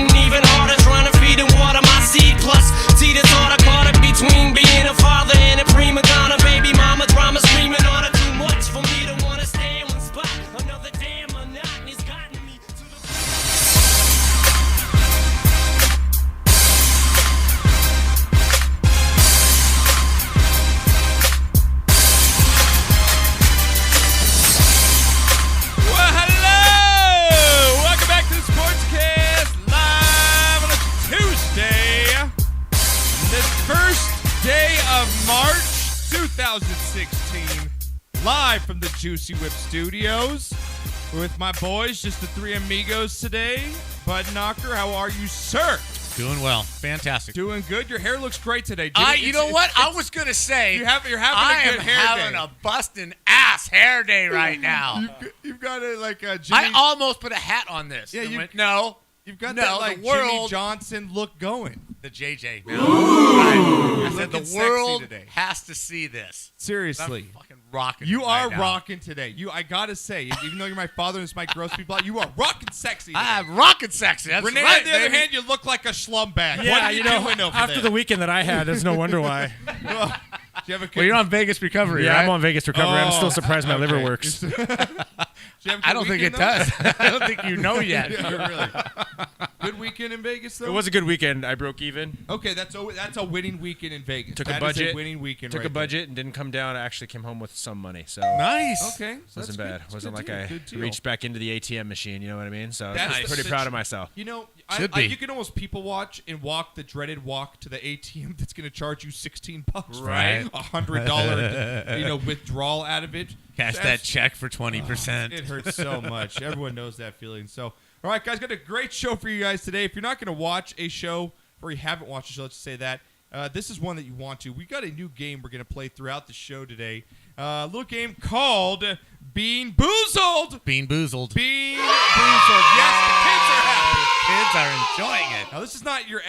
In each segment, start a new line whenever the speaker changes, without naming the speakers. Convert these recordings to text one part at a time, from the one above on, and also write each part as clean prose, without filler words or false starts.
getting even harder trying to feed and water my seed. Plus, see this order caught up between being a father and a prima donna. Baby mama drama screaming on her. Too much for me to want to stay in one spot. Another damn monotony's gotten me to the...
Well, hello! Welcome back to the Sportscast, live on a Tuesday. This first day of March 2016. Live from the Juicy Whip Studios. With my boys, just the three amigos today. Bud Knocker, how are you, sir?
Doing well. Fantastic.
Doing good. Your hair looks great today, Jimmy.
You know what? I was going to say,
you're having a good hair day.
I am having a busting ass hair day right now.
You've got it like a Jimmy...
I almost put a hat on this.
Yeah,
went, no.
You've got
No,
that like
the world-
Jimmy Johnson look going.
The JJ. Man. Right. I said
Looking
the
sexy
world
today.
has to see this.
Seriously.
I'm fucking rocking
You
it
are
right now.
rocking today. I gotta say, even though you're my father and this might gross people out, you are rocking sexy today.
I'm rocking sexy. That's
Renee,
right,
on the other
baby.
hand, you look like a slum bag.
Yeah,
what are you doing over
after
there?
the weekend that I had, there's no wonder why.
Well, do you have a
Well, you're on Vegas recovery,
Yeah,
right?
I'm on Vegas recovery. I'm still surprised my liver
okay.
works.
Do you have a good
I don't think it
weekend, though?
does. I don't think you know yet.
Yeah, really. Good weekend in Vegas, though?
It was a good weekend. I broke even.
Okay, that's a winning weekend in Vegas.
Took
That
a
is
budget.
winning weekend
Took
right
a budget and didn't come down. I actually came home with some money, so
Nice.
there. Okay. so
wasn't
that's
bad.
good. That's
Wasn't
good
like
deal.
I
Good deal.
reached back into the ATM machine. You know what I mean? So
That's
I'm pretty
the-
proud of myself.
You know,
Should be.
you can almost people watch and walk the dreaded walk to the ATM that's going to charge you $16,
Right.
$100, withdrawal out of it.
Cash
That's-
that check for 20%.
It hurts so much. Everyone knows that feeling. So, all right, guys, got a great show for you guys today. If you're not going to watch a show or you haven't watched a show, let's just say that. This is one that you want to. We got a new game we're going to play throughout the show today. A little game called Bean Boozled.
Being boozled.
Bean Boozled. Yes, the kids are happy.
Kids are enjoying it.
Now, this is not your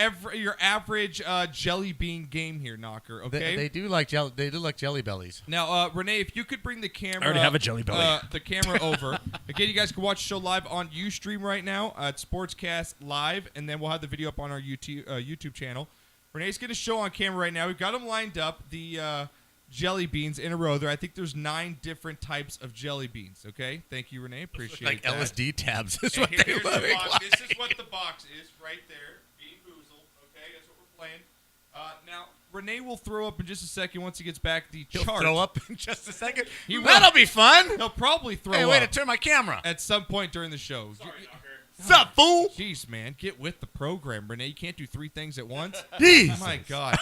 average jelly bean game here, Knocker. Okay.
They do like jelly. They do like jelly bellies.
Now, Renee, if you could bring the camera.
I already have a jelly belly.
The camera over. Again, you guys can watch the show live on Ustream right now at Sportscast Live, and then we'll have the video up on our YouTube channel. Renee's going to show on camera right now. We've got them lined up, the jelly beans in a row there. I think there's 9 different types of jelly beans. Okay, thank you, Renee. Appreciate
Like
that.
LSD tabs. Is
And
what they
here's
look
the box.
like.
This is what the box is right there. Bean Boozled. Okay, that's what we're playing. Now, Renee will throw up in just a second once he gets back the
He'll
chart.
throw up in just a second.
He will.
That'll be fun.
He'll probably throw
Hey,
up
way to turn my camera.
at some point during the show.
What's up, fool?
Jeez, man, get with the program, Renee. You can't do 3 things at once.
Jeez.
My God.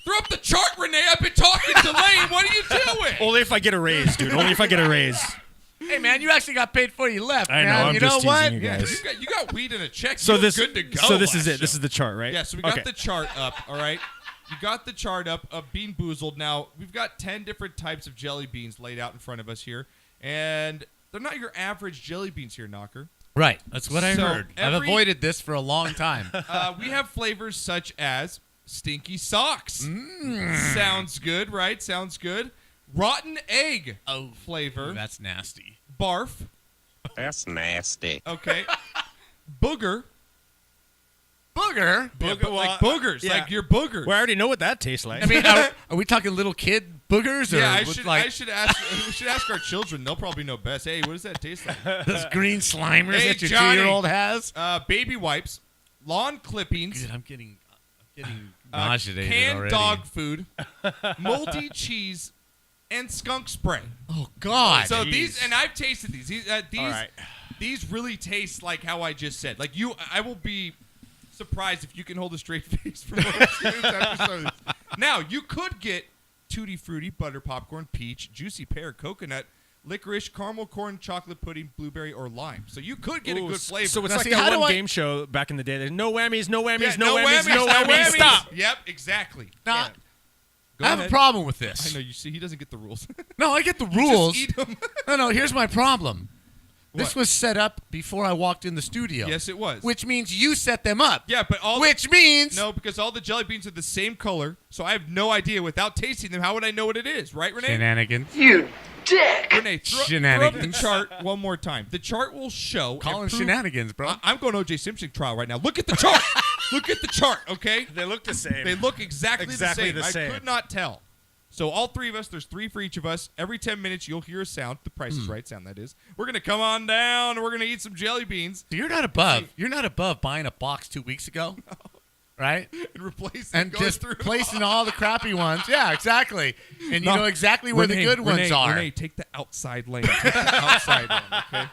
Throw up the chart, Renee. I've been talking to Lane. What are you doing?
Only if I get a raise, dude. Only if I get a raise.
Hey, man, you actually got paid before you left.
I know,
man.
I'm
you
just
know what?
teasing you
Yeah,
guys.
you got weed in a check.
So
You're
this,
good to go.
so this is
last
it. This
show.
is the chart, right?
Yeah, so we got
Okay.
the chart up, all right? You got the chart up of Bean Boozled. Now, we've got 10 different types of jelly beans laid out in front of us here, and they're not your average jelly beans here, Knocker.
Right. That's what I
So
heard. I've
every-
avoided this for a long time.
We have flavors such as stinky socks. Sounds good, right? Sounds good. Rotten egg flavor.
That's nasty.
Barf.
That's nasty.
Okay. Booger.
Booger?
Yeah, but like boogers.
yeah.
Like your boogers.
Well, I already know what that tastes like.
I mean, are we talking little kid boogers? Or
yeah, I
with,
should
like
we should ask our children. Theyll probably know best. Hey, what does that taste like?
those green slimers
Hey,
that your
Johnny.
2-year-old has?
Baby wipes, lawn clippings,
Dude, I'm getting nauseated
canned
already.
dog food, moldy cheese, and skunk spray.
Oh, God.
So these, and I've tasted these. These
All right.
these really taste like how I just said. Like I will be surprised if you can hold a straight face for more experience after some of this. Now, you could get Tutti Frutti, butter popcorn, peach, juicy pear, coconut, licorice, caramel corn, chocolate pudding, blueberry, or lime. So you could get a good flavor.
So it's
Now,
like
see, how
that
do
one
I-
game show back in the day. There's no whammies, no whammies,
Yeah,
no whammies, no whammies. Stop.
Yep, exactly.
Now,
Yeah. Go
I have
ahead.
a problem with this.
I know, you see, he doesn't get the rules.
No, I get the rules.
Just eat 'em.
No, here's my problem. This
What?
was set up before I walked in the studio.
Yes, it was.
Which means you set them up.
Yeah, but all
Which means
no, because all the jelly beans are the same color, so I have no idea. Without tasting them, how would I know what it is, right, Renee?
shenanigans.
You
dick.
Renee, throw up the
Shenanigans.
chart one more time. The chart will show.
Calling
and prove-
shenanigans, bro.
I'm going O.J. Simpson trial right now. Look at the chart. Look at the chart, okay?
They look the same.
They look exactly the same.
the same.
I could not tell. So all three of us, there's three for each of us. Every 10 minutes, you'll hear a sound. The Price is Right sound, that is. We're going to come on down, and we're going to eat some jelly beans
You're not above. You're not above buying a box 2 weeks ago, right?
and replace
And
going
just
through
placing all the crappy ones. Yeah, exactly. And you know exactly where the good ones are.
Renee, take the outside lane. Take the outside lane, okay?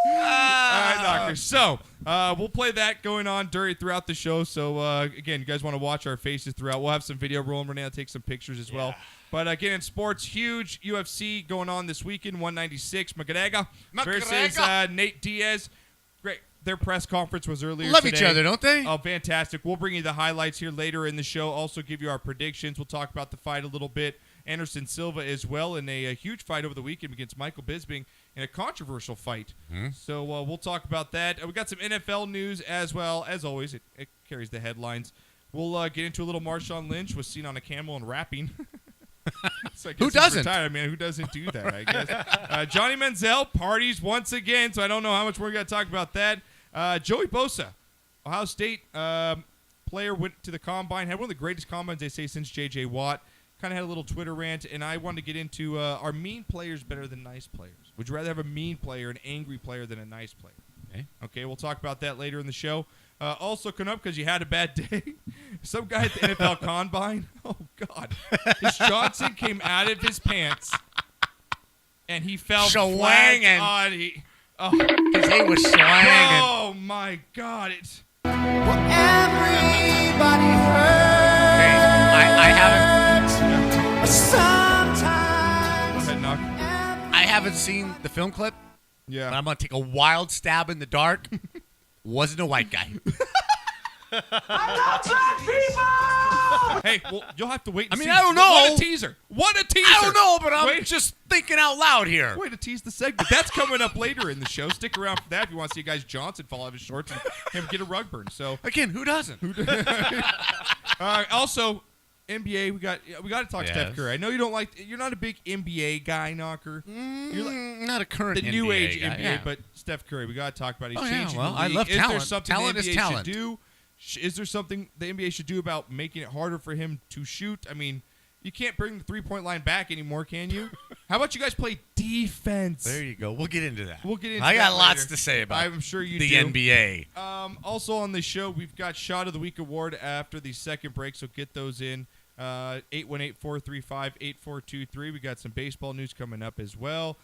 All right, Knocker. So we'll play that going on throughout the show. So again, you guys want to watch our faces throughout. We'll have some video rolling. Renee will take some pictures as well. But again, in sports, huge UFC going on this weekend. 196 McGregor versus Nate Diaz. Great. Their press conference was earlier
Love
today.
each other, don't they?
Oh, fantastic. We'll bring you the highlights here later in the show. Also give you our predictions. We'll talk about the fight a little bit. Anderson Silva as well in a huge fight over the weekend against Michael Bisping in a controversial fight. So we'll talk about that. We got some NFL news as well. As always, it carries the headlines. We'll get into a little Marshawn Lynch was seen on a camel and rapping. So I guess
Who
he's
doesn't?
retired, man. Who doesn't do that, I guess. Johnny Manziel parties once again, so I don't know how much more we got to talk about that. Joey Bosa, Ohio State player, went to the Combine, had one of the greatest Combines, they say, since J.J. Watt. Kind of had a little Twitter rant, and I wanted to get into are mean players better than nice players? Would you rather have a mean player, an angry player, than a nice player? Okay, we'll talk about that later in the show. Also, come up because you had a bad day. Some guy at the NFL Combine, oh, God. His Johnson came out of his pants, and he fell flat
Swangin'.
on.
Because he was swanging.
Oh, my God. It's Go ahead, Knock.
I haven't seen the film clip, but
Yeah.
I'm going to take a wild stab in the dark. Wasn't a white guy.
Hey, well, you'll have to wait and see.
I don't know.
What a teaser. What a teaser.
I don't know, but I'm
Wait.
just thinking out loud here.
Way to tease the segment. That's coming up later in the show. Stick around for that if you want to see guys Johnson fall out of his shorts and him get a rug burn. So,
Again, who doesn't?
also, NBA, we got to talk
Yes.
Steph Curry. I know you don't like. You're not a big NBA guy, Knocker. You're like
Not a current
the new age
guy,
NBA,
yeah.
but Steph Curry, we got to talk about. He's
Oh, yeah,
changing
well,
the
I
league.
love
Is there
talent.
something
Talent
the
is
NBA
talent.
should do? Is there something the NBA should do about making it harder for him to shoot? I mean, you can't bring the three-point line back anymore, can you? How about you guys play defense?
There you go. We'll get into that.
We'll get into
I got
that
lots
later.
to say about
I'm sure you
the
do.
NBA.
Also on the show, we've got Shot of the Week award after the second break, so get those in. 818-435-8423. We got some baseball news coming up as well.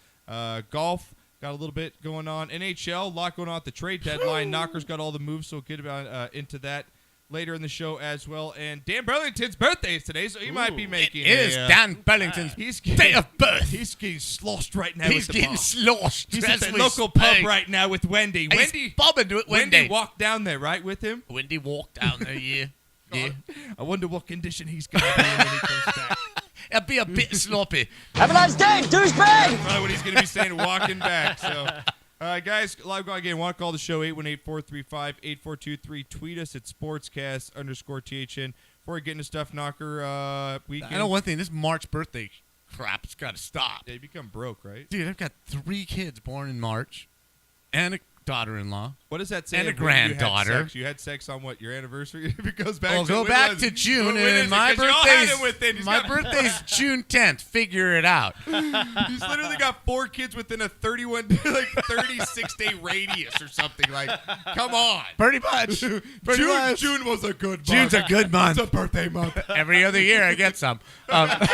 Golf, got a little bit going on. NHL, a lot going on at the trade deadline. Knocker's got all the moves, so we'll get about into that later in the show as well. And Dan Burlington's birthday is today, so he might be making
It is Dan Burlington's day of birth.
He's getting sloshed right now.
He's
with the
getting
ball.
sloshed.
He's
as
at the
we
local
speak.
pub right now with Wendy.
He's bobbing to it.
Wendy walked down there, right, with him?
Wendy walked down there, yeah. Yeah.
I wonder what condition he's going to be in when he comes back.
It'll be a bit sloppy.
Have a nice day, douchebag.
Probably what he's going to be saying walking back. So, guys, live call again. Want to call the show 818-435-8423. Tweet us at sportscast_THN. Before we get into stuff, Knocker weekend.
I know one thing. This March birthday crap's got to stop.
Yeah, you become broke, right?
Dude, I've got 3 kids born in March and a daughter-in-law.
What does that say?
And a
of when you had
granddaughter.
sex? You had sex on what? Your anniversary? If it goes back.
Well,
to
go
when
back
was
to
it?
June,
When is
and
it?
my
'Cause you all had
birthday's
him within. He's
my
got-
birthday's June 10th. Figure it out.
He's literally got 4 kids within a 36-day radius or something. Like, come on.
Pretty much. Pretty much.
June was a good month.
June's a good month.
It's a birthday month.
Every other year I get some.
That's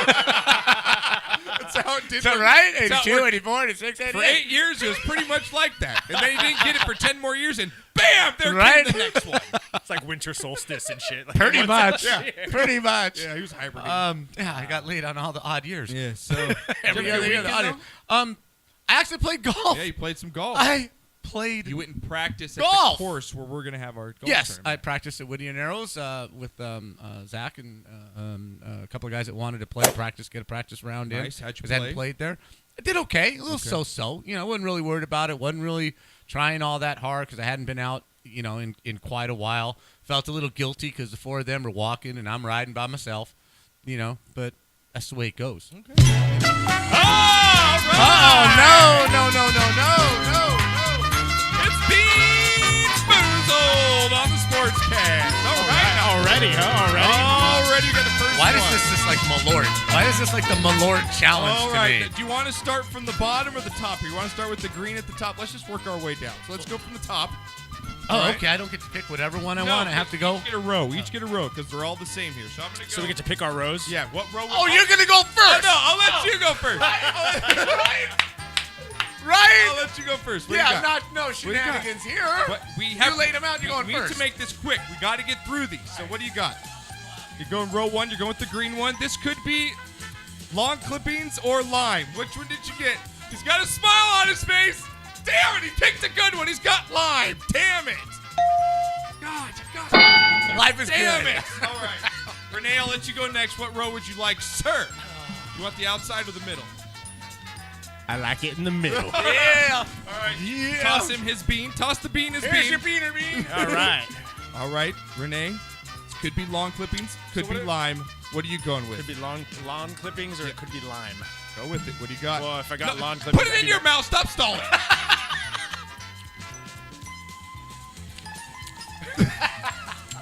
how it did.
Is that right?
That's how it
82,
worked.
84, 86,
For
88.
8 years, it was pretty much like that. And then he didn't get it for 10 more years, and bam, there
Right?
came the next one.
It's like winter solstice and shit. Like,
Pretty much.
Yeah.
Pretty much.
Yeah, he was hibernating.
Yeah, I got laid on all the odd years.
Yeah, so.
Every
Did you have
other
a
year. The
weekend,
odd year. I actually played golf.
Yeah, you played some golf.
I played.
You went and practiced at
Golf.
the course where we're going to have our golf
Yes, I
tournament.
practiced at Whittier Narrows with Zach and a couple of guys that wanted to play practice, get a practice round in.
Nice. How'd you
Because I
play?
hadn't played there. I did okay, a little so-so. You know, wasn't really worried about it. Wasn't really trying all that hard because I hadn't been out, you know, in quite a while. Felt a little guilty because the 4 of them were walking and I'm riding by myself, you know. But that's the way it goes.
Okay. It's Beans Boozled on the Sportscast. All right.
Already, huh?
Already got the first
Why
one.
is this like Malort? Why is this like the Malort challenge
All
to
right.
me?
Do you want to start from the bottom or the top here? You want to start with the green at the top? Let's just work our way down. So let's go from the top.
Oh,
All right.
okay. I don't get to pick whatever one I
No,
want. I have to go.
Each get a row. Each get a row because they're all the same here. So I'm going to go.
So we get to pick our rows?
Yeah, what row?
Oh, you're gonna go first.
No, I'll let you go first.
Right?
I'll let you go first. What do you
Yeah,
got?
no
What do you got?
shenanigans here.
But we have
You laid them out. You're going
we need
first.
to make this quick. We got to get through these. So what do you got? You're going row one. You're going with the green one. This could be lawn clippings or lime. Which one did you get? He's got a smile on his face. Damn it! He picked a good one. He's got lime. Damn it! God.
Life is
Damn
good.
it! All right, Renee, I'll let you go next. What row would you like, sir? You want the outside or the middle?
I like it in the middle.
Yeah.
All right.
Yeah.
Toss him his bean. Toss the bean his
Here's
bean.
your beaner bean.
All right.
All right, Renee. This could be lawn clippings. Could be lime. What are you going with?
Could be lawn clippings or it could be lime.
Go with it. What do you got?
Well, if I got
No,
lawn clippings,
put it in your mouth. Stop stalling.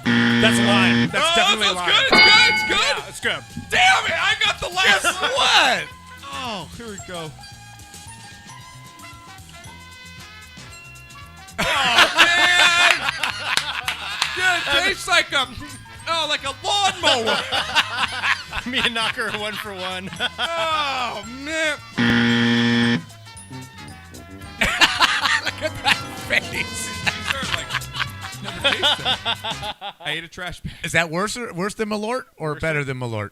That's lime. That's
Oh,
definitely
that's
lime.
good. It's good.
Yeah, it's good.
Damn it! I got the last one.
What?
Oh, here we go. Oh man! Dude, it tastes like a lawnmower.
Me and Knocker are 1 for 1.
Oh man!
Face.
Never tasted it. I ate a trash bag.
Is that worse than Malort or better than Malort?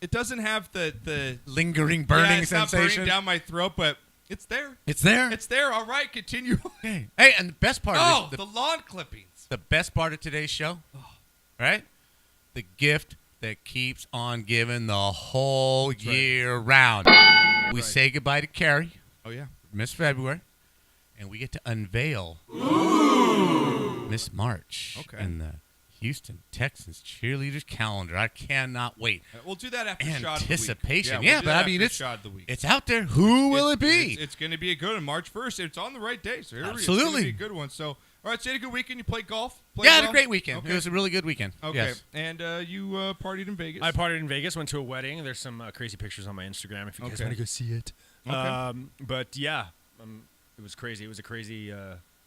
It doesn't have the
Lingering burning
it's not
sensation.
burning down my throat, but it's there.
It's there.
It's there. All right, continue.
Hey, and the best part
Oh,
of
the lawn clippings.
the best part of today's show, right? The gift that keeps on giving the whole year round. We say goodbye to Carrie,
Oh yeah.
Miss February, and we get to unveil Miss March
Okay.
in the Houston Texans cheerleaders calendar. I cannot wait.
We'll do that after shot of the week.
Anticipation.
We'll
Yeah,
do
but
that
I mean,
after
it's
shot of the week.
it's out there. Who will it be?
It's going to be a good one. March 1st. It's on the right day. So here It's
Absolutely.
going to be a good one. So, all right, so you had a good weekend. You played golf?
Yeah, I had a great weekend.
Okay.
It was a really good weekend.
Okay.
Yes.
And you partied in Vegas?
I partied in Vegas, went to a wedding. There's some crazy pictures on my Instagram if you guys
Okay.
want to go see it.
Okay.
But yeah, it was crazy. It was a crazy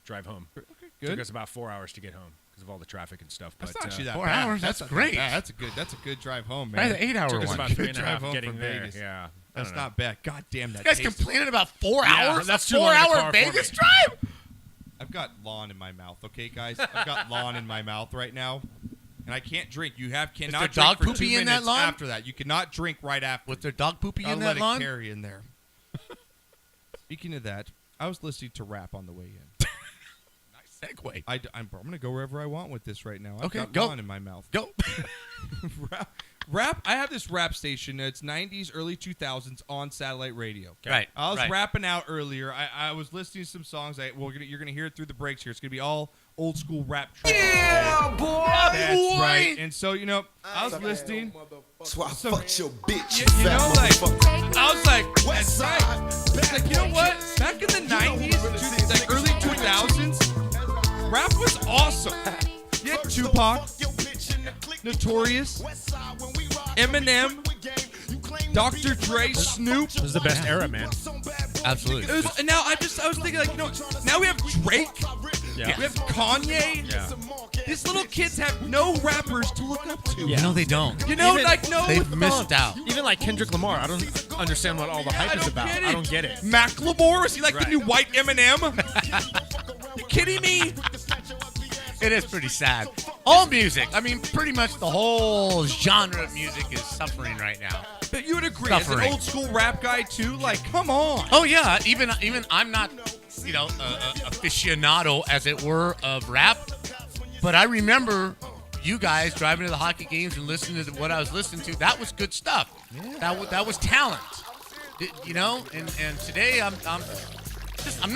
drive home.
Okay,
Took
good.
us about 4 hours to get home because of all the traffic and stuff.
That's
but,
not actually that
4
bad.
hours? That's
not
great.
bad. That's a good drive home,
Try
man.
the 8-hour
Took us
one.
about
Good
3.5
drive home
getting
from
there.
Vegas.
Yeah, I
That's
don't know.
not bad. God damn that.
You guys
tastes-
complaining about 4
Yeah,
hours?
that's
a
too long in the
4-hour
car for
Vegas
me.
drive?
I've got lawn in my mouth, okay, guys? I've got lawn in my mouth right now, and I can't drink. You cannot
there
drink
dog
for
poopy
2
in that
minutes
lawn?
after that. You cannot drink right after.
Was there dog poopy
I'll
in
let
that
it
lawn?
carry in there. Speaking of that, I was listening to rap on the way in.
Segue.
I'm going to go wherever I want with this right now. I've
Okay,
got
go.
lawn in my mouth.
Go.
Rap. I have this rap station. It's 90s, early 2000s on satellite radio.
Right.
I was
right.
rapping out earlier. I was listening to some songs. You're gonna hear it through the breaks here. It's gonna be all old school rap.
Yeah, boy.
That's right. And so I was listening.
So I fucked your bitch,
You know, I was like, that's right. It's like, you know what? Back in the 90s, like early 2000s, rap was awesome. You had Tupac, Notorious, Eminem, Dr. Dre, Snoop.
It was the best era, man.
Absolutely.
And now I was thinking, like, now we have Drake.
Yeah.
We have Kanye.
Yeah.
These little kids have no rappers to look up to.
No, they don't.
No
They've
with the
missed
bumps.
out.
Even like Kendrick Lamar, I don't understand what all the hype is about. I don't get it.
Macklemore, is he like the
Right.
new white Eminem? You kidding me?
It is pretty sad. All music. I mean, pretty much the whole genre of music is suffering right now.
But you would agree, as an
Suffering.
old school rap guy too, like, come on.
Oh yeah, even I'm not, aficionado as it were of rap, but I remember you guys driving to the hockey games and listening to what I was listening to. That was good stuff. Yeah. That was talent. And today I'm not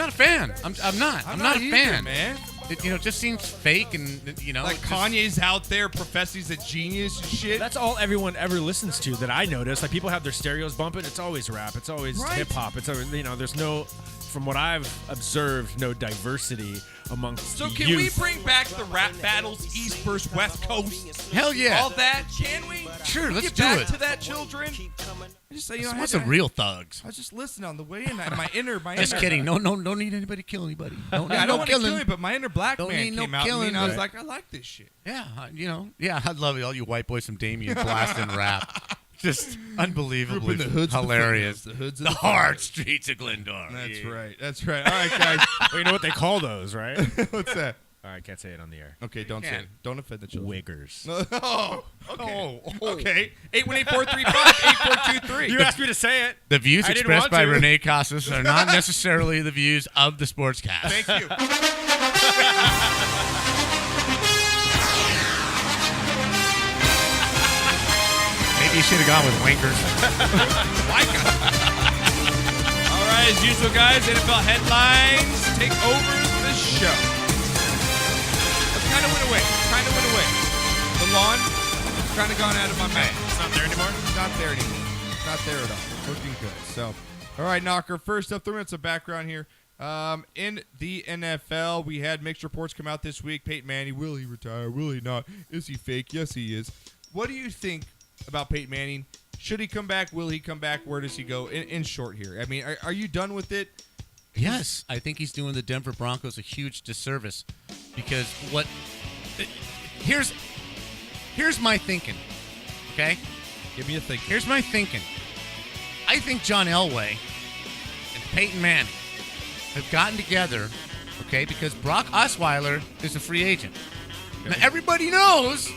a fan. I'm not a
either,
fan.
man.
it just seems fake and
Like
it just-
Kanye's out there professing he's a genius and shit.
That's all everyone ever listens to that I notice. Like people have their stereos bumping. It's always rap. It's always
Right.
hip hop. It's always, there's no, from what I've observed, no diversity amongst
So
the
can
youth.
we bring back the rap battles, East versus West Coast?
Hell yeah.
All that? Can we?
Sure,
Can we
let's
get
do
back
it.
to that, children. I just say, I
What's
had
some
to-
real thugs?
I was just listening on the way in. My inner.
Just kidding. No, don't need anybody to kill anybody. Don't
Yeah, I
need
don't
no
want to kill
killing.
him, but my inner black
Don't
man
need no
came out.
killing,
And I was
right.
like, I like this shit.
Yeah, I'd love it. All you white boys from Damien blasting rap. Just unbelievably hilarious.
The hoods
The hard streets of Glendora.
That's
Yeah.
right. That's right. All right, guys.
Well, you know what they call those, right?
What's that?
All right, can't say it on the air.
Okay, don't say
Can't.
it. Don't offend the children.
Wiggers.
Oh, okay. Okay. 818-435-8423.
You asked me to say it.
The views
I didn't
expressed
want
by
to.
Renee Casas are not necessarily the views of the Sportscast.
Thank you.
Maybe you should have gone with wankers.
All right, as usual, guys, NFL headlines take over the show. Let's kind of went away. The lawn kind of gone out of my mouth.
It's not there anymore?
Not there anymore. Not there at all. Looking good. So, all right, Knocker. First up, 3 minutes of background here. In the NFL, we had mixed reports come out this week. Peyton Manning, will he retire? Will he not? Is he fake? Yes, he is. What do you think about Peyton Manning? Should he come back? Will he come back? Where does he go? In short here. I mean, are you done with it?
Yes, I think he's doing the Denver Broncos a huge disservice because here's my thinking, okay?
Give me a think.
Here's my thinking. I think John Elway and Peyton Manning have gotten together, okay, because Brock Osweiler is a free agent. Now, everybody knows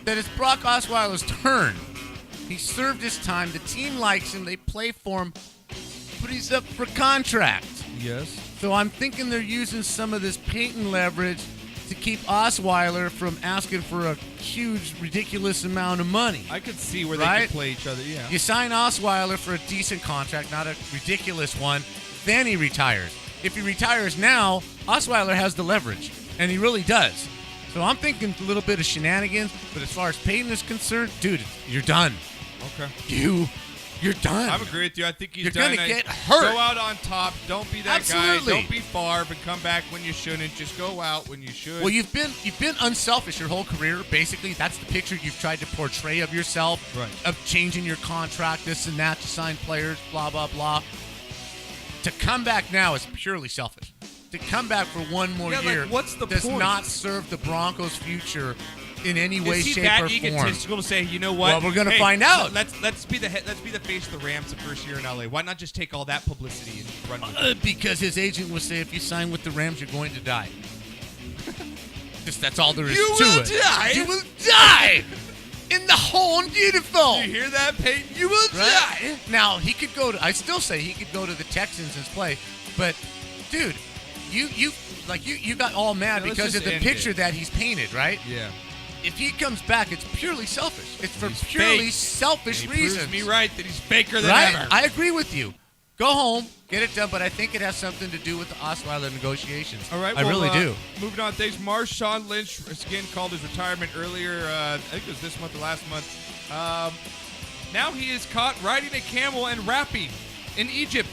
that it's Brock Osweiler's turn. He served his time. The team likes him. They play for him. But he's up for contract.
Yes.
So I'm thinking they're using some of this Peyton leverage to keep Osweiler from asking for a huge, ridiculous amount of money.
I could see where they
Right?
could play each other. Yeah.
You sign Osweiler for a decent contract, not a ridiculous one, then he retires. If he retires now, Osweiler has the leverage, and he really does. So I'm thinking a little bit of shenanigans, but as far as Peyton is concerned, dude, you're done.
Okay.
You're done.
I agree with you. I think he's
You're
done.
gonna
I-
get hurt.
Go out on top. Don't be that
Absolutely.
guy. Don't be Favre and come back when you shouldn't. Just go out when you should.
Well, you've been unselfish your whole career. Basically, that's the picture you've tried to portray of yourself.
Right.
Of changing your contract, this and that, to sign players, blah, blah, blah. To come back now is purely selfish. To come back for one more
Yeah, like,
year
what's the
does
point?
not serve the Broncos' future in any way,
Is he
shape,
that
or form.
egotistical to say, you know what?
Well, we're gonna
Hey,
find out.
Let's be the face of the Rams the first year in LA. Why not just take all that publicity and run with it?
Because his agent would say, if you sign with the Rams, you're going to die. Just that's all there is
You
to
will
it.
die?
You will die in the home beautiful.
You hear that, Peyton? You will
Right?
die.
Now he could go to. I still say he could go to the Texans and play, but dude, you got all mad
Yeah, let's
because of
just
the
end
picture
it.
that he's painted, right?
Yeah.
If he comes back, it's purely selfish. It's for
He's
purely
fake.
selfish
He
reasons.
proves me right that he's faker than
Right?
ever.
I agree with you. Go home, get it done, but I think it has something to do with the Osweiler negotiations.
All right,
I really do.
Moving on, thanks. Marshawn Lynch again called his retirement earlier. I think it was this month or last month. Now he is caught riding a camel and rapping in Egypt.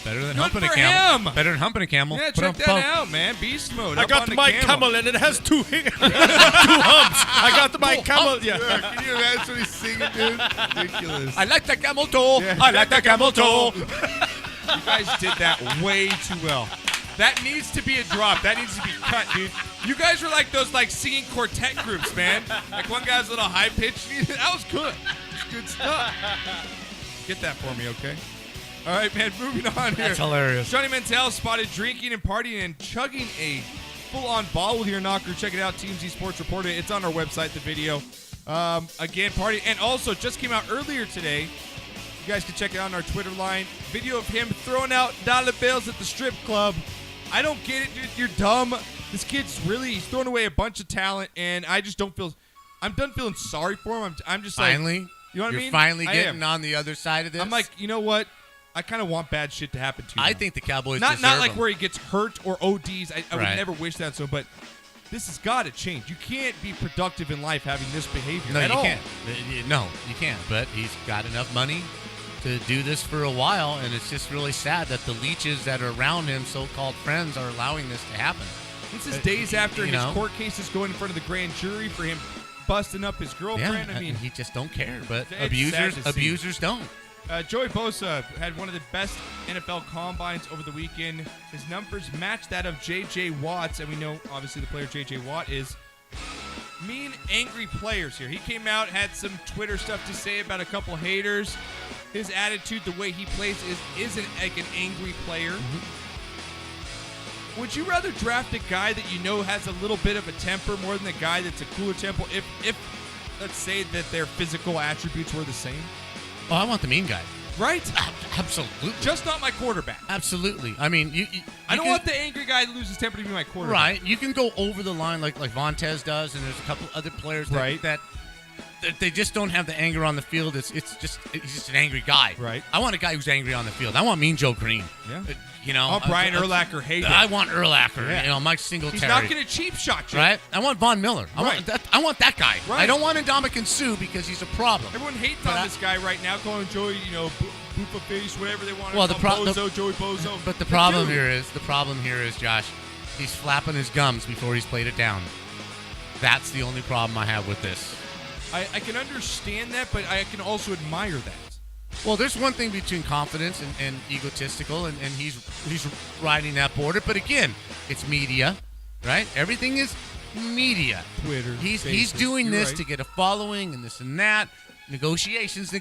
Better than
Good
humping a
for
camel.
him.
Better than humping a camel.
Yeah,
Put on
check that
pump.
out, man. Beast mode.
I
up
got
on the
my camel and it has two humps. I got my camel. Yeah.
Can you imagine what he's singing, dude? Ridiculous.
I like the camel toe.
Yeah.
I like the camel toe.
You guys did that way too well. That needs to be a drop. That needs to be cut, dude. You guys were like those singing quartet groups, man. Like one guy's a little high pitched. That was good. It's good stuff. Get that for me, okay? All right, man. Moving on here.
That's hilarious.
Johnny Manziel spotted drinking and partying and chugging a full-on bottle with your knocker. Check it out. TMZ Sports reported it. It's on our website, the video. Again, party. And also, just came out earlier today. You guys can check it out on our Twitter line. Video of him throwing out dollar bills at the strip club. I don't get it, dude. You're dumb. This kid's he's throwing away a bunch of talent, and I just don't feel. I'm done feeling sorry for him. I'm just
Finally,
like, you know what I
you're
mean?
finally
I
getting
am.
on the other side of this.
I'm like, you know what? I kind of want bad shit to happen to him.
I think the Cowboys
not
deserve
like
him.
where he gets hurt or ODs. I would
Right.
never wish that. So, but this has got to change. You can't be productive in life having this behavior.
No,
at
you
all.
can't. No, you can't. But he's got enough money to do this for a while, and it's just really sad that the leeches that are around him, so-called friends, are allowing this to happen.
This is days after
you
his
know?
court cases going in front of the grand jury for him busting up his girlfriend.
Yeah,
I mean,
he just don't care. But
it's sad to see.
abusers don't.
Joey Bosa had one of the best NFL combines over the weekend. His numbers match that of J.J. Watt's, and we know, obviously, the player J.J. Watt is mean, angry players here. He came out, had some Twitter stuff to say about a couple haters. His attitude, the way he plays, isn't like an angry player. Would you rather draft a guy that you know has a little bit of a temper more than a guy that's a cooler temper if let's say that their physical attributes were the same?
Oh, I want the mean guy.
Right?
Absolutely.
Just not my quarterback.
Absolutely. I mean, you
I don't
can-
want the angry guy that loses temper to be my quarterback.
Right. You can go over the line like Vontez does, and there's a couple other players that they just don't have the anger on the field. He's just an angry guy.
Right.
I want a guy who's angry on the field. I want Mean Joe Green.
Yeah.
You know.
Oh, Brian Urlacher hated.
I want Urlacher.
Yeah.
You know, Mike Singletary.
He's not going to cheap shot you.
Right. I want Von Miller. I want that guy.
Right.
I don't want Ndamukong Suh because he's a problem.
Everyone hates
But
on this guy right now, calling Joey, Boopa face, whatever they want to
Well,
call Joey Bozo.
But the problem here is, Josh, he's flapping his gums before he's played it down. That's the only problem I have with this.
I can understand that, but I can also admire that.
Well, there's one thing between confidence and egotistical, and he's riding that border. But again, it's media, right? Everything is media.
Twitter,
He's
Facebook,
doing
you're
this
right.
to get a following and this and that. Negotiations.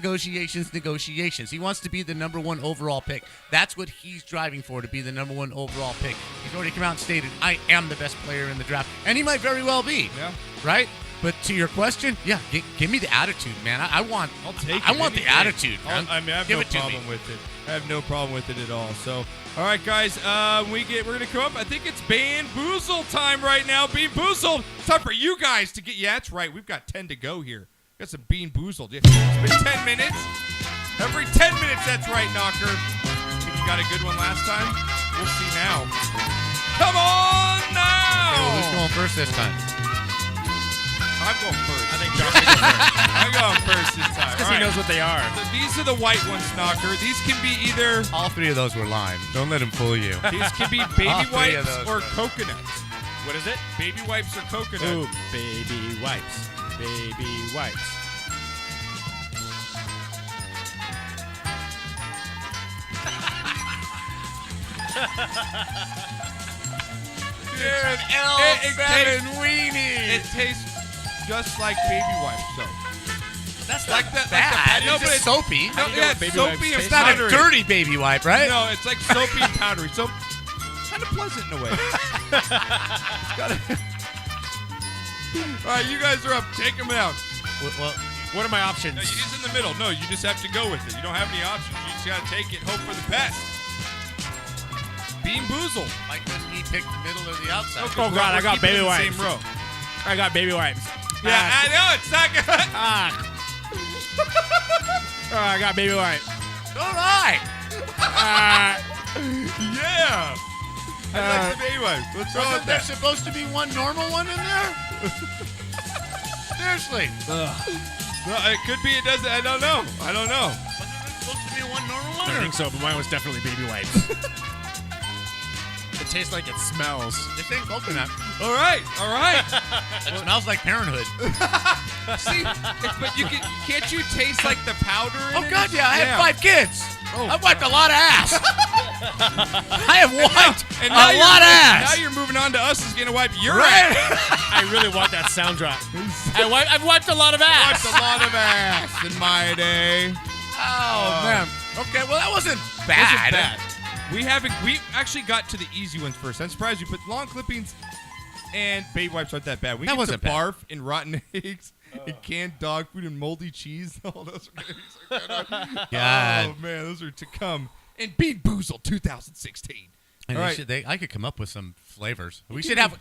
He wants to be the number one overall pick. That's what he's driving for, to be the number one overall pick. He's already come out and stated, I am the best player in the draft. And he might very well be.
Yeah.
Right? But to your question, yeah, give me the attitude, man. I want
take
I
it
want
any
the
day.
attitude, man.
I have
Give
no
it to
problem
me.
with it. I have no problem with it at all. So, all right, guys, we're gonna come up. I think it's Boozled time right now. Boozled. It's time for you guys to get. Yeah, that's right. We've got 10 to go here. Got some Boozled. It's been 10 minutes. Every 10 minutes. That's right, Knocker. Think you got a good one last time? We'll see now. Come on now.
Okay, well, who's going first this time?
I'm going first.
I think Josh will go first.
I'm going first this time.
Because
All
he
right.
knows what they are.
So these are the white ones, Knocker. These can be either.
All three of those were lime. Don't let him fool you.
These can be baby
All three of
wipes
those
or
were-
coconuts.
What is it?
Baby wipes or coconut.
Ooh, baby wipes. Baby wipes.
You're an
It
L7 weenie.
It tastes just like baby wipes, though.
That's
like
not
that- like the
bad.
pet- no,
It's
but
just
it's-
soapy.
No,
you know
yeah,
what
it's
baby
soapy
wipes
and
taste
It's not a
powdery.
dirty baby wipe, right?
No, it's like soapy and powdery. So kind of pleasant in a way. All right, you guys are up. Take them out.
Well,
What are my options?
No, you just in the middle. No, you just have to go with it. You don't have any options. You just got to take it, hope for the best. Boozled.
Mike doesn't he pick the middle or the outside?
Okay,
Oh, God,
we're
I got
keeping it
baby
in the
wipes.
Same row.
I got baby wipes.
Yeah, I know. It's not good.
I got baby wipes.
All right.
Yeah. I like the baby wipes. What's wrong with
Wasn't there
that?
supposed to be one normal one in there? Seriously.
Well, it could be. It doesn't. I don't know.
Wasn't there supposed to be one normal
I
one?
don't think so, but mine was definitely baby wipes. It tastes like it smells.
This ain't coconut.
All right. All right.
It smells like Parenthood.
See, but can't you taste like the powder in
Oh,
it?
God, yeah. I have 5 kids. I've wiped a lot of ass. I have wiped
And
a
now you're
lot of
moving-
ass.
Now you're moving on to us is going to wipe your
Right.
ass.
I really want that sound drop. I've wiped a lot of ass.
Wiped a lot of ass in my day.
Oh, man. Okay, well, that wasn't bad.
Wasn't bad. We actually got to the easy ones first. I'm surprised you put lawn clippings and baby wipes aren't that bad. We
That
get
wasn't
to
bad.
barf and rotten eggs and canned dog food and moldy cheese. Oh, those are going to be so good.
God.
Oh, man, those are to come. And Boozled 2016.
And
All right.
I could come up with some flavors. We should have,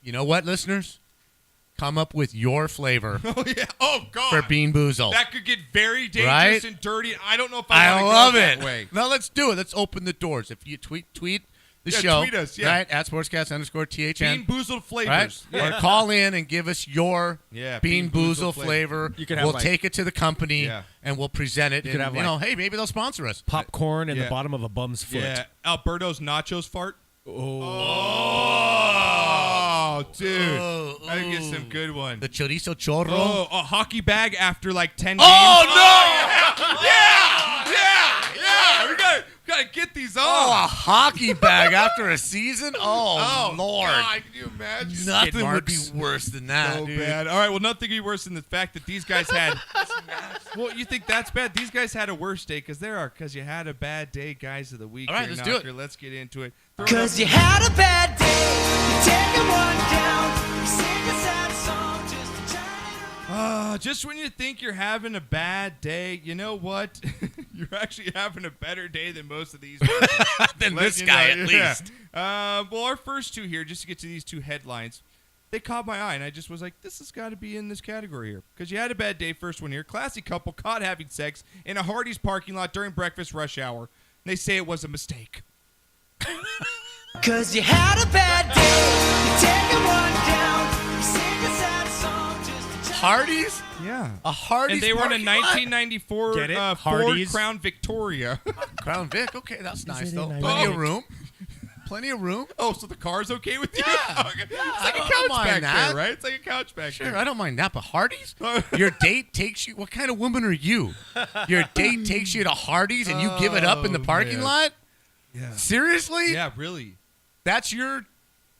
you know what, listeners? come up with your flavor
Oh yeah. Oh god.
for Bean Boozled.
That could get very dangerous
Right?
and dirty. I don't know if I
I
want
love
to go
it.
that way.
Now let's do it. Let's open the doors. If you tweet the
Yeah,
show,
tweet us, yeah.
right, at Sportscast_THN.
Bean Boozled flavors.
Right? Or call in and give us your
Yeah,
Bean
Bean Boozled
Boozled flavor.
You could have,
we'll
like-
take it to the company
Yeah.
and we'll present it.
You could
and,
have,
you know,
like-
hey, maybe they'll sponsor us.
Popcorn in
Yeah.
the bottom of a bum's foot.
Yeah. Alberto's nachos fart.
Oh.
Oh, dude.
Oh,
I can get some good one.
The chorizo chorro.
Oh, a hockey bag after like 10 games.
Oh,
no! Yeah! We gotta get these on.
Oh, a hockey bag after a season? Oh, Lord.
God, can you imagine?
Nothing would be
marks.
worse than that,
So
dude.
bad. All right, well, nothing could be worse than the fact that these guys had. Well, you think that's bad? These guys had a worse day because you had a bad day, guys of the week.
All right,
here,
let's do it.
Knocker. Let's get into it. Throw it up.
Cause you had a bad day, you take it one down, you sing a sad song just to turn it on.
Just when you think you're having a bad day, you know what? You're actually having a better day than most of these.
Than
Let
this
you
guy,
know,
at
yeah.
least.
Well, our first two here, just to get to these two headlines, they caught my eye, and I just was like, this has got to be in this category here. Because you had a bad day, first one here. Classy couple caught having sex in a Hardee's parking lot during breakfast rush hour. And they say it was a mistake.
Cause you had a bad day, you take it one down, you sing a sad song just to turn
Hardee's?
Yeah.
A Hardee's
And they were in a
parking lot?
1994
Get it?
Ford
Hardee's?
Crown Victoria.
Crown Vic. Okay, that's nice,
it
though.
in
Plenty of
Nairobi?
room. Plenty of room.
Oh, so the car's okay with you?
Yeah.
Okay.
Yeah,
It's like
I
a
don't
couch
mind
back
that.
there, right? It's like a couch back
Sure,
there.
I don't mind that, but Hardee's? Your date takes you... What kind of woman are you? Your date takes you to Hardee's and you give it up in the
Oh,
parking
man.
lot?
Yeah.
Seriously?
Yeah, really.
That's your...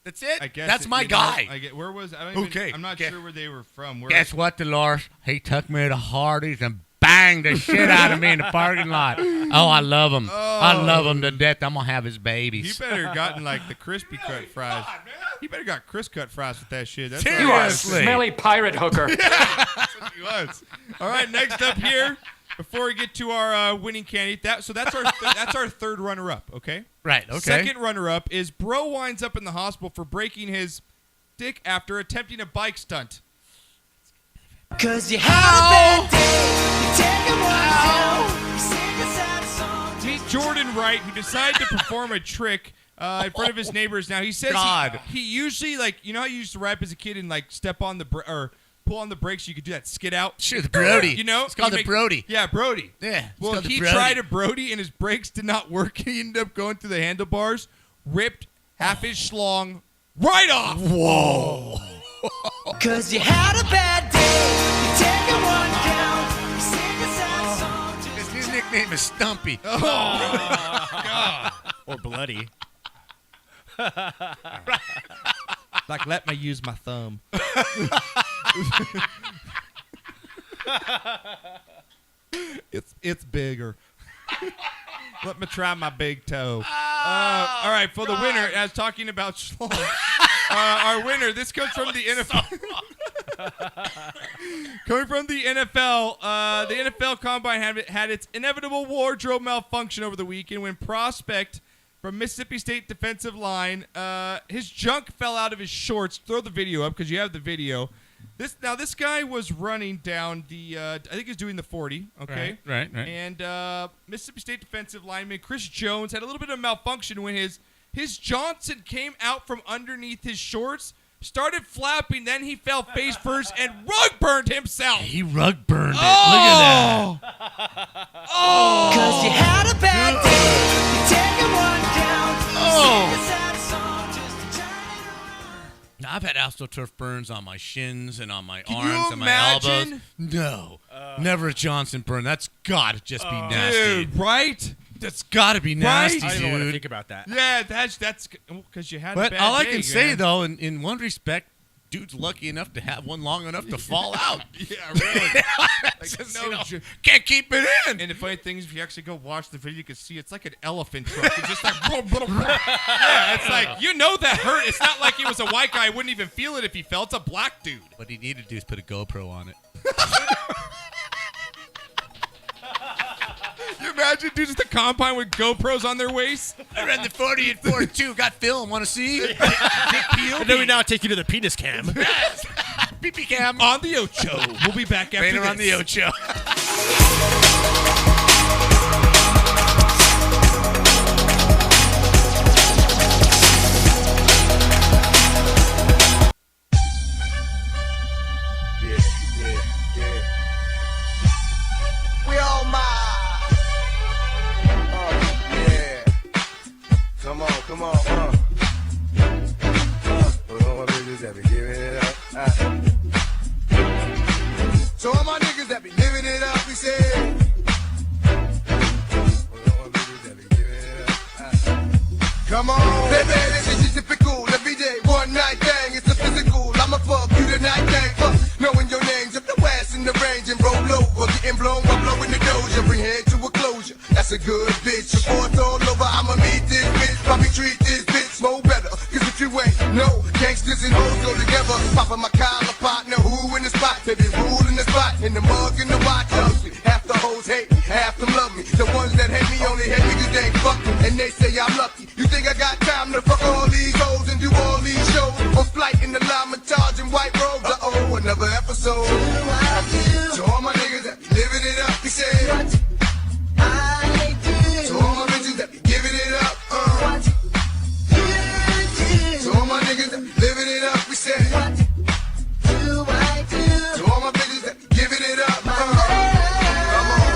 That's it?
I guess
That's my
you know,
guy.
where was I? Don't
Okay,
even, I'm not
okay.
sure where they were from. Where,
Guess what, Dolores? He took me to Hardee's and banged the shit out of me in the parking lot. Oh, I love him. I love him to death. I'm going to have his
He
babies.
better gotten like the crispy cut fries. He better got crisp cut fries with that shit. That's
Seriously.
what
You
he
are
was.
Smelly pirate hooker.
That's what he was. All right, next up here, before we get to our winning candidate, that's our third runner up. Okay.
Right, okay.
Second runner up is bro winds up in the hospital for breaking his dick after attempting a bike stunt.
Cause you had a bad day, you take it one down, you sing a sad song.
Meet Jordan Wright, who decided to perform a trick in front of his neighbors. Now he says
God.
he usually, like, you know how you used to rap as a kid and like step on the or pull on the brakes, you could do that skid out.
Sure, the Brody.
You know,
It's called
You
the Brody.
Yeah, Brody.
Yeah, it's
Well,
called the
he
Brody.
tried a Brody and his brakes did not work. He ended up going through the handlebars, ripped half his schlong right off.
Whoa.
Cause you had a bad day, you take it one down, you sing a sad song just
His new nickname is Stumpy.
Or bloody.
Like, let me use my thumb. It's bigger. Let me try my big toe. All right, for the winner, as talking about schlong, our winner, this comes from the NFL. Coming from the NFL, the NFL Combine had its inevitable wardrobe malfunction over the weekend when prospect from Mississippi State defensive line, his junk fell out of his shorts. Throw the video up because you have the video. This guy was running down the, I think he was doing the 40, okay?
Right.
And Mississippi State defensive lineman Chris Jones had a little bit of malfunction when his Johnson came out from underneath his shorts, started flapping, then he fell face first and rug burned himself.
He rug burned it.
Oh!
Look at that.
Cause you had a bad day, you take it one down, you sing a sad song just to turn it on.
Now, I've had AstroTurf burns on my shins and on my
Can
arms
you
and my elbows.
imagine?
No. Never a Johnson burn. That's got to just be nasty.
Dude, right?
That's got to be nasty,
I don't even want to
dude.
think about that.
Yeah, that's because you had a
But
bad
all I
day,
can say,
man.
though, in one respect, dude's lucky enough to have one long enough to fall out.
Yeah, really.
It's just,
no
you know,
joke.
can't keep it in.
And the funny thing is, if you actually go watch the video, you can see it's like an elephant truck. It's just like, yeah, it's like, you know that hurt. It's not like he was a white guy. I wouldn't even feel it if he fell. It's a black dude.
What he needed to do is put a GoPro on it.
You imagine dudes at the combine with GoPros on their waist?
I ran the 40 and 42. Got film. Want to see?
And then we now take you to the penis cam.
PP cam.
on the Ocho. We'll be back after
Later
this.
on the Ocho.
We all mine. Yeah. Come on. All my niggas that be giving it up. So all my niggas that be living it up, we say. All my niggas that be giving it up. Come on. Baby, this is typical. Every day, one night thing. It's a physical. I'ma fuck you tonight, thing. Fuck knowing your names. If the ass in the range and roll over. Getting blown while blowing the doja. Bring head to a closure. That's a good bitch. Before it's all over, I'ma meet this bitch. Probably treat this bitch more better. Cause if you ain't, no, gangsters and hoes go together. Poppin' my collar partner, who in the spot? Baby, rule in the spot. In the mug, in the watch, ugly. Half the hoes hate me, half them love me. The ones that hate me only hate me cause they ain't fucking. And they say I'm lucky. You think I got time to fuck all these hoes and do all these shows? On flight in the Lamatage and white robes. Uh-oh, another episode. To all my niggas that be living it up, we say. To all my bitches that be giving it up, To all my niggas that be living it up, we say. To all my bitches that be giving it up, Come on.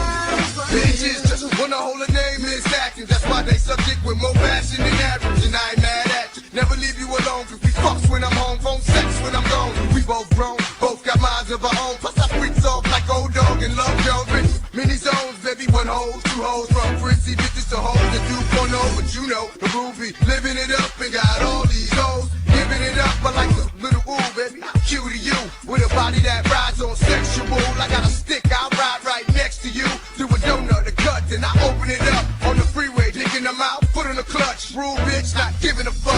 Bitches just wanna hold a name in actions. That's why they suck dick with more passion than average. And I ain't mad at you. Never leave you alone. Cause we fucks when I'm home. Phone sex when I'm gone. We both grown. Both got minds of our own. Plus I freaks off like old dog and love Jones. Bitch, many zones, baby. One hole, two hoes. From frizzy bitches to hoes that do porno. But you know, the Ruby living it up and got all these hoes. Giving it up, I like the little ooh, baby. Cue to you. With a body that rides on sexual. I got a stick, I'll ride right next to you. Do a donut, a cut, then I open it up. On the freeway, digging them out, foot in the clutch. Rule bitch, not giving a fuck.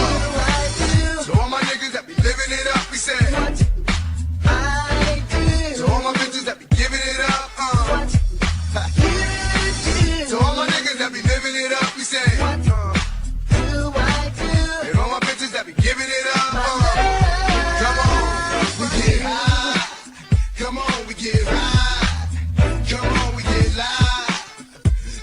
So all my niggas that be living it up, we say. So all my bitches that be giving it up, So all my niggas that be living it up, we say. And all my bitches that be giving it up, Come on, we get high. Come on, we get right. Come on, we get live.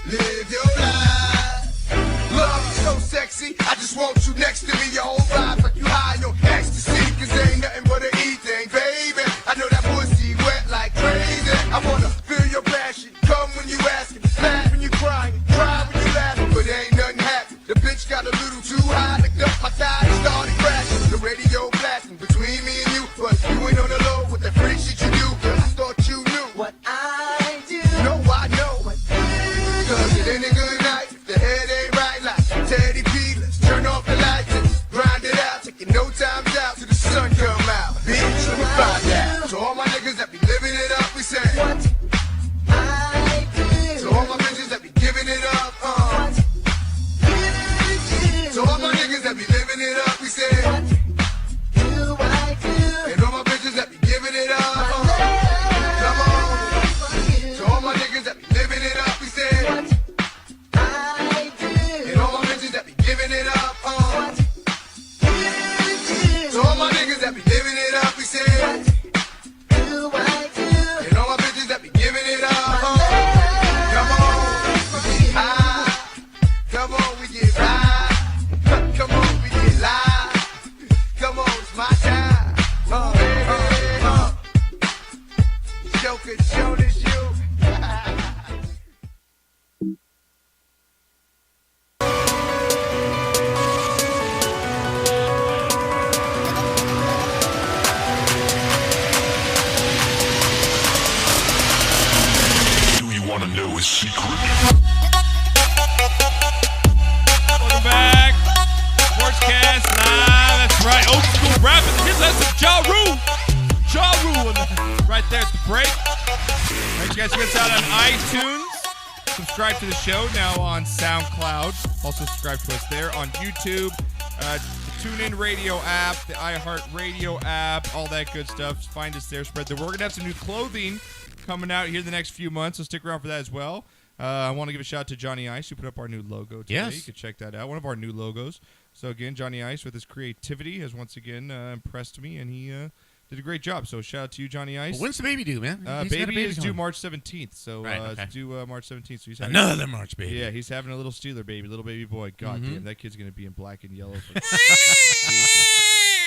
Live your life. Love is so sexy. I just want you next to me. Your whole vibe like you high on ecstasy. Cause there ain't nothing but an E thing, baby. I know that pussy wet like crazy. I wanna feel your passion. Come when you ask it. Laugh when you crying. Cry when you laughing. But ain't nothing happen. The bitch got a little too high. Licked up my thigh and started crashing. The radio blasting between me and you. But you ain't on the low with that freak shit you do. But I thought you knew what I do. No, I know what I do. Cause it ain't a good night if the head ain't right like Teddy P. Let's turn off the lights and grind it out. Taking no times out till the sun come out. Bitch, let me find out. To all my niggas that be living it up, we say. To all my bitches that be giving it up, To all my niggas that be living it up, we say. And all my bitches that be giving it up, Come on. To all my niggas that be living it up, we say. And all my bitches that be giving it up, To all my niggas that be living it up, we say. And all my bitches that be giving it up, Come on, we get high. Come on, we get right. Come on, we get live. Come on, it's my time. Joker, show this you.
Welcome back. Sportscast live. That's right. Old school rapping. Here's us some Ja Rule. Ja Rule right there at the break. All right, you guys, check us out on iTunes. Subscribe to the show now on SoundCloud. Also subscribe to us there on YouTube. The TuneIn Radio app, the iHeartRadio app, all that good stuff. Find us there. Spread the word. We're going to have some new clothing coming out here in the next few months, so stick around for that as well. I want to give a shout out to Johnny Ice, who put up our new logo today.
Yes.
You can check that out. One of our new logos. So, again, Johnny Ice, with his creativity, has once again impressed me, and he did a great job. So shout out to you, Johnny Ice.
Well, when's the baby due, man? He's got a
Baby is due
coming.
March 17th. So
Right, okay.
it's due March 17th. So he's having
Another March baby.
Yeah, he's having a little Steeler baby, little baby boy. God
Mm-hmm.
damn, that kid's gonna be in black and yellow.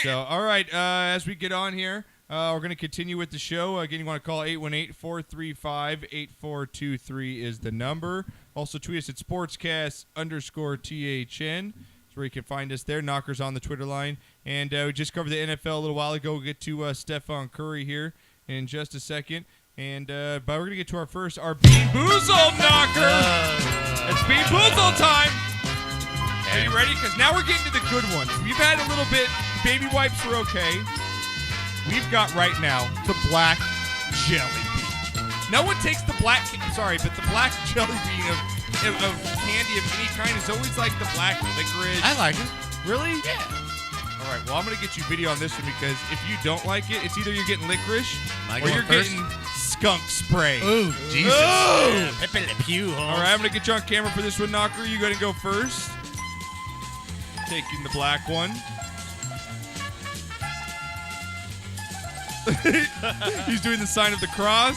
So all right, as we get on here. We're going to continue with the show. Again, you want to call 818-435-8423 is the number. Also, tweet us at Sportscast_THN. That's where you can find us there. Knockers on the Twitter line. And we just covered the NFL a little while ago. We'll get to Stephon Curry here in just a second. And but we're going to get to our Bean Boozled knocker. It's Bean Boozled time. Are you ready? Because now we're getting to the good ones. We've had a little bit. Baby wipes are okay. We've got right now the black jelly bean. No one takes the black, but the black jelly bean of candy of any kind is always like the black licorice.
I like it.
Really? Yeah. All right, well, I'm going to get you video on this one because if you don't like it, it's either you're getting licorice
Am I
or
going
you're
first?
getting skunk spray.
Ooh, Jesus.
Oh!
Pepe Le Pew,
All right, I'm going to get you on camera for this one, Knocker. You got to go first. Taking the black one. He's doing the sign of the cross.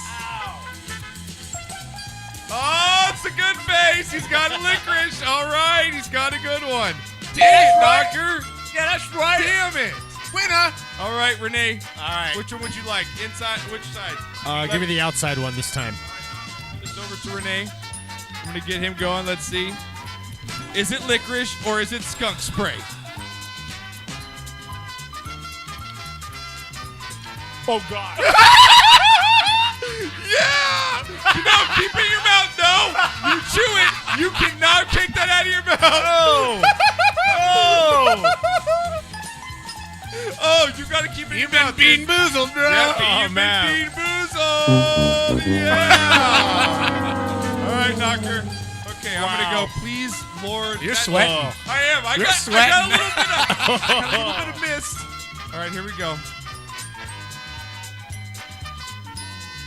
Oh, it's a good face. He's got a licorice. All right, he's got a good one. Damn it, Knocker.
Yeah, that's right.
Damn it.
Winner.
All right, Renee.
All right.
Which one would you like? Inside? Which side?
Give me the outside one this time.
This over to Renee. I'm going to get him going. Let's see. Is it licorice or is it skunk spray?
Oh, God.
Yeah! No, keep it in your mouth. No! You chew it. You cannot take that out of your mouth.
Oh. Oh.
Oh, you got to keep it in your mouth.
Bean boozled, bro.
Yeah, you've
man.
been Bean Boozled. Yeah! All right, Knocker. Okay, I'm going to go. Please, Lord.
You're
that-
sweating.
I am. I
You're
got
sweating.
a little bit of mist. All right, here we go.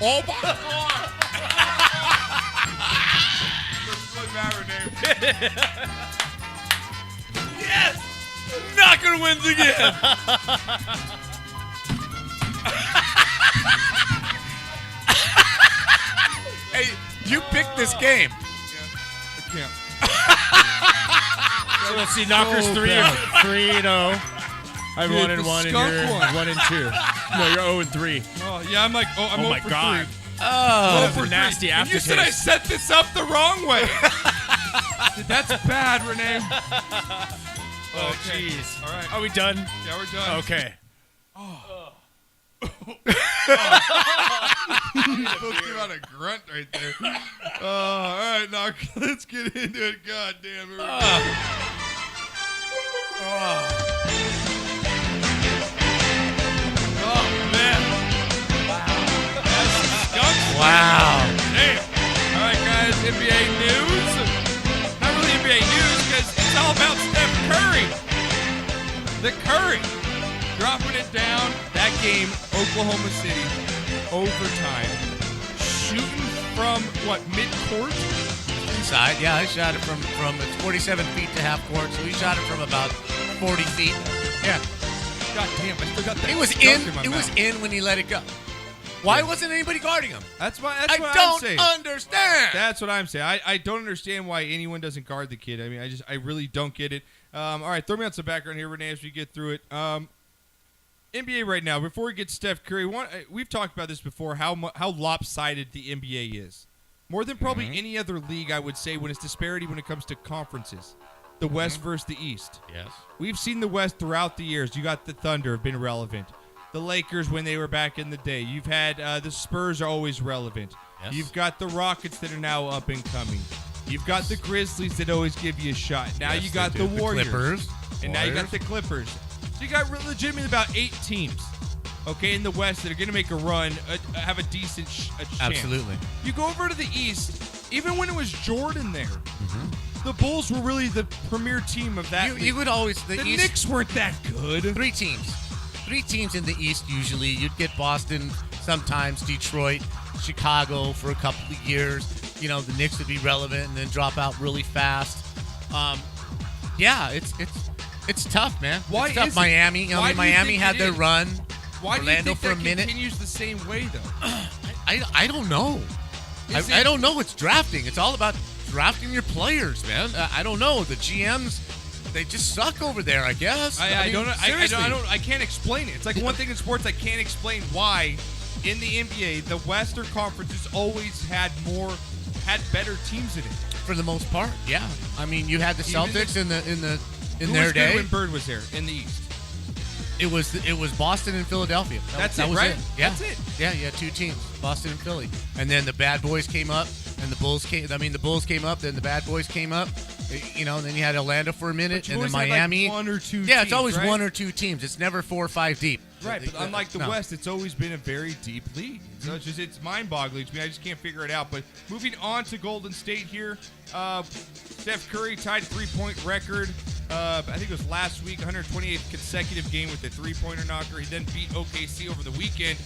Oh, my God. That's really bad, Renee.
Yes! Knocker wins again.
Hey, you picked this game.
I can't.
So let's see. Knockers 3-0. I'm
Dude,
1-1,
the
and
skunk
you're
one.
1-2. No, you're 0-3.
Oh, yeah, I'm like, I'm
Oh
0
my
for
God.
3.
Oh.
That's a nasty
And you said I
aftertaste.
set this up the wrong way. Dude, that's bad, Renee.
Oh,
Okay.
jeez.
All right.
Are we done?
Yeah, we're done.
Okay.
Supposed to give out a grunt right there. All right, now let's get into it. God damn it. Oh, man. That's skunk spray.
Wow.
Damn. All right, guys, NBA news. Not really NBA news because it's all about Steph Curry. The Curry dropping it down. That game, Oklahoma City, overtime. Shooting from, what, mid-court?
Inside, yeah, I shot it from it's 47 feet to half court, so he shot it from about 40 feet. Yeah.
God damn, I still got that
It was
skunk
in.
my
It was
mouth.
in when he let it go. Why wasn't anybody guarding him?
That's what
I
I'm saying.
don't understand.
That's what I'm saying. I don't understand why anyone doesn't guard the kid. I mean, I really don't get it. All right, throw me on some background here, Renee, as we get through it. NBA right now, before we get Steph Curry, we've talked about this before, how lopsided the NBA is. More than probably any other league, I would say, when it's disparity when it comes to conferences. The West versus the East.
Yes.
We've seen the West throughout the years. You got the Thunder have been relevant. The Lakers when they were back in the day. You've had the Spurs are always relevant.
Yes.
You've got the Rockets that are now up and coming. You've got the Grizzlies that always give you a shot. Now
Yes,
you got
they
the
do. The
Warriors.
Clippers.
And now you got the Clippers. So you got legitimately about 8 teams, okay, in the West that are going to make a run, have a decent chance.
Absolutely.
You go over to the East, even when it was Jordan there, the Bulls were really the premier team of that league.
You would always the
The
East.
Knicks weren't that good.
3 teams. 3 teams in the East usually. You'd get Boston, sometimes Detroit, Chicago for a couple of years. You know, the Knicks would be relevant and then drop out really fast. Yeah, it's tough, man.
Why
it's tough.
is it?
Miami,
Why do you
Miami
think
had
it
their
is?
run.
Why do
Orlando
you
for
think
a
that
minute.
continues the same way, though?
I don't know. I don't know. It's drafting. It's all about drafting your players, man. I don't know. The GMs, they just suck over there, I guess.
I
mean,
don't know.
seriously.
I can't explain it. It's like one thing in sports I can't explain why in the NBA the Western Conference has always had better teams in it.
For the most part, yeah. I mean, you had the
Even
Celtics in
Who
their
was good
day.
when Bird was there in the East?
It was Boston and Philadelphia.
That's
that
it,
was
right?
Yeah.
That's it.
Yeah, you had two teams, Boston and Philly. And then the Bad Boys came up, and the Bulls came. I mean, the Bulls came up, then the Bad Boys came up. You know, and then you had Orlando for a minute,
But you
and then
always had,
Miami.
like, one or two
Yeah, it's
teams,
always
right?
one or two teams. It's never 4 or 5 deep.
Right, but unlike the
No.
West, it's always been a very deep league. So it's mind-boggling to me. I just can't figure it out. But moving on to Golden State here, Steph Curry tied three-point record. I think it was last week, 128th consecutive game with a three-pointer knocker. He then beat OKC over the weekend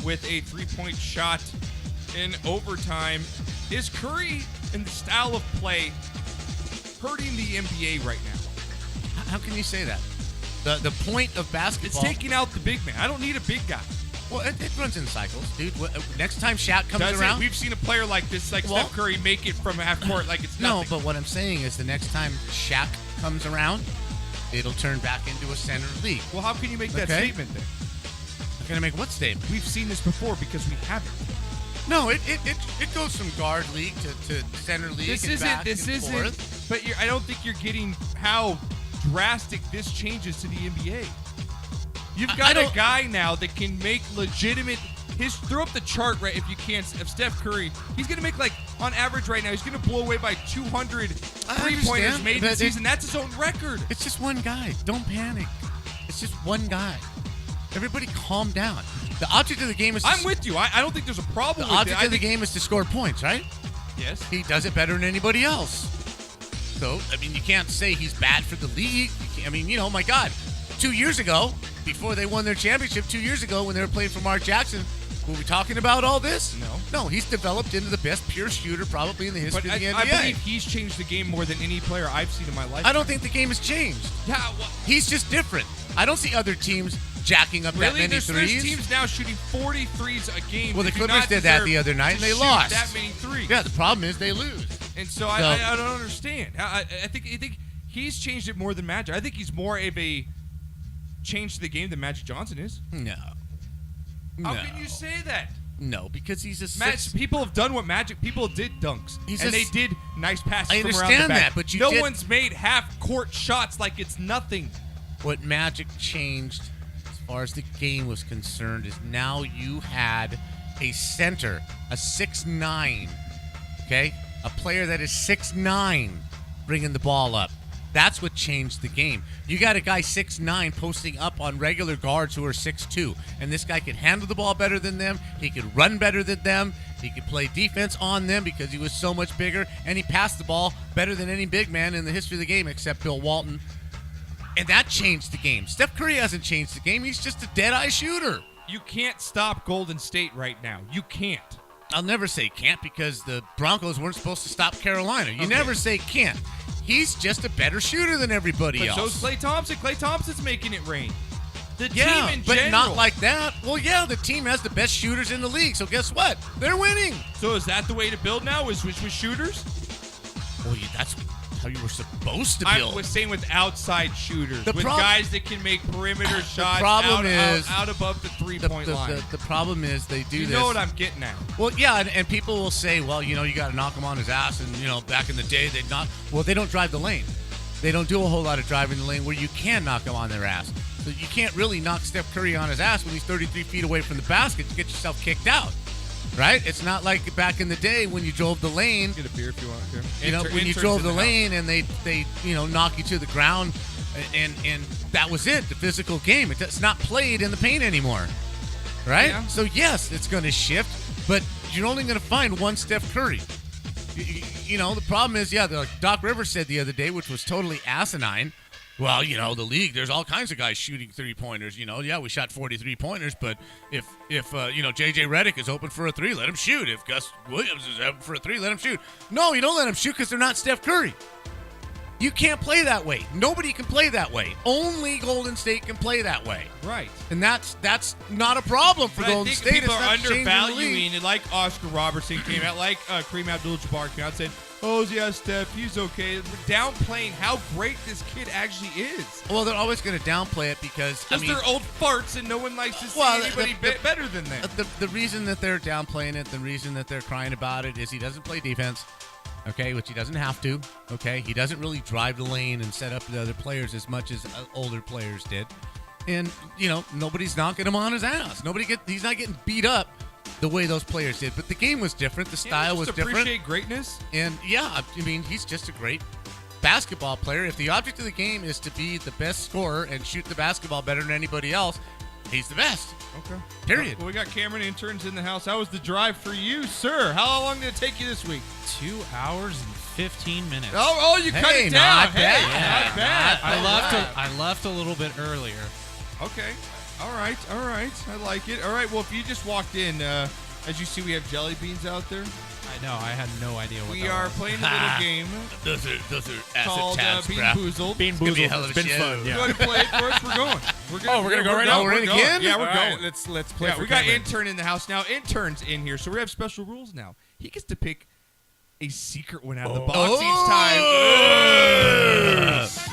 with a three-point shot in overtime. Is Curry and the style of play hurting the NBA right now?
How can you say that? The point of
It's
basketball.
taking out the big man. I don't need a big guy.
Well, it runs in cycles, dude. Next time Shaq comes
Does
around.
it? We've seen a player like this, like
Well-
Steph Curry, make it from half court like it's
No,
nothing.
but what I'm saying is the next time Shaq comes around, it'll turn back into a center league.
Well, how can you make that
Okay.
statement then?
I'm gonna make what statement?
We've seen this before because we haven't.
No, it goes from guard league to center league.
This
and
isn't.
back
This
and
isn't.
forth.
But I don't think you're getting how drastic this changes to the NBA. You've
I
got a
don't-
guy now that can make legitimate. Throw up the chart right if you can of Steph Curry. He's going to make like on average right now. He's going to blow away by 200
I
three-pointers
understand,
made
but
this season. That's his own record.
It's just one guy. Don't panic. It's just one guy. Everybody calm down. The object of the game is to
I'm with you. I don't think there's a problem
the
with
object
it.
of the game is to score points, right?
Yes.
He does it better than anybody else. So, I mean, you can't say he's bad for the league. I mean, you know, my God. 2 years ago, before they won their championship, 2 years ago when they were playing for Mark Jackson, were we talking about all this?
No.
No, he's developed into the best pure shooter probably in the history
But
of the
I
NBA.
believe he's changed the game more than any player I've seen in my life.
I don't think the game has changed.
Yeah, well,
He's just different. I don't see other teams jacking up that
really?
many
There's
threes.
teams now shooting 40 threes a game.
Well, the
that do
Clippers
not
did that
deserve
the other night,
to
and they
shoot
lost.
that many threes.
Yeah, the problem is they lose.
And so
So-
I don't understand. I think he's changed it more than Magic. I think he's more of a change to the game than Magic Johnson is.
No.
How
No.
can you say that?
No, because he's a
Magic, people have done what Magic people did dunks,
He's
and
a
they
s-
did nice passes
I
from around the
understand
back.
that, but you
no
did-
one's made half court shots like it's nothing.
What Magic changed as far as the game was concerned is now you had a center, a 6'9", okay? A player that is 6'9", bringing the ball up. That's what changed the game. You got a guy 6'9" posting up on regular guards who are 6'2", and this guy could handle the ball better than them. He could run better than them. He could play defense on them because he was so much bigger, and he passed the ball better than any big man in the history of the game except Bill Walton. And that changed the game. Steph Curry hasn't changed the game. He's just a dead-eye shooter.
You can't stop Golden State right now. You can't.
I'll never say can't because the Broncos weren't supposed to stop Carolina. You
Okay.
never say can't. He's just a better shooter than everybody
But
else.
so's Klay Thompson. Klay Thompson's making it rain. The
yeah,
team in
but
general.
not like that. Well, yeah, the team has the best shooters in the league. So guess what? They're winning.
So is that the way to build now? Is with shooters?
Well, that's how you were supposed to
I
build.
was saying with outside shooters,
The
with guys that can make perimeter shots
problem is-
out above the three-point line.
the problem is they do
You
this.
know what I'm getting at.
Well, yeah, and people will say, well, you know, you got to knock him on his ass. And, you know, back in the day, they'd not. Well, they don't drive the lane. They don't do a whole lot of driving the lane where you can knock him on their ass. So you can't really knock Steph Curry on his ass when he's 33 feet away from the basket to get yourself kicked out. Right? It's not like back in the day when you drove the lane.
Get a beer if you want to.
You know, when you drove the lane and they you know, knock you to the ground and that was it, the physical game. It's not played in the paint anymore. Right?
Yeah.
So, yes, it's going to shift, but you're only going to find one Steph Curry. You know, the problem is, like Doc Rivers said the other day, which was totally asinine. Well, you know, the league, there's all kinds of guys shooting three-pointers. You know, yeah, we shot 43 pointers, but if you know, J.J. Redick is open for a three, let him shoot. If Gus Williams is open for a three, let him shoot. No, you don't let him shoot because they're not Steph Curry. You can't play that way. Nobody can play that way. Only Golden State can play that way.
Right.
And that's not a problem for
But I
Golden
think
State.
people
It's
are
not changing the league.
undervaluing it, like Oscar Robertson came out, like Kareem Abdul-Jabbar came out and said, "Oh yeah, Steph, he's okay." We're downplaying how great this kid actually is.
Well, they're always going to downplay it because
They're old farts and no one likes to see
Well,
anybody better than them.
The reason that they're downplaying it, the reason that they're crying about it is he doesn't play defense, okay, which he doesn't have to, okay? He doesn't really drive the lane and set up the other players as much as older players did. And, nobody's knocking him on his ass. He's not getting beat up the way those players did. But the game was different. The style was different.
Appreciate greatness.
And, he's just a great basketball player. If the object of the game is to be the best scorer and shoot the basketball better than anybody else, he's the best.
Okay.
Period.
Well, we got Cameron interns in the house. How was the drive for you, sir? How long did it take you this week?
2 hours and 15 minutes.
Oh, you cut it down.
Not bad.
Not bad.
I left a little bit earlier.
Okay. All right. I like it. All right. Well, if you just walked in, as you see, we have jelly beans out there.
I know. I had no idea what
We
that
are
was.
playing a little game
Those are
called Bean Boozled.
Bean
gonna be a
Boozled.
hell of
It's
a
been
show.
fun.
Go
Yeah.
ahead and play it for us. We're going.
We're gonna go right now?
We're in
going.
again?
Yeah, we're
All
going.
right, let's play.
Yeah,
for
we got
Cameron.
intern in the house now. Intern's in here, so we have special rules now. He gets to pick a secret one out of the box each time.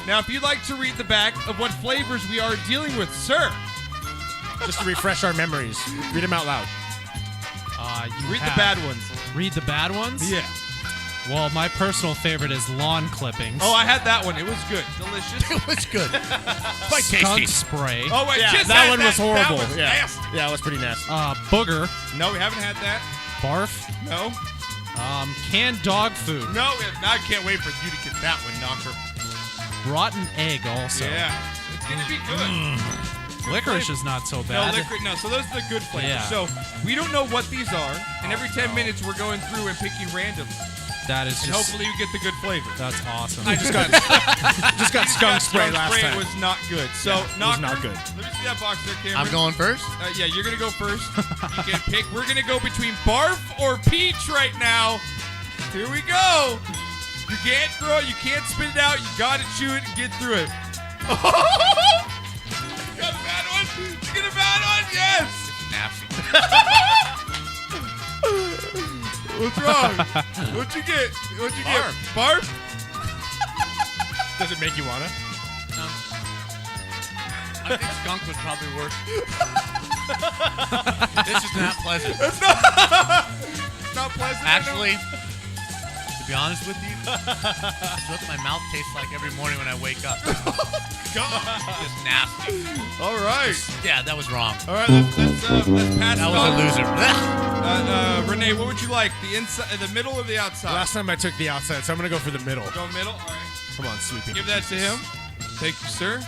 Now, if you'd like to read the back of what flavors we are dealing with, sir,
Just to refresh our memories. Read them out loud.
read the bad ones.
Read the bad ones?
Yeah.
Well, my personal favorite is lawn clippings.
Oh, I had that one. It was good. Delicious.
It was good. Quite
skunk
tasty.
spray.
Oh, I
Yeah,
just
that
had
one was horrible.
That was
yeah.
nasty.
Yeah, it was pretty nasty.
Booger.
No, we haven't had that.
Barf.
No.
Canned dog food.
No, we have not. I can't wait for you to get that one, Knocker.
Rotten egg also.
Yeah. It's going to be good.
Licorice is not so
No,
bad.
liquid, no. So those are the good flavors.
Yeah.
So we don't know what these are, and every 10 minutes we're going through and picking randomly.
That is
And
just.
hopefully you get the good flavor.
That's awesome.
I just got skunk spray last
spray
time.
was not good. So,
it was
Knocker,
not good.
let me see that box there, Cameron.
I'm going first.
Yeah, you're going to go first. You can pick. We're going to go between barf or peach right now. Here we go. You can't throw it. You can't spit it out. You got to chew it and get through it. You got a bad one? You get a bad one? Yes.
Nasty.
What's wrong? What'd you get? Barf?
Does it make you wanna?
I think skunk was probably worse. This is not pleasant.
It's not pleasant.
Actually, to be honest with you, it's what my mouth tastes like every morning when I wake up. Just nasty.
All right.
Yeah, that was wrong.
All right, let's pass
That
it
was a
on.
loser.
Renee, what would you like? The inside, the middle, or the outside?
Last time I took the outside, so I'm gonna go for the middle.
Go middle. All right.
Come on, sweeping.
Give that to him. Thank you, sir.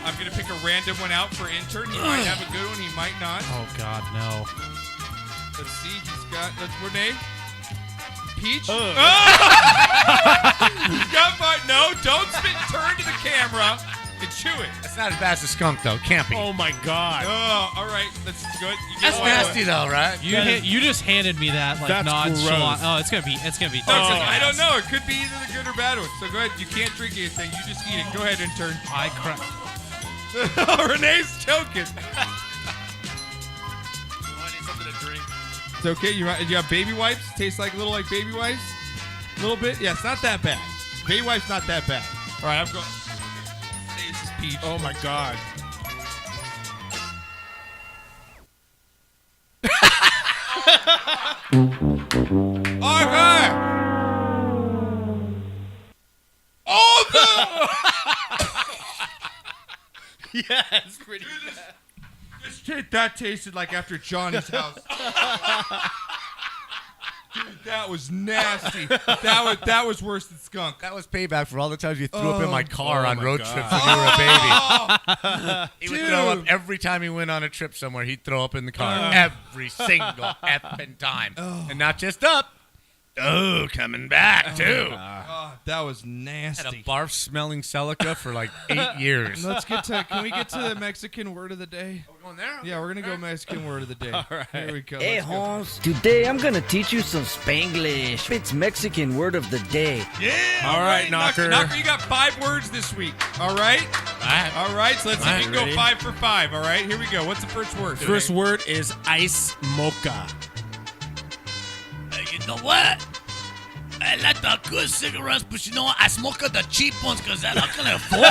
I'm gonna pick a random one out for intern. He might have a good one. He might not.
Oh, God, no.
Let's see. He's got. Renee. Peach. Oh! He's got my. No, don't spit. Turn to the camera and chew it.
It's not as bad as a skunk, though. Can't be.
Oh my god.
Oh, all right. That's good. You get
That's
one.
nasty, though, right?
You just handed me that like
That's
nonchalant.
gross.
Oh, it's gonna be.
Oh, I don't know. It could be either the good or bad one. So go ahead. You can't drink anything. You just eat it. Go ahead, intern.
I cry.
Renee's choking.
I need something to drink.
It's okay. You have baby wipes. Tastes like baby wipes. A little bit. Yeah, it's not that bad. Baby wipes not that bad. All right, I'm going. This is peach.
Oh my god.
Okay. Oh no!
Yes, pretty
That tasted like after Johnny's house. Dude, that was nasty. That was worse than skunk.
That was payback for all the times you threw up in my car
Oh
on
my
road
God.
trips when you were a baby. He would throw up
Dude.
every time he went on a trip somewhere. He'd throw up in the car every single effing time, and not just up, Oh, coming back, too.
Oh, that was
Had a
nasty.
barf-smelling Celica for like 8 years.
Can we get to the Mexican word of the day?
We're going there?
Yeah, we're going to go Mexican word of the day. All right. Here we go.
Hey,
Let's go.
Holmes. Today I'm gonna teach you some Spanglish. It's Mexican word of the day.
Yeah.
All right, Knocker.
Knocker, you got 5 words this week. All right? All right, so let's see if you can go
Ready?
5 for 5. All right, here we go. What's the first word?
First word is ice mocha.
You know what? I like the good cigarettes, but you know what? I smoke the cheap ones because I can afford it.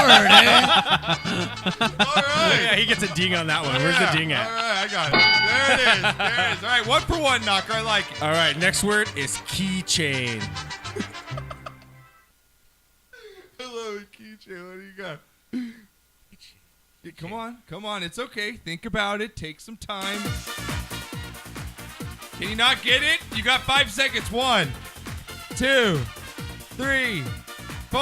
All right.
Yeah, he gets a ding on that one. Where's the ding
All
at?
right, I got it. There it is. There it is. All right, 1 for 1, Knocker. I like it.
All right, next word is keychain.
Hello, keychain. What do you got? Yeah, come on. It's okay. Think about it. Take some time. Can you not get it? You got 5 seconds. 1, 2, 3, 4.
You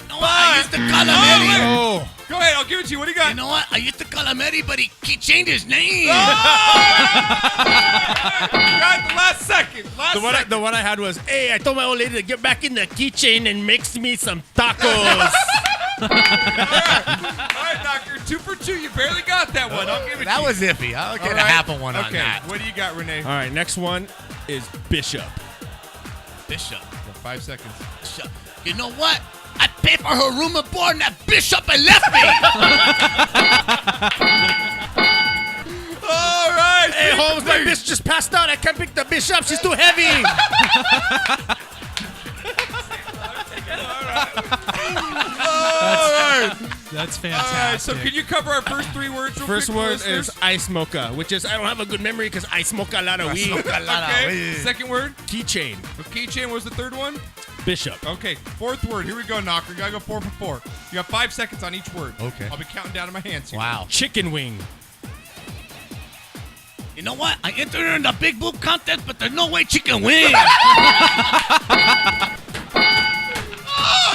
know what? I used to call him Eddie.
Oh,
Go ahead. I'll give it to you. What do you got?
You know what? I used to call him Eddie, but he changed his name.
You got the last second.
the one I had was, hey, I told my old lady to get back in the keychain and mix me some tacos.
All right, Knocker. 2 for 2. You barely got that one. I'll give it to
That
you.
was iffy. I'll get
All
a
right.
half of one on
Okay.
that.
What do you got, Renee?
All right, next one is bishop.
Bishop.
5 seconds.
Bishop. You know what? I paid for her room and board, and that bishop and left me.
All right.
Hey, Holmes, my bitch just passed out. I can't pick the bitch up. She's too heavy.
All right.
That's
All right.
fantastic.
So can you cover our first 3 words real
First
quick,
word
listeners?
is ice mocha, which is I don't have a good memory because I smoke a lot of weed.
Okay. Second word.
Keychain.
So keychain was the third one.
Bishop.
Okay. 4th word. Here we go, Knocker. Gotta go 4 for 4. You got 5 seconds on each word.
Okay.
I'll be counting down in my hands here.
Wow.
Chicken wing.
You know what? I entered in the big boob contest, but there's no way she can win.
Oh,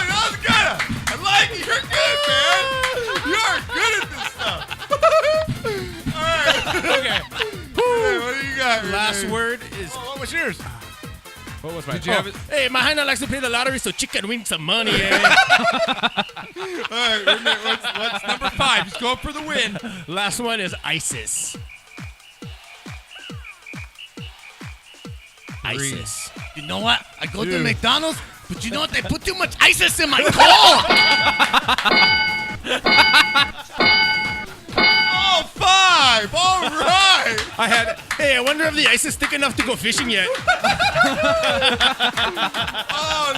that was good. I like it. You're good, man. You are good at this stuff. All right.
Okay.
Hey, what do you got?
Last
Renee?
word is.
What was yours?
What was my?
Did you have it?
Hey, my Hannah likes to play the lottery, so she can win some money. Eh?
All right, Renee, what's number 5? Just go up for the win.
Last one is ISIS. ISIS.
You know what? I go to McDonald's, but you know what? They put too much ISIS in my Coke.
Oh, 5. All right.
I had. Hey, I wonder if the ice is thick enough to go fishing yet.
Oh,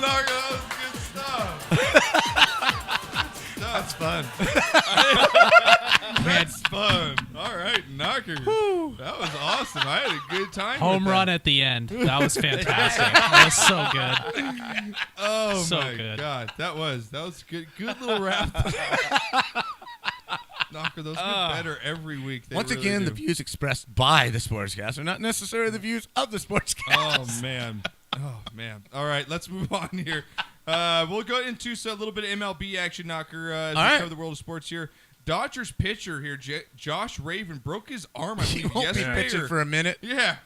Knocker, that was good stuff.
That's fun.
That's fun. All right, Knocker. That was awesome. I had a good time.
Home
with
run
that.
at the end. That was fantastic. That was so good.
Oh
So
my
good.
God, that was good. Good little wrap. Knocker, those get better every week. They
Once
really
again,
do.
the views expressed by the Sportscast are not necessarily the views of the Sportscast.
Oh man. All right, let's move on here. We'll go into a little bit of MLB action, Knocker. As we
All right.
cover the world of sports here. Dodgers pitcher here, Josh Raven, broke his arm. I
He
believe
won't be
yesterday.
pitching for a minute.
Yeah.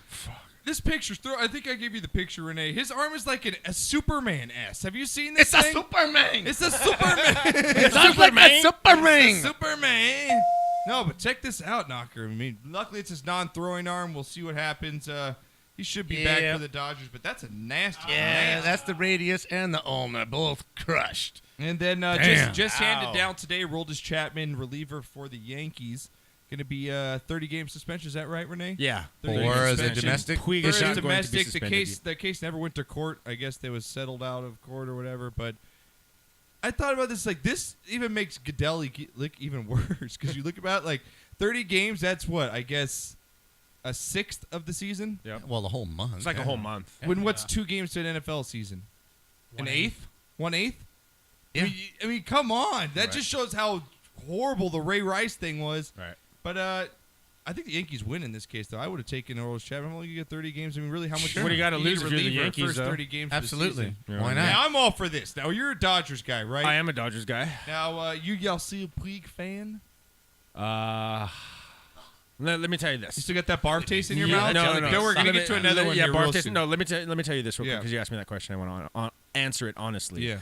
This picture's I think I gave you the picture, Renee. His arm is like a Superman S. Have you seen this
It's a
thing?
Superman.
It's a Superman.
It sounds like a Superman.
Superman. No, but check this out, Knocker. I mean, luckily it's his non-throwing arm. We'll see what happens. He should be back
Yeah.
for the Dodgers, but that's a nasty.
Yeah,
nasty.
that's the radius and the ulna both crushed.
And then
Damn.
just handed
Ow.
down today, Roldis Chapman, reliever for the Yankees. Going to be 30-game suspension. Is that right, Renee?
Yeah.
30-game
Or is it
suspension.
domestic?
Puig
Or
is
is
not going to be
domestic.
suspended.
The case never went to court. I guess they was settled out of court or whatever. But I thought about this. Like, this even makes Goodell look even worse because you look about like 30 games. That's what, I guess, a sixth of the season.
Yep.
Well, the whole month.
It's like a whole month.
When what's 2 games to an NFL season? An eighth? 1/8?
Yeah.
I mean, come on. That
Right.
just shows how horrible the Ray Rice thing was.
Right.
But I think the Yankees win in this case, though. I would have taken Roldis Chapman. I'm only going to get 30 games. I mean, really, how much?
Sure.
What do you got to
need
lose if you're the
reliever in
Yankees,
first
though?
30 games of the
Absolutely.
season?
Yeah.
Why
Now,
not?
I'm all for this. Now, you're a Dodgers guy, right?
I am a Dodgers guy.
Now, you Yasiel Puig fan?
Let me tell you this.
You still got that barf taste in your
Yeah,
mouth?
No.
We're gonna get to another one.
Yeah,
here
barf
real
taste.
soon.
No, let me tell you this real
Yeah.
quick because you asked me that question. I want to answer it honestly.
Yeah.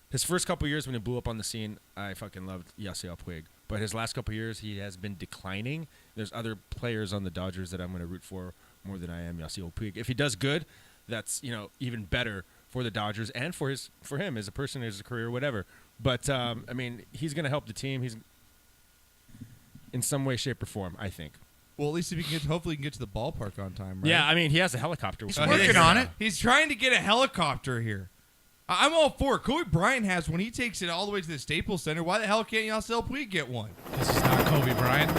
His first couple years when he blew up on the scene, I fucking loved Yasiel Puig. But his last couple years, he has been declining. There's other players on the Dodgers that I'm going to root for more than I am Yasiel Puig. If he does good, that's even better for the Dodgers and for him as a person, as a career, whatever. But I mean, he's going to help the team. He's in some way, shape, or form, I think.
Well, at least if he can hopefully he can get to the ballpark on time, right?
Yeah, I mean, he has a helicopter.
He's working on it.
He's trying to get a helicopter here. I'm all for it. Kobe Bryant has when he takes it all the way to the Staples Center. Why the hell can't Yasiel Puig get one?
Because he's not Kobe Bryant.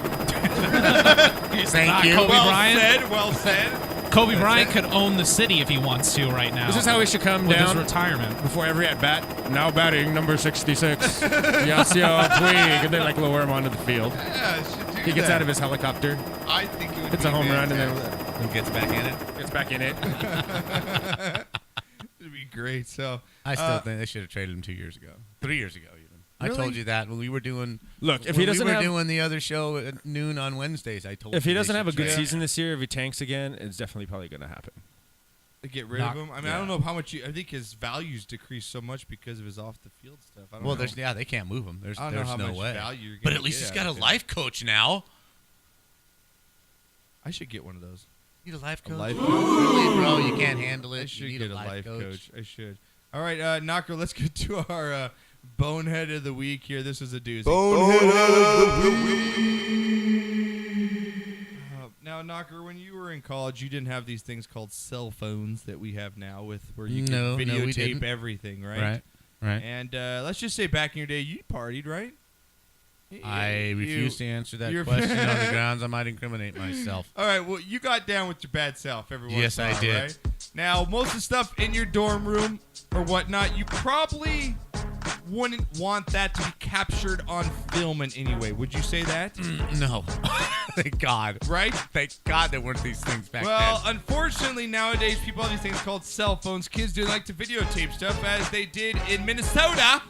Thank you.
Kobe
well
Bryant.
Well said.
Kobe Bryant could own the city if he wants to right now.
This is how he should come
with
down
his retirement.
before every at bat. Now batting number 66, Yasiel Puig, and they lower him onto the field.
Yeah, should do
He gets
that.
out of his helicopter,
I think it would
hits
be
a home run, and
fantastic.
then
Gets back in it.
gets back in it.
It'd be great. So
I still think they should have traded him 2 years ago, 3 years ago even. I
Really?
told you that when we were doing.
Look, if
when
he doesn't
we were
have
doing the other show at noon on Wednesdays, I told.
if he doesn't have a good
trade.
season this year, if he tanks again, it's definitely probably going to happen.
to get rid of him. I mean, I don't know how much. I think his values decreased so much because of his off the field stuff. I don't
Well,
know.
they can't move him. There's
I don't know how
no
much
way.
value you're
But
gonna
at least
get
he's
out
got a
of him.
life coach now.
I should get one of those.
You need a life coach?
life coach?
Really, bro? You can't handle it.
I should
you
get
need
a life coach. I should. All right, Knocker, let's get to our bonehead of the week here. This is a doozy. Now, Knocker, when you were in college, you didn't have these things called cell phones that we have now, with where you
No,
can
no, we
videotape
didn't.
everything, right?
Right.
And let's just say back in your day, you partied, right?
I
You-
refuse to answer that
you're-
question on the grounds I might incriminate myself.
All right, well, you got down with your bad self every once
Yes,
in a
I
while,
did.
right? Now, most of the stuff in your dorm room or whatnot, you probably wouldn't want that to be captured on film in any way. Would you say that?
No. Thank God.
Right?
Thank God there weren't these things back
Well,
then.
unfortunately, nowadays, people have these things called cell phones. Kids do like to videotape stuff, as they did in Minnesota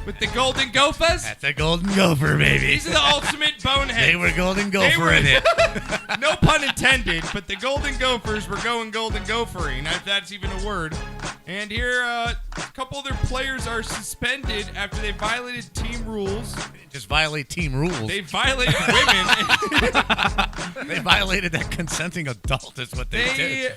with the Golden Gophers.
That's a golden gopher, baby.
These are the ultimate boneheads.
They were golden
They were-
gopher in it.
No pun intended, but the Golden Gophers were going golden gophering, if that's even a word. And here, a couple of their players are suspended after they violated team rules.
Just violate team rules.
They violated women.
They violated that consenting adult is what they
They
did.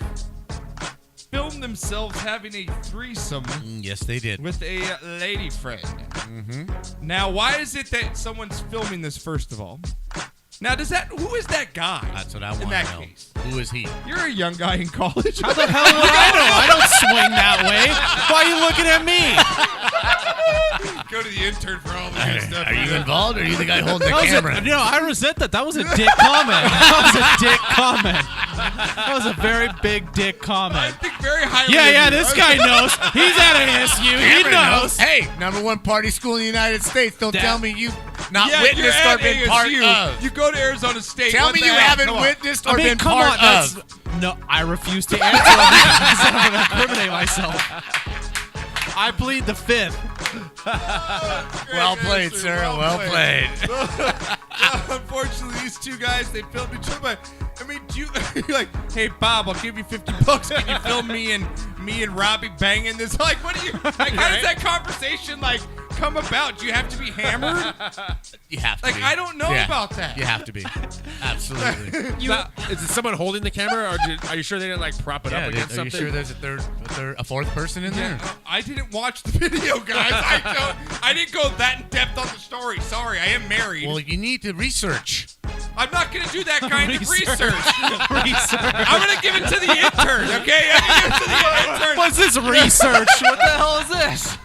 filmed themselves having a threesome
Yes, they did.
with a lady friend.
Mm-hmm.
Now, why is it that someone's filming this, first of all? Now, who is that guy?
That's what I
in
want
that
to know.
case?
Who is he?
You're a young guy in college.
How the hell would I know? I don't swing that way. Why are you looking at me?
Go to the intern for all the good stuff.
Are you involved, or are you the guy holding the
That was
camera?
no, I resent that. That was a dick comment. That was a dick comment. That was a very big dick
I
comment.
think very highly.
Yeah,
of you.
this guy knows. He's at ASU. He
Cameron
knows.
Hey, #1 party school in the United States. Don't
That-
tell me you've not
Yeah, you're
witnessed
at
or been
ASU.
part of.
You go to Arizona State.
Tell
What
me
the
you
hell?
haven't
Come on.
witnessed or
I mean,
been
come
part
on. That's,
of.
no, I refuse to answer because I'm going to incriminate myself. I plead the fifth.
Well played,
answer,
sir.
well
Well played.
Unfortunately, these two guys, they filmed each other. But, I mean, you're like, hey, Bob, I'll give you $50. Can you film me and Robbie banging this? Like, what do you, like, how does that conversation, like, come about? Do you have to be hammered?
You have to
Like,
be.
I don't know
Yeah,
about that.
You have to be. Absolutely.
Is it someone holding the camera, or are you sure they didn't prop it up against
are you
something?
sure there's a fourth person in there?
I didn't watch the video, guys. I didn't go that in depth on the story. Sorry, I am married.
Well, you need to research.
I'm not going to do that kind of research.
Research.
I'm going to give it to the intern, okay? I'm going to give it to the intern.
What's this research? What the hell is this?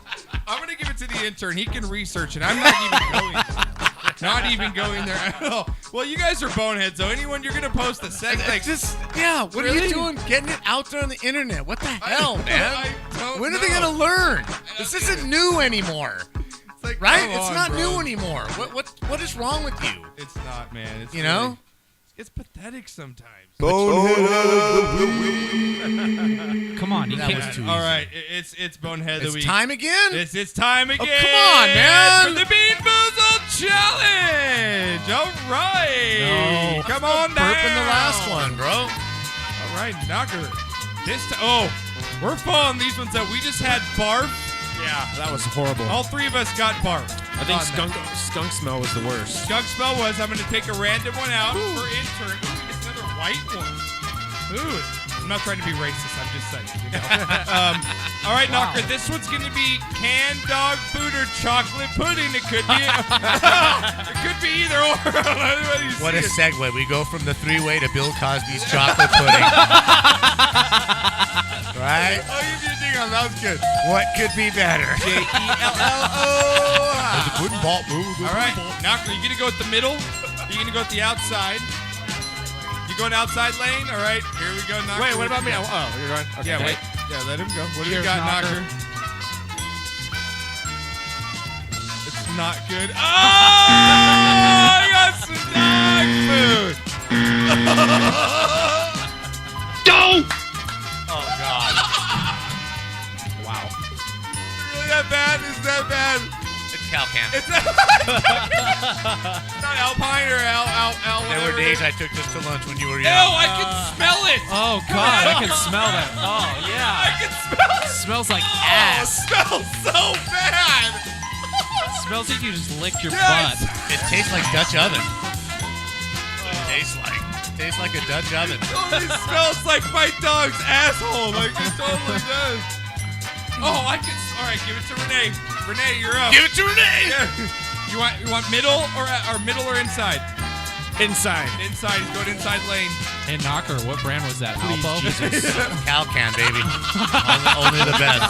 I'm going to give it to the intern. He can research it. I'm not even going there at all. Well, you guys are boneheads, though. Anyone you're going to post a sex, like,
What are
Really?
you doing getting it out there on the internet? What the hell, man?
I don't
When are they
know.
going to learn? This isn't new anymore.
It's like,
Right?
come
It's
on,
not
bro.
new anymore. What is wrong with you?
It's not, man. It's
You know?
It's pathetic sometimes.
Come on, you
That
can't.
was too
All
easy.
right, it's bonehead of the
It's
week.
time again?
It's time again.
come on, man.
For the Bean Boozled challenge. All right.
No.
Come on down.
Burp in the last one, bro.
All right, Knocker. We're following these ones out. We just had barf.
Yeah, that was horrible.
All three of us got barf.
I think skunk smell was the worst.
Skunk smell was. I'm going to take a random one out for intern. Ooh, it's another white one. Ooh. I'm not trying to be racist. I'm just saying. You know? All right, Knocker. This one's going to be canned dog food or chocolate pudding. It could be. It could be either or.
What a segue. We go from the three-way to Bill Cosby's chocolate pudding. Right?
Oh, you did think that was good.
What could be better?
J-E-L-L-O.
There's a pudding ball.
All right, Knocker. You going to go with the middle? You going to go with the outside? You going outside lane? All right, here we go, Knocker.
Wait, what about me? Oh, you're going. Okay.
Yeah, wait. Yeah, let him go. What do you
Cheers,
got, Knocker?
Knocker.
It's not good. Oh, I got some dog food.
Oh, God.
Wow.
Really that bad? Is that bad?
It's Calcan.
It's not Alpine or Al.
There were
whatever
days
it
I took this to lunch when you were
is.
young.
Ew, I can smell it.
Oh, God. I can smell that. Oh,
I
yeah.
can smell it.
Smells like
Oh, it
ass.
smells so bad.
Smells like you just licked your
Yes.
butt.
It tastes like Dutch oven. Tastes like a Dutch oven.
Oh, it smells like my dog's asshole. Like it totally does. Oh, I can. All right, give it to Renee. Renee, you're up.
Give it to Renee!
Yeah. You want middle or inside?
Inside.
Inside. He's going inside lane.
Hey, Knocker, what brand was that? Alpo?
Calcan, baby. only the best.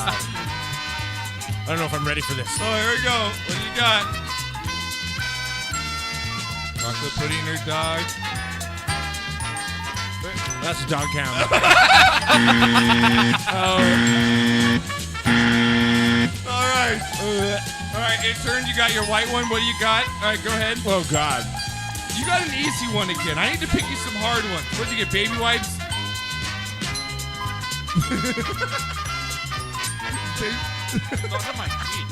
I don't know if I'm ready for this.
Oh, here we go. What do you got? Chocolate pudding or dog?
That's a dog count.
All right. All right, intern, you got your white one. What do you got? All right, go ahead.
Oh, God.
You got an easy one again. I need to pick you some hard ones. What did you get? Baby wipes?
Look at my feet.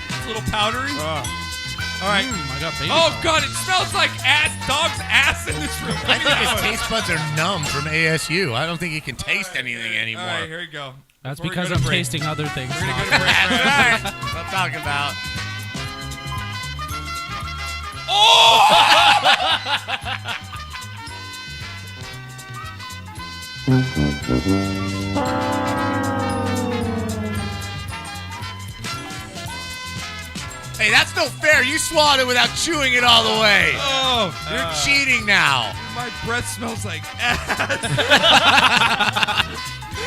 It's a little powdery. All right.
I got baby
Oh,
powder.
God, it smells like ass. Dog's ass in this room.
I think his taste buds are numb from ASU. I don't think he can taste anything anymore.
All right, here we go.
That's
Before we
because
go to
I'm
break.
tasting other things.
We're going to go
Knocker.
to break.
That's right. That's what I'm talking about. Hey, that's no fair. You swallowed it without chewing it all the way.
Oh,
You're cheating now.
my breath smells like ass.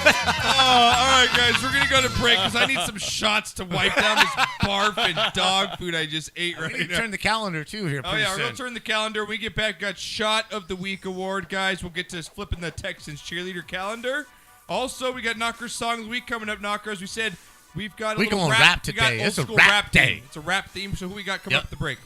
All right, guys, we're going to go to break because I need some shots to wipe down this barf and dog food I just ate
We
right
need to
now.
turn the calendar, too, here
Oh,
pretty
yeah, we're going
soon.
to turn the calendar. When we get back, got Shot of the Week award, guys. We'll get to flipping the Texans cheerleader calendar. Also, we got Knocker's Song of the Week coming up, Knocker. As we said, we've got a
We
little
going
rap.
rap
We got
today.
old
It's a
school
rap day.
theme. It's a rap theme. So who we got coming
Yep.
up at the break?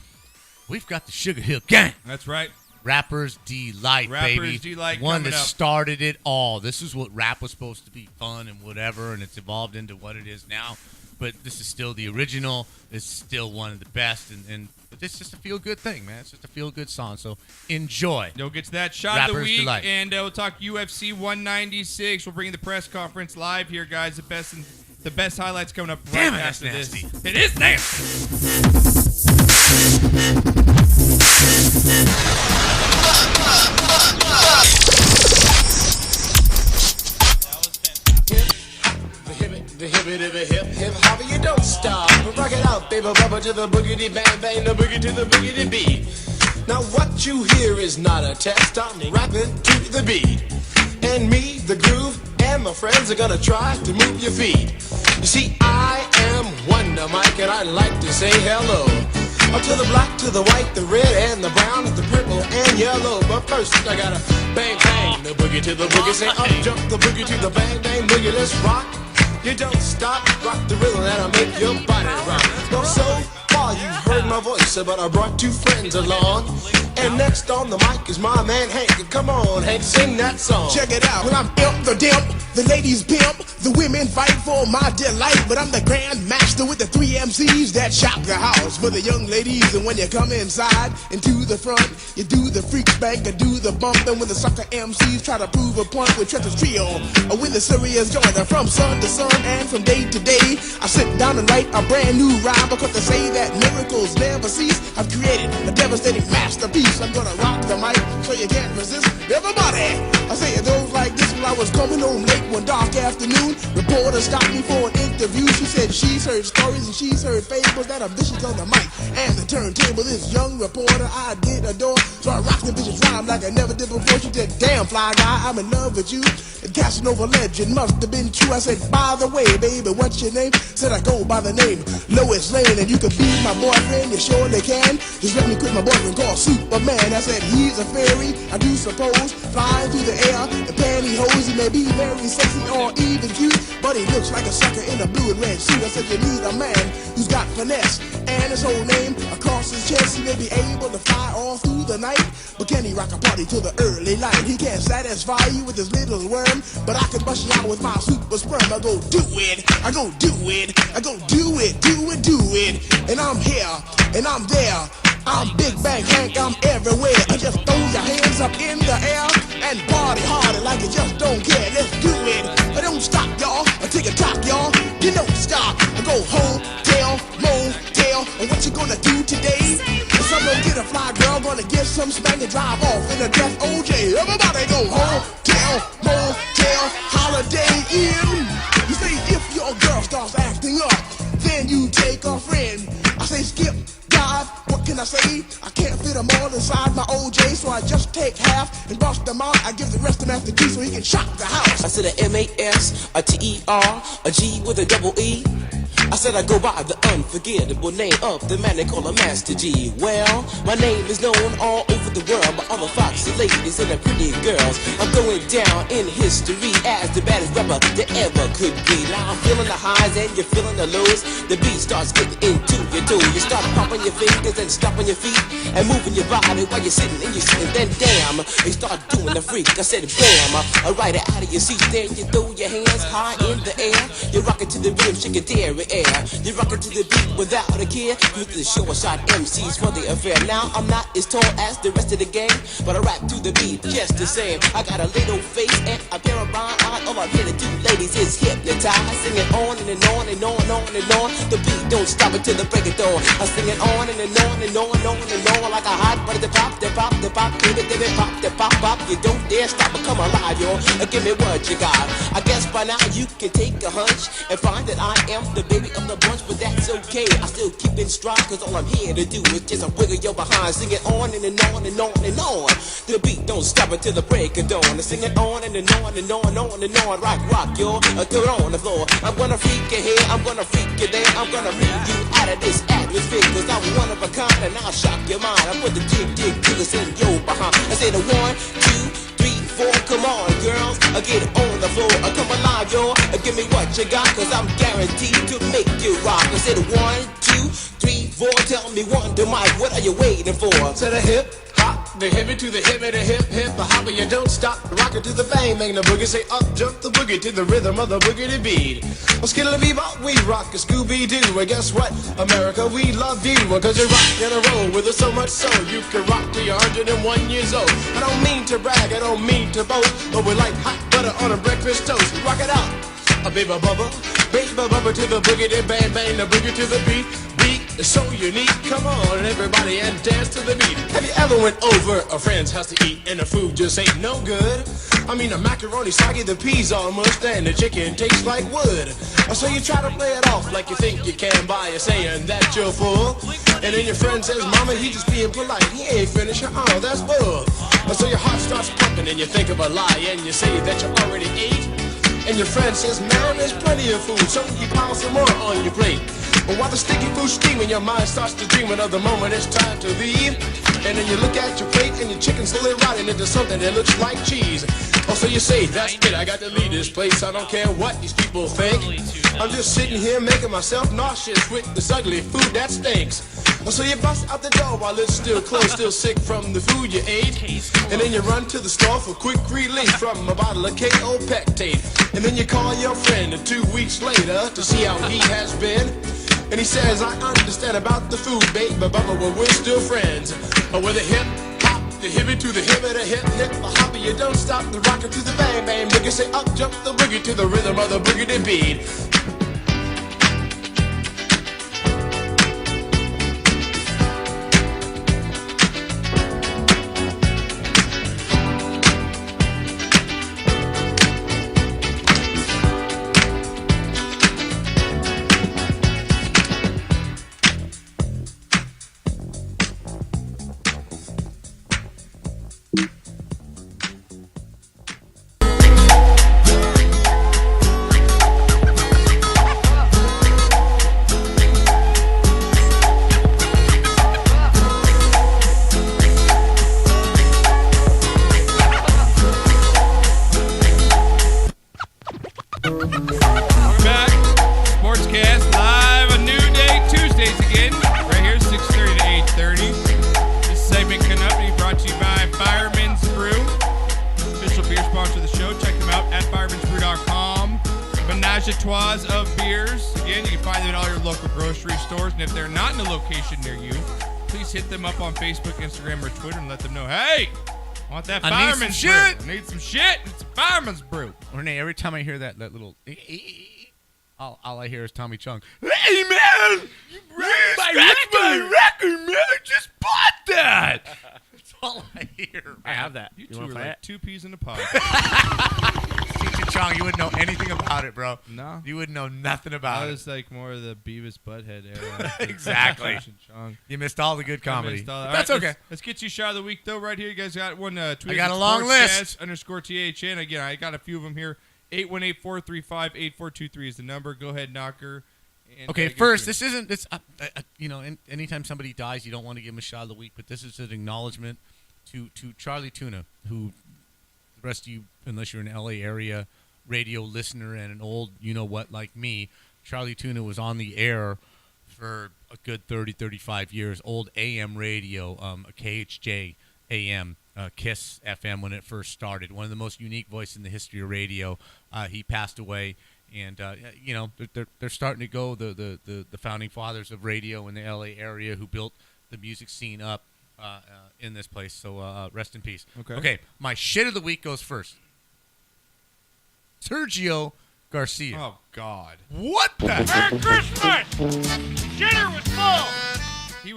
We've got the Sugar Hill Gang.
That's right.
Rappers Delight,
Rappers
baby.
Delight
One
coming
that
up.
started it all. This is what rap was supposed to be, fun and whatever, and it's evolved into what it is now. But this is still the original. It's still one of the best, and it's just a feel-good thing, man. It's just a feel-good song, so enjoy.
You'll get to that Shot of the
Rappers
Week,
Delight.
and we'll talk UFC 196. We'll bring you the press conference live here, guys. The best highlights coming up right
Damn it,
after
that's
this.
nasty.
It is nasty.
The hip hopper, you don't stop. Rock it out, baby, bubba to the boogity bang bang, the boogie to the boogity beat. Now what you hear is not a test. I'm rapping to the beat, and me, the groove, and my friends are gonna try to move your feet. You see, I am Wonder Mike, and I'd like to say hello. Up to the black, to the white, the red, and the brown, the purple, and yellow. But first, I gotta bang bang, the boogie to the boogie. Say up jump the boogie to the bang bang boogie. Let's rock. You don't stop, rock the rhythm that'll make your body rock. Well, so far you've heard my voice, but I brought two friends along. And next on the mic is my man Hank. Come on, Hank, sing that song. Check it out. Well, I'm Imp the Dimp, the ladies pimp, the women fight for my delight. But I'm the grand master with the 3 MCs that shop the house for the young ladies. And when you come inside and to the front, you do the freak spank and do the bump. And when the sucker MCs try to prove a point with Trevor's trio, or with the serious joint, from sun to sun and from day to day, I sit down and write a brand new rhyme because they say that miracles never cease. I've created a devastating masterpiece. I'm gonna rock the mic so you can't resist. Everybody, I say it goes like this. While I was coming home late one dark afternoon, reporter stopped me for an interview. She said she's heard stories and she's heard fables that are vicious on the mic and the turntable. This young reporter I did adore, so I rocked the vicious rhyme like I never did before. She said, damn fly guy, I'm in love with you. And Casanova legend must have been true. I said, by the way, baby, what's your name? Said I go by the name Lois Lane, and you can be my boyfriend, you surely can. Just let me quit my boyfriend called Superman. I said, he's a fairy, I do suppose, flying through the air in pantyhose. He may be very sexy or even cute, but he looks like a sucker in a blue and red suit. I said, you need a man who's got finesse and his whole name across his chest. He may be able to fly all through the night, but can he rock a party till the early light? He can't satisfy you with his little worm, but I can bust you out with my super sperm. I go do it, I go do it, I go do it, do it, do it. And I'm here, and I'm there. I'm Big Bang Hank, I'm everywhere. I just throw your hands up in the air and party harder like you just don't care. Let's do it. I don't stop, y'all. I take a top, y'all. You don't stop. I go hotel, motel. And what you gonna do today? Some gonna get a fly girl, gonna get some spank and drive off in a death OJ. Everybody go hotel, motel, holiday inn. You say if your girl starts acting up, then you take a friend. I say skip, dive, what can I say? I can't fit them all inside my OJ, so I just take half and bust them out. I give the rest of them after G so he can shock the house.
I said a M-A-S, a T-E-R, a G with a double E. I said I go by the unforgettable name of the man they call a Master G. Well, my name is known all over the world by all the foxy ladies and the pretty girls. I'm going down in history as the baddest rapper that ever could be. Now I'm feeling the highs and you're feeling the lows. The beat starts getting into your toe. You start popping your fingers and stomping your feet and moving your body while you're sitting and you're sitting. Then damn, you start doing the freak. I said bam, right out of your seat. Then you throw your hands high in the air. You're rocking to the rhythm, shake your dairy air. You're rocking to the beat without a care. You the short shot MCs for the affair. Now I'm not as tall as the rest of the gang, but I rap to the beat just the same. I got a little face and a pair of rhyme eyes. All I'm here to do, ladies, is hypnotize. Sing it on and on and on and on and on. The beat don't stop until the break of dawn. I sing it on and on and on and on and on like a hot butter. The pop, the pop, the pop, give it, pop, the pop, pop. You don't dare stop or come alive, y'all. Give me what you got. I guess by now you can take a hunch and find that I am the baby of the bunch, but that's okay. I still keep in stride, cause all I'm here to do is just wiggle your behind. Sing it on and on and on and on. The beat don't stop until the break of dawn. I sing it on and on and on and on and on. Rock, y'all. Throw it on the floor. I'm gonna freak you here, I'm gonna freak you there. I'm gonna move you out of this atmosphere, cause I'm one of a kind and I'll shock your mind. I put the dig to the in your behind. I say the 1, 2, 3, 4, come on girls, get on the floor, come alive y'all, give me what you got, cause I'm guaranteed to make you rock. I said 1, 2, 3, 4, tell me one to Mike, what are you waiting for?
To the hip, hop, the hippie to the hip, and the hip, the hopper, you don't stop, rock it to the bang, bang the boogie, say up, jump the boogie to the rhythm of the boogie to beat. Well, skittle bebop, we rock a Scooby-Doo, and guess what, America, we love you, cause you rock in a row with us so much so, you can rock till you're 101 years old. I don't mean to brag, I don't mean to boast, but we're like hot butter on a breakfast toast. Rock it out, a baby bubba to the boogie, then bang bang the boogie to the beat. Beat is so unique. Come on, everybody, and dance to the beat. Have you ever went over a friend's house to eat and the food just ain't no good? I mean, the macaroni soggy, the peas all mushed, and the chicken tastes like wood. So you try to play it off like you think you can by saying that you're full, and then your friend says, "Mama, he just being polite. He ain't finished. Oh, that's bull." So your heart starts pumping, and you think of a lie, and you say that you already ate. And your friend says, "Man, there's plenty of food," so you pile some more on your plate. But while the sticky food's steaming, your mind starts to dream of the moment it's time to leave. And then you look at your plate and your chicken's slowly rotting into something that looks like cheese. Oh, so you say, "That's it, I got to leave this place. I don't care what these people think. I'm just sitting here making myself nauseous with this ugly food that stinks." So you bust out the door while it's still closed, still sick from the food you ate. And then you run to the store for quick relief from a bottle of KO Pectate. And then you call your friend 2 weeks later to see how he has been. And he says, I understand about the food, babe, but well, we're still friends. With a hip hop, the hippie to the hippie, the hip hip, the hoppy, you don't stop the rocker to the bang bang. Boogie say up jump the boogie to the rhythm of the boogity beat.
Welcome back. Sportscast live, a new day, Tuesdays again. Right here, 6:30 to 8:30. This segment can be brought to you by Fireman's Brew, official beer sponsor of the show. Check them out at fireman'sbrew.com. Menage a trois of beers. Again, you can find them at all your local grocery stores. And if they're not in a location near you, please hit them up on Facebook, Instagram, or Twitter and let them know, hey, I want that
I need
Fireman's
some
Brew.
shit.
I need some shit. It's a Fireman's Brew.
Renee, every time I hear that little, all I hear is Tommy Chung. Hey man, you scratched my record, man. I just bought that. That's all I hear.
I have that.
You
You
two
wanna
are
play
like
it?
two peas in a pod.
Cheech Chong, you wouldn't know anything about it, bro.
No.
You wouldn't know nothing
That
about it.
was like more of the Beavis Butthead era.
Exactly.
Cheech and Chong.
You missed all the good comedy.
Missed all that.
But that's
All right,
okay.
Let's get you shot of the week though. Right here, you guys got one. Tweet
I got
at
a long list.
_THN. Again, I got a few of them here. 818-435-8423 is the number. Go ahead, knocker. And
Okay,
get
first,
to it.
this isn't this. Anytime somebody dies, you don't want to give him a shot of the week, but this is an acknowledgement to Charlie Tuna, who the rest of you, unless you're an LA area radio listener and an old you-know-what like me, Charlie Tuna was on the air for a good 30, 35 years. Old AM radio, a KHJ AM, KISS FM when it first started. One of the most unique voices in the history of radio. He passed away. And they're starting to go the founding fathers of radio in the LA area who built the music scene up in this place. So rest in peace. Okay. My shit of the week goes first. Sergio Garcia.
Oh God.
What the?
Merry Christmas! Dinner was full!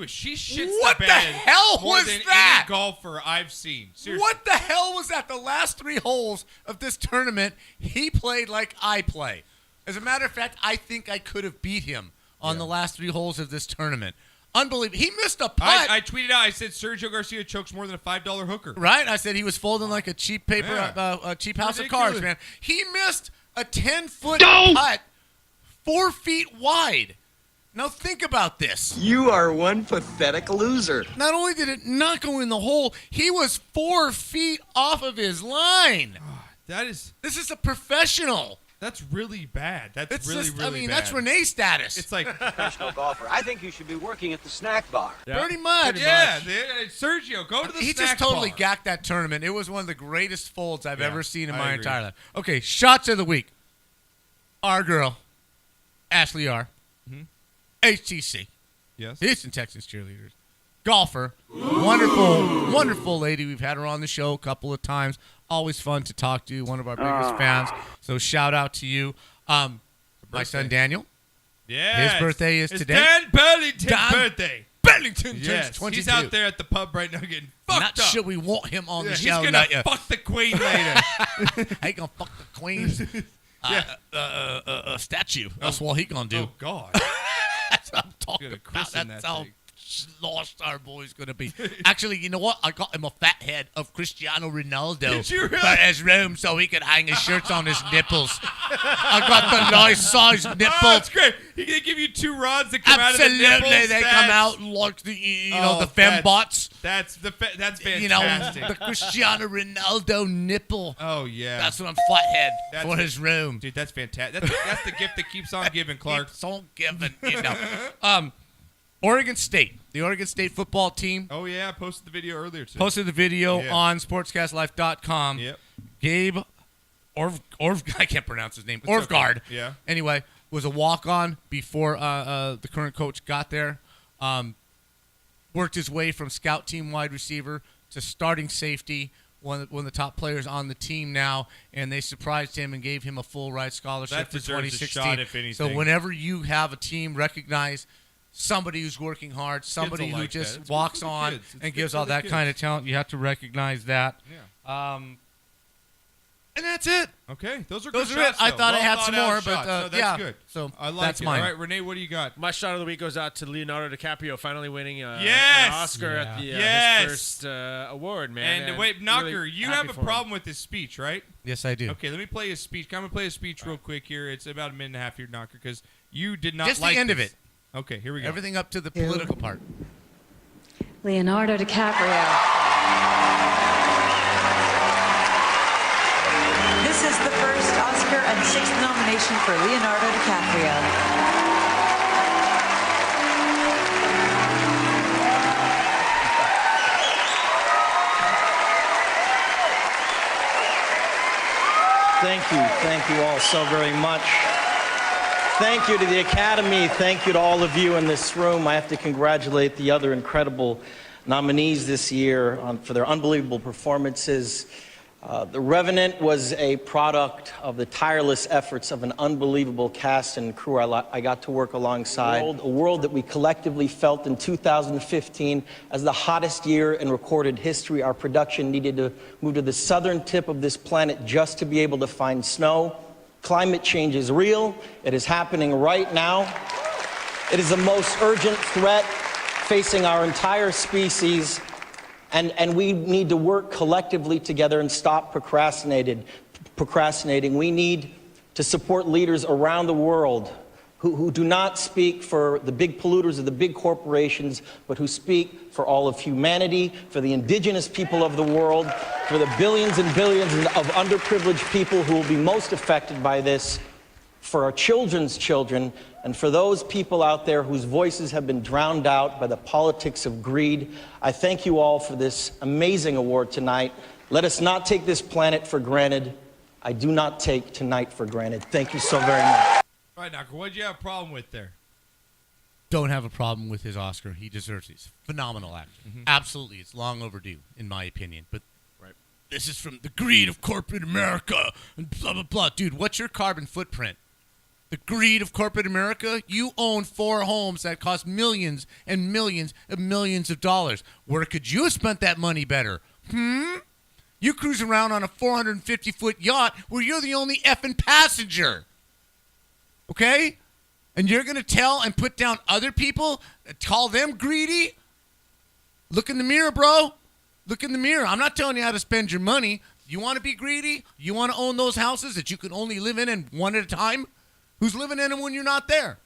She shits
What
the
the
bed
hell
more
was
than
that?
any golfer I've seen. Seriously.
What the hell was that? The last 3 holes of this tournament, he played like I play. As a matter of fact, I think I could have beat him on the last 3 holes of this tournament. Unbelievable. He missed a putt.
I tweeted out. I said Sergio Garcia chokes more than a $5 hooker.
Right? I said he was folding like a cheap paper, a cheap house of cards, man. He missed a 10-foot putt 4 feet wide. Now think about this.
You are one pathetic loser.
Not only did it not go in the hole, he was 4 feet off of his line. This is a professional.
That's really bad. That's
It's
really,
just,
really
I mean,
bad.
that's Renee status.
It's like
Professional golfer. I think you should be working at the snack bar.
pretty much.
yeah, Sergio, go to the
He
snack
just totally
bar.
gacked that tournament. It was one of the greatest folds I've
Yeah,
ever seen in
I
my
agree.
entire life. Okay, shots of the week. Our girl, Ashley R. HTC.
Yes.
Houston Texans cheerleaders. Golfer. Wonderful, wonderful lady. We've had her on the show a couple of times. Always fun to talk to. One of our biggest fans. So shout out to you. My son Daniel.
Yeah.
His birthday is
it's
today.
Dan Burlington's
Dan
birthday.
Bellington
Yes.
turns 22.
He's out there at the pub right now getting fucked
Not
up.
sure we want him on the
He's
show.
gonna
not yet.
fuck the queen later.
He gonna fuck the queen's statue. That's what he gonna do.
Oh God.
That's what I'm talking
Gonna
about.
christen
That's
that
how
thing.
lost our boy's gonna be. Actually, you know what? I got him a fat head of Cristiano Ronaldo
Did you really?
for his room so he could hang his shirts on his nipples. I got the nice size
Oh,
nipples.
that's great. They give you 2 rods that come out of the
Absolutely,
nipples.
they come out like the the fembots.
That's fantastic.
You know, the Cristiano Ronaldo nipple.
Oh yeah.
That's what I'm flathead
That's
for
it.
his room.
Dude, that's fantastic. That's the gift that keeps on giving, Clark.
It's all given, you know. Oregon State. The Oregon State football team
Oh, yeah. I posted the video earlier today.
posted the video
Yeah.
on sportscastlife.com.
Yep.
Gabe I can't pronounce his name.
It's
Orvgard.
okay. Yeah.
Anyway, was a walk-on before the current coach got there. Worked his way from scout team wide receiver to starting safety, one of the top players on the team now, and they surprised him and gave him a full ride scholarship
That
for
deserves a
2016.
shot, if anything.
So whenever you have a team recognize somebody who's working hard, somebody
will
who
like that.
just
It's good
walks
for the
on
kids. It's
and
good
gives
for
all
the
that
kids.
kind of talent, you have to recognize that.
Yeah.
And that's it.
Okay. Those are
Those
good
are it.
shots,
I
though.
thought I
Well
had
thought
some
out
more,
shots.
but
No, that's
yeah.
good.
So
I like
that's
it.
mine.
All right, Renee, what do you got?
My shot of the week goes out to Leonardo DiCaprio, finally winning
Yes!
an Oscar at the
Yes!
his first award, man.
And wait, Knocker,
really
you
happy
have a
for him.
problem with his speech, right?
Yes, I do.
Okay, let me play his speech. I'm going to play his speech real quick here. It's about a minute and a half here, Knocker, because you did not
Just
like
the end of
this.
it.
Okay, here we go.
Everything up to the political part.
Leonardo DiCaprio. This is the first Oscar and 6th nomination for Leonardo DiCaprio.
Thank you all so very much. Thank you to the Academy. Thank you to all of you in this room. I have to congratulate the other incredible nominees this year for their unbelievable performances. The Revenant was a product of the tireless efforts of an unbelievable cast and crew I got to work alongside. A world that we collectively felt in 2015 as the hottest year in recorded history. Our production needed to move to the southern tip of this planet just to be able to find snow. Climate change is real. It is happening right now. It is the most urgent threat facing our entire species. And we need to work collectively together and stop procrastinating. We need to support leaders around the world who do not speak for the big polluters or the big corporations, but who speak for all of humanity, for the indigenous people of the world, for the billions and billions of underprivileged people who will be most affected by this, for our children's children, and for those people out there whose voices have been drowned out by the politics of greed. I thank you all for this amazing award tonight. Let us not take this planet for granted. I do not take tonight for granted. Thank you so very much.
All right, Knocker, what did you have a problem with there?
Don't have a problem with his Oscar. He deserves it. He's a phenomenal actor. Absolutely. It's long overdue, in my opinion. But this is from the greed of corporate America and blah, blah, blah. Dude, what's your carbon footprint? The greed of corporate America? You own 4 homes that cost millions and millions and millions of dollars. Where could you have spent that money better? You cruise around on a 450-foot yacht where you're the only effing passenger. Okay? And you're going to tell and put down other people, call them greedy? Look in the mirror, bro. Look in the mirror. I'm not telling you how to spend your money. You want to be greedy? You want to own those houses that you can only live in one at a time? Who's living in them when you're not there?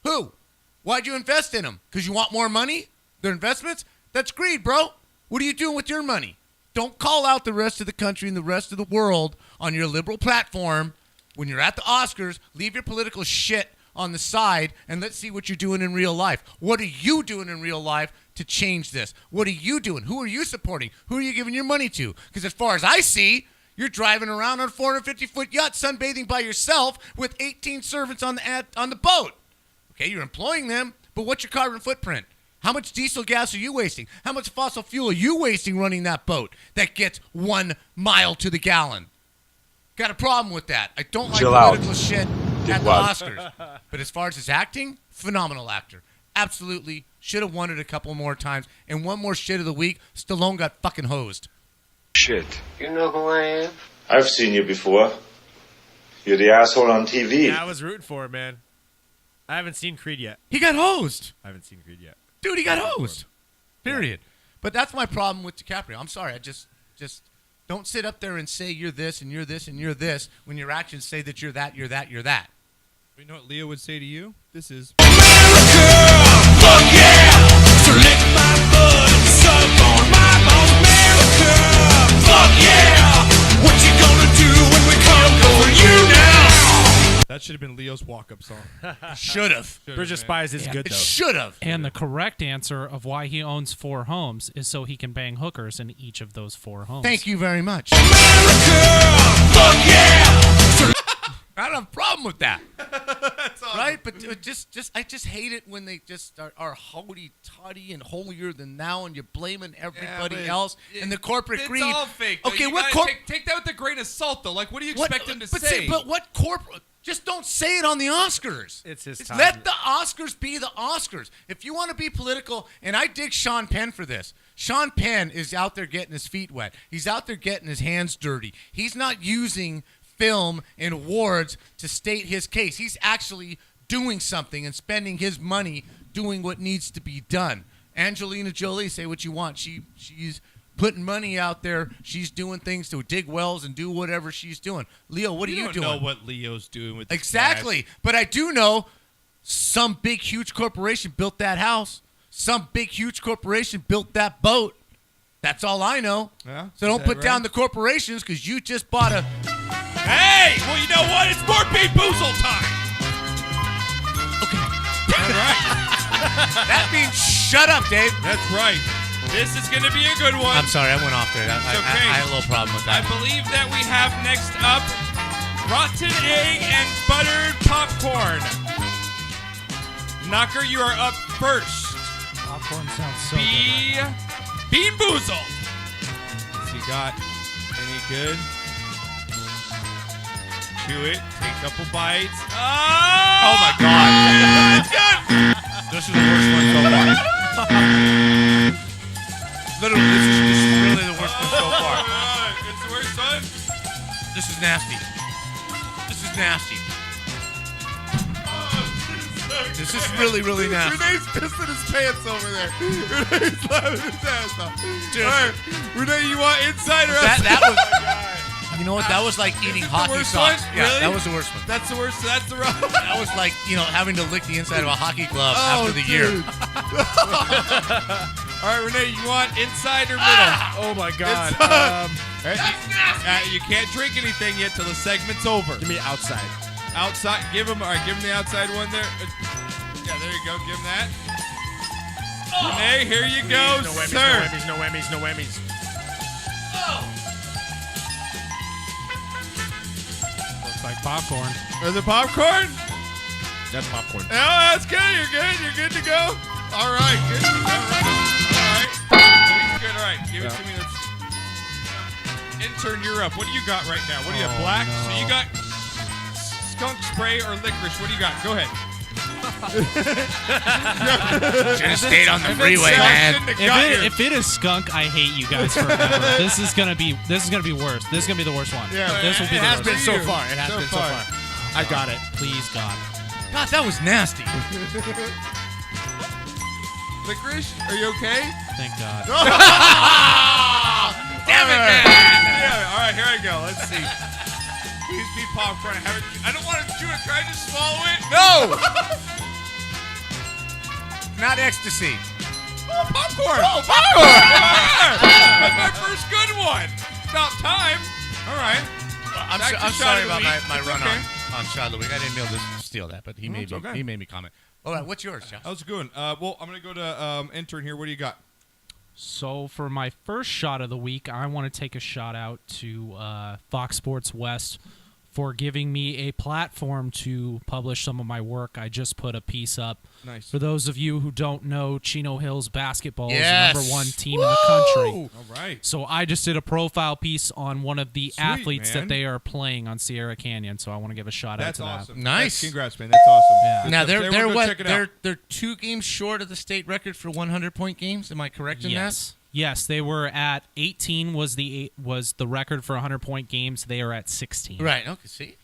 Who? Why'd you invest in them? Because you want more money? They're investments? That's greed, bro. What are you doing with your money? Don't call out the rest of the country and the rest of the world on your liberal platform. When you're at the Oscars, leave your political shit on the side and let's see what you're doing in real life. What are you doing in real life to change this? What are you doing? Who are you supporting? Who are you giving your money to? Because as far as I see, you're driving around on a 450-foot yacht sunbathing by yourself with 18 servants on the boat. Okay, you're employing them, but what's your carbon footprint? How much diesel gas are you wasting? How much fossil fuel are you wasting running that boat that gets 1 mile to the gallon? Got a problem with that. I don't like political shit at the Oscars. But as far as his acting, phenomenal actor. Absolutely. Should have won it a couple more times. And one more shit of the week, Stallone got fucking hosed.
Shit.
You know who I am?
I've seen you before. You're the asshole on TV.
Yeah, I was rooting for him, man. I haven't seen Creed yet.
He got hosed.
I haven't seen Creed yet.
Dude, he got hosed. Period. But that's my problem with DiCaprio. I'm sorry. I just don't sit up there and say you're this and you're this and you're this when your actions say that you're that, you're that, you're that.
You know what Leo would say to you? This is
Fuck yeah! So lick my butt and suck on my balls, America! Fuck yeah! What you gonna do when we come for you now?
that should have been Leo's walk-up song.
Should have.
Bridge of Spies is good
It
though.
should have.
And the correct answer of why he owns 4 homes is so he can bang hookers in each of those 4 homes.
Thank you very much. I don't have a problem with that.
That's awesome.
Right? But I just hate it when they just are howdy-toddy and holier than thou, and you're blaming everybody
but
else and the corporate
It's
greed.
all fake. Though.
Okay,
You
what
gotta take that with a grain of salt, though. Like, what do you expect them to say?
But what corporate? Just don't say it on the Oscars.
It's his
Just
time.
let the Oscars be the Oscars. If you want to be political, and I dig Sean Penn for this. Sean Penn is out there getting his feet wet. He's out there getting his hands dirty. He's not using film and awards to state his case. He's actually doing something and spending his money doing what needs to be done. Angelina Jolie, say what you want. She's putting money out there. She's doing things to dig wells and do whatever she's doing. Leo, what are you
don't
doing?
know what Leo's doing with this
Exactly.
cash.
But I do know some big, huge corporation built that house. Some big, huge corporation built that boat. That's all I know.
Yeah,
So don't
is that
put down
right?
the corporations because you just bought a...
Hey! Well, you know what? It's more Beat Boozled time!
Okay.
All right.
That means shut up, Dave.
That's right. This is going to be a good one.
I'm sorry, I went off there. I
okay.
had a little problem with
I
that.
believe that we have next up rotten egg and buttered popcorn. Knocker, you are up first.
Popcorn sounds so good.
Bean Boozled. What's he got? Any good? Chew it. Take a couple bites.
Oh, my God.
It's good.
This is the worst one so far. Literally, this is really the worst one so far.
It's the worst one.
This is nasty. This is nasty. This is really, really nasty.
Renee's pissing his pants over there. Renee's laughing his ass off.
Dude.
All right, Renee, you want inside or
That
outside?
was, you know what? That was like eating
it the
hockey
worst
socks.
one?
Yeah,
Really?
that was the worst one.
That's the worst. That's the rough.
That was like, having to lick the inside of a hockey glove after the year.
All right, Renee, you want inside or middle?
Oh my God.
You can't drink anything yet till the segment's over.
Give me outside.
Outside, give him the outside one there. Yeah, there you go. Give him that. Renee, here you go,
No whammies,
sir.
no whammies, no whammies, no whammies.
Looks like popcorn.
Is it popcorn?
That's popcorn.
Oh, that's good. You're good. You're good to go. All right. Good. All right. He's good. All right. Give it to me. Intern, you're up. What do you got right now? What do you have? Black?
no.
So you got skunk spray or licorice? What do you got? Go ahead.
Should have stayed on the freeway, man.
If it is skunk, I hate you guys forever. This is gonna be worse. This is gonna be the worst one.
Yeah,
this will be
It
the
has
worst.
been so far. It has
So
been
far.
so far. I got it.
Please, God.
God, that was nasty.
Licorice? Are you okay?
Thank God.
Damn it, man.
Yeah. All right. Here I go. Let's see. Please be popcorn. I don't want to chew it. Can I just swallow it?
No. Not ecstasy.
Oh, popcorn! Oh, popcorn! That's my first good one. About time. All right.
I'm
Back to
I'm
Shot
sorry
of the
about
Week.
my
It's
run
okay.
on Shot of the Week. I didn't mean to steal that, but he made
it's okay.
he made me comment. All right, what's yours, Josh?
How's it going? Well, I'm going to go to intern here. What do you got?
So for my first shot of the week, I want to take a shout out to Fox Sports West for giving me a platform to publish some of my work. I just put a piece up.
Nice.
For those of you who don't know, Chino Hills basketball
Yes.
is the #1 team in the country.
All right.
So I just did a profile piece on one of the
Sweet,
athletes
man.
that they are playing on Sierra Canyon. So I want to give a shout out
That's
to
awesome.
Nice.
Congrats, man. That's awesome.
Yeah.
Now
Good stuff.
they're
Go
what?
check it out.
They're 2 games short of the state record for 100-point games. Am I correct in
Yes. Yes, they were at 18 was the record for 100-point games. They are at 16.
that? Right. Okay. See,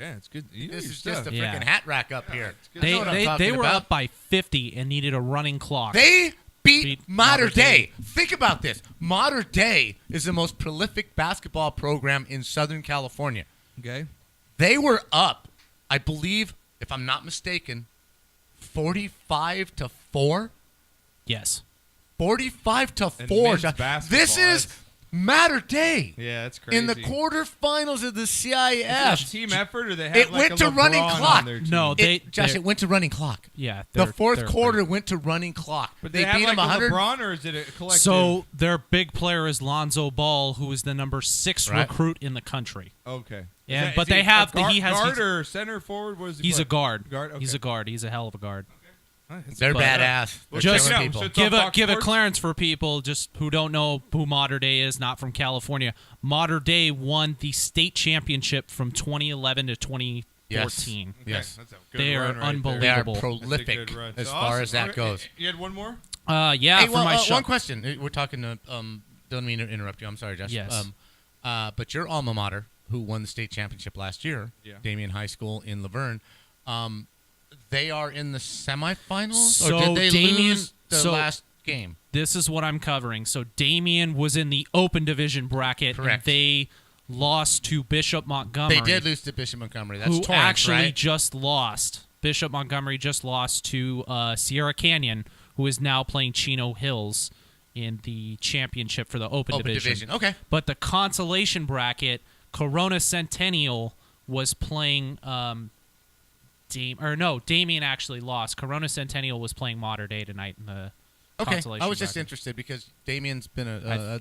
Yeah, it's good. You know
this
your
is just
stuff.
a
Yeah.
freaking hat rack up here.
good.
They
I know what I'm
they
talking
were
about.
up by 50 and needed a running clock.
They beat
Beat
Mater
Mater
Dei.
Dei.
Think about this. Mater Dei is the most prolific basketball program in Southern California.
Okay.
They were up, I believe, if I'm not mistaken, 45-4.
Yes.
45-4.
men's
Josh.
basketball,
This is Matter Day.
Yeah, that's crazy.
In the quarterfinals of the
Is
CIF.
it a team effort, or they have
It
like
went
a
to running
LeBron
clock.
on their team?
No,
Josh, it went to running clock.
Yeah,
The
they're-
fourth
they're
quarter
great.
went to running clock.
But they have
beat
like
him
a
100.
LeBron, or is it a collective?
So their big player is Lonzo Ball, who is the number 6
Right.
recruit in the country.
Okay.
Yeah,
Is
but
he
they
a
have
guard,
he has
guard or center forward. What is he
he's
play?
a guard.
Guard. Okay.
He's a guard. He's a hell of a guard.
They're
But,
badass. They're
Just
killing people.
give a clearance for people just who don't know who Mater Day is, not from California. Mater Day won the state championship from 2011 to 2014.
Yes.
That's a good
They are
run right there.
unbelievable.
They are
That's a
prolific
good run.
as
So
far
awesome.
as that
All right.
goes.
You had one more?
Yeah,
Hey,
for
well,
my
one
show.
question. We're talking to, don't mean to interrupt you. I'm sorry, Josh.
Yes.
But your alma mater, who won the state championship last year, Damien High School in Laverne, they are in the semifinals? Or
So
did they
Damien-
lose the
so-
last game?
This is what I'm covering. So Damien was in the open division bracket.
Correct.
And they lost to Bishop Montgomery.
They did lose to Bishop Montgomery. That's
who
Torrance,
actually
right?
just lost. Bishop Montgomery just lost to Sierra Canyon, who is now playing Chino Hills in the championship for the open division.
Okay.
But the consolation bracket, Corona Centennial was playing Damien actually lost. Corona Centennial was playing Mater Day tonight in the consolation
I was just
bracket.
interested because Damien's been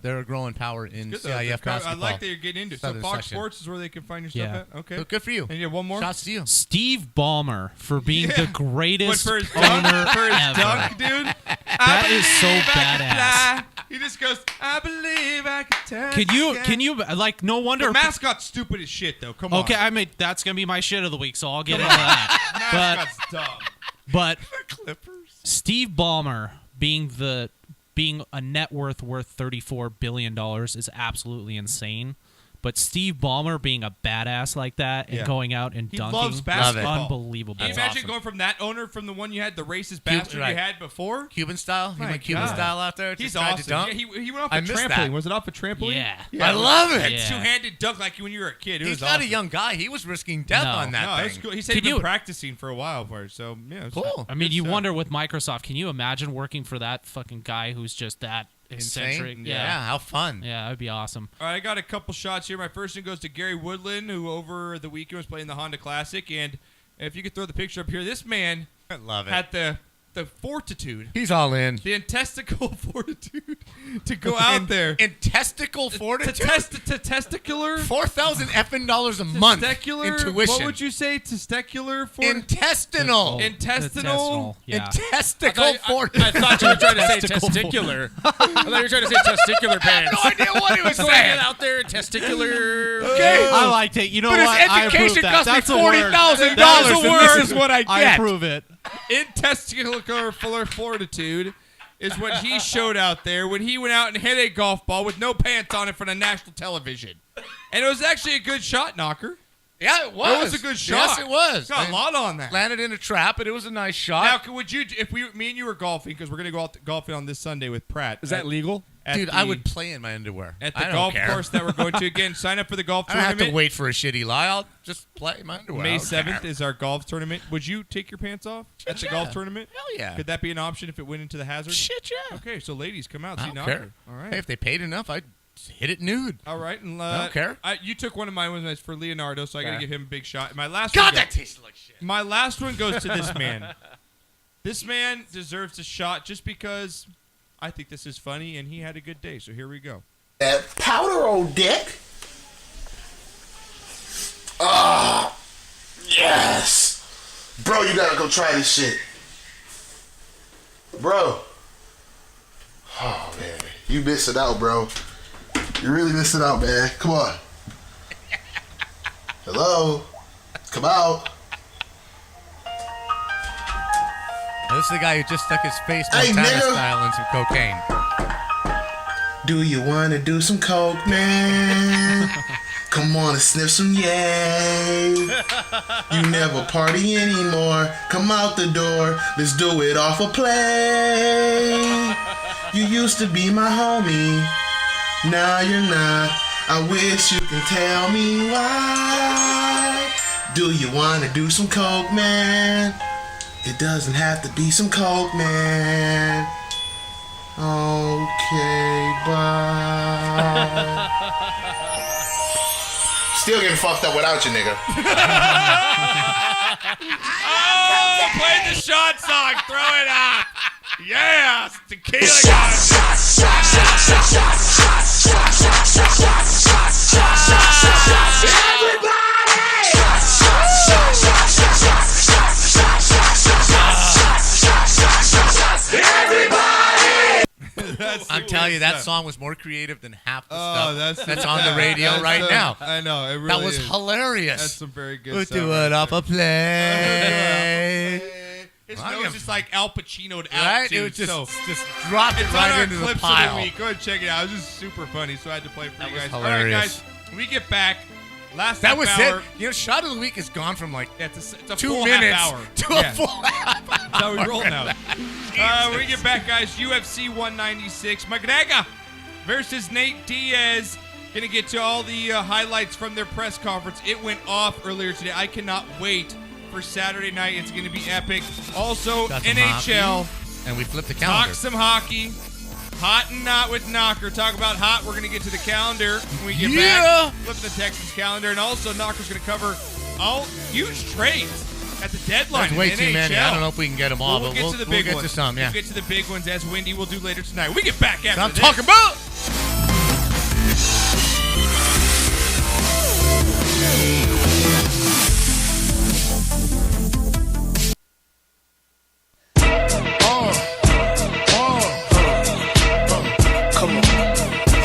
they're a growing power in
Good, though.
CIF basketball.
I like that you're getting into it. So
Southern
Fox
section.
Sports is where they can find your
Yeah.
stuff at? Okay.
So good for you.
And you have one more?
Shots to you.
Steve Ballmer for being the greatest
What, for his
owner
dunk? For his
ever.
dunk, dude?
That is so badass.
He just goes, I believe I can touch
Can you like no wonder
The mascot's stupid as shit, though. Come on.
Okay, I mean that's gonna be my shit of the week, so I'll get into that.
Mascot's dumb.
But
Clippers.
Steve Ballmer being a net worth $34 billion is absolutely insane. But Steve Ballmer being a badass like that and
Yeah.
going out and
He
dunking,
loves basketball.
unbelievable.
Can you imagine going from that owner from the one you had, the racist bastard
right.
you had before?
Cuban style? He
My
went Cuban
God.
style out there?
He's
just tried to
awesome.
dunk?
Yeah, he went off
I
a
missed
trampoline.
that.
Was it off a trampoline?
Yeah.
I love it.
Yeah.
Two-handed dunk like when you were a kid. It
He's
was
not a
awesome.
young guy. He was risking death
No.
on that
No,
thing.
it's cool. He said
Can
he'd been
you-
practicing for a while for it, so yeah. It's
Cool.
I mean,
good
you
stuff.
wonder with Microsoft, can you imagine working for that fucking guy who's just that eccentric?
Insane? Yeah, how fun.
Yeah, that'd be awesome.
All right, I got a couple shots here. My first one goes to Gary Woodland, who over the weekend was playing the Honda Classic. And if you could throw the picture up here, this man
I love it.
had the fortitude,
He's all in.
the intestical fortitude to go out there.
In testicle fortitude?
Testicular?
$4,000 effing dollars a month
Testicular?
in tuition.
What would you say? Testicular fortitude?
Intestinal.
Intestinal?
Yeah.
Intesticle fortitude.
I thought you were trying to say testicular. I thought you were trying to say testicular pants.
No idea what he was
Going
saying.
out there, testicular.
Okay.
I liked it. You know
But his
what? I approve
education
that.
cost me
That's a word.
$40,000.
That's a
and
word.
This is what I
I
get.
approve it.
Intesticular fortitude is what he showed out there when he went out and hit a golf ball with no pants on it for the national television. And it was actually a good shot knocker.
Yeah, it was.
It was a good shot.
Yes, it was.
Got a lot on that.
Landed in a trap, but it was a nice shot.
Now, would you, if me and you were golfing, because we're going to go out golfing on this Sunday with Pratt.
Is that legal?
Dude, I would play in my underwear.
At
I
the
don't
golf
care.
course that we're going to. Again, sign up for the golf
I don't
tournament.
have to wait for a shitty lie. I'll just play in my underwear.
May
I don't
7th
care.
is our golf tournament. Would you take your pants off at the golf tournament?
Hell yeah.
Could that be an option if it went into the hazard?
Shit, yeah.
Okay, so ladies, come out.
I
See
don't
Knocker.
care.
All right.
Hey, if they paid enough, I'd hit it nude.
All right. And,
I don't care.
You took one of mine was for Leonardo, so I got to
Okay.
give him a big shot. My last
God,
one
that tasted like shit.
My last one goes to this man. This man deserves a shot just because I think this is funny and he had a good day. So here we go.
That powder, old dick. Ah, yes. Bro, you gotta go try this shit. Bro. Oh, man. You missing out, bro. You really missing out, man. Come on. Hello? Come out.
Now, this is the guy who just stuck his face
Hey,
Montana
nigga.
style in some cocaine.
Do you wanna do some coke, man? Come on and sniff some yay. You never party anymore. Come out the door. Let's do it off a play. You used to be my homie. Now you're not. I wish you can tell me why. Do you wanna do some coke, man? It doesn't have to be some coke, man. Okay, bye. Still getting fucked up without you, nigga.
Oh, play the shot song. Throw it out. Yeah, tequila guys.
I'm telling you, that song was more creative than half the stuff that's on
yeah,
the radio right now.
I know. It really
That was
is.
hilarious.
That's some very good
We'll
stuff.
do
right
it off
there.
a play.
His
I'm
nose
gonna-
is like Al Pacino'd out,
Right?
too.
It was just
so
dropped it
it's on
right
our
into the
clips
pile.
of the week. Go ahead and check it out. It was just super funny, so I had to play it for
That
you
was
guys.
hilarious.
All right, guys. When we get back, last
That
half
was
hour.
it. You know, shot of the week has gone from like
It's a
2
full
minutes
half hour.
to
Yeah.
a full half hour.
That's how we roll now. When we get back, guys, UFC 196. McGregor versus Nate Diaz. Gonna get to all the highlights from their press conference. It went off earlier today. I cannot wait for Saturday night. It's gonna be epic. Also,
Got some
NHL.
hockey, and we flipped the calendar.
Talk some hockey. Hot and not with Knocker. Talk about hot. We're going to get to the calendar when we get back. Flipping the Texans calendar. And also, Knocker's going to cover all huge trades at the deadline.
That's way
in
too many.
NHL.
I don't know if we can get them all,
We'll
but
get to the
we'll
big
get
ones.
to some, yeah.
We'll get to the big ones as Wendy will do later tonight. We get back after
I'm
this.
talking about.
Come on.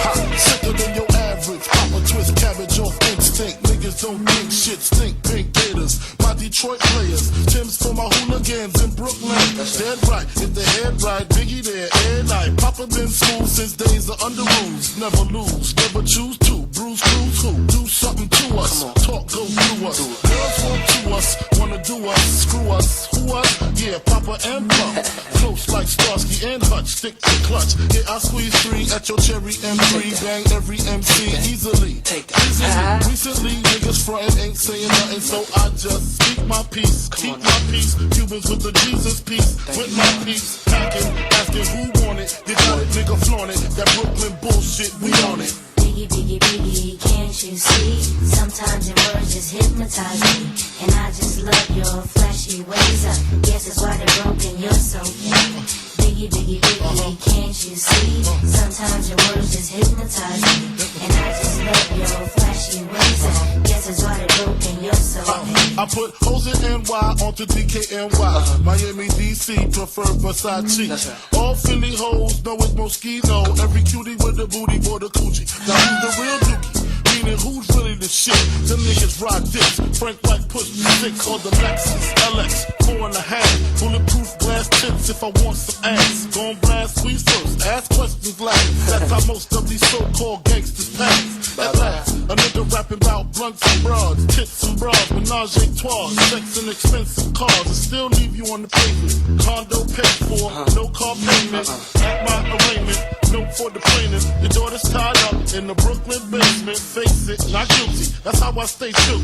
Hot, sicker than your average. Papa twist cabbage off instinct. Niggas don't think shit stink. Pink Gators, my Detroit players. Tim's for my hooligans in Brooklyn. Dead right, if the head right, Biggie there, air night. Papa been school since days of under rules. Never lose, never choose to. Bruise, cruise, who? Do something to us. Talk, go through us. Girls want to us, wanna do us. Screw us, who us? Yeah, Papa and Pump. Close like Starsky and Hutch, stick to clutch. Yeah, I squeeze 3 at your cherry M3. Bang every MC easily. Easily. Recently, niggas frontin' ain't saying nothing, so I just speak my peace. Keep my peace. Cubans with the Jesus peace. With my peace. Packing, asking who want it. They got it, nigga flaunt it. That Brooklyn bullshit, we on it.
Biggie, biggie, biggie, can't you see? Sometimes your words just hypnotize me. And I just love your flashy ways. I guess that's why they're broken, you're so mean. Biggie, biggie, biggie, can't you see? Sometimes your words just hypnotize me. And I just love your flashy ways. I guess that's why they're broken, you're so mean.
I put hoes in NY onto DKNY. Miami, DC, prefer Versace. All Philly hoes know it's Moschino. Every cutie with a booty for the coochie. Now who's the real dookie? Meaning who's really the shit? Them niggas rock this. Frank White push me 6 on the Lexus LX 4.5. Bulletproof glass tips if I want some ass. Gon' blast sweet first, ask questions last. That's how most of these so-called gangsters pass. At last, a nigga rapping about blunts and broads, tits and bras, menage a trois, sex and expensive cars, and still leave you on the pavement. Condo paid for, no car payment. At my arraignment, note for the plaintiff. Your daughter's tied up in the Brooklyn basement. Face it, not guilty. That's how I stay true.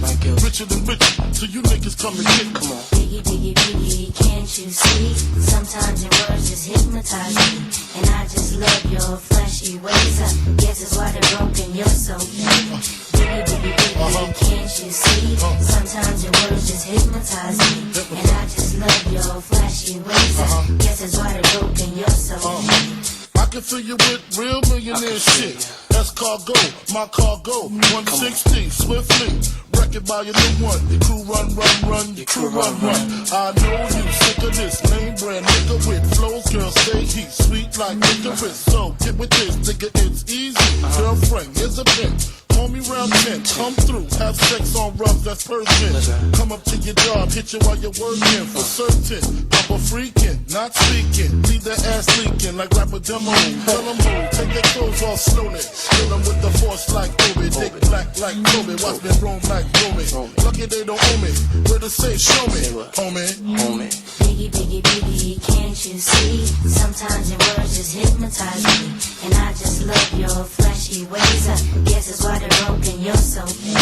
Richer than richer, so you niggas come and get me.
Biggie, biggie, biggie, can't you see? Sometimes your words just hypnotize me. And I just love your flashy ways. I guess it's why they're broken, you're so mean. Biggie, biggie, biggie, can't you see? Sometimes your words just hypnotize me. And I just love your flashy ways. I guess it's why they're broken, you're so mean.
I can fill you with real millionaire shit. That's cargo, my cargo. 160, swiftly. Wreck it by your new one. Your crew run, your crew run. I know you sick of this name brand nigga with flows. Girl, stay heat, sweet like licorice. So get with this, nigga, it's easy. Girlfriend, here's a pimp. Call me round 10, come through, have sex on rough, that's Persian. Come up to your job, hit you while you're working, for certain. Papa freaking, not speaking, leave that ass leaking like rapper demo. Tell them move, take their clothes off slowly. Kill them with the force like Obi, dick black like Kobe, watch me roam like Romy. Lucky they don't owe me, where to say show me, homie.
Biggie, biggie, biggie, can't you see? Sometimes your words just hypnotize me. And I just love your flashy ways. I guess it's why they're broken, you're so mean.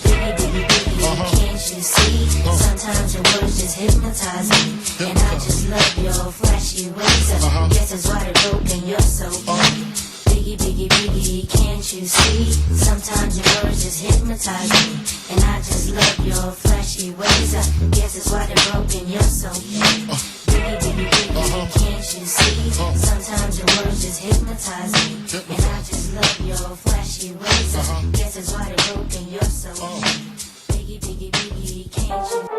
Biggie, biggie, biggie, can't you see? Sometimes your words just hypnotize me. And I just love your flashy ways. I guess it's why they're broken, you're so big. Biggie, biggie, biggie, can't you see? Sometimes your words just hypnotize me. And I just love your flashy ways. I guess it's why they're broken, you're so big. Biggie, biggie, biggie, can't you see? Sometimes your words just hypnotize me. And I just love your flashy ways. I guess it's why they're broken, you're so big. Biggie, biggie, biggie, can't you?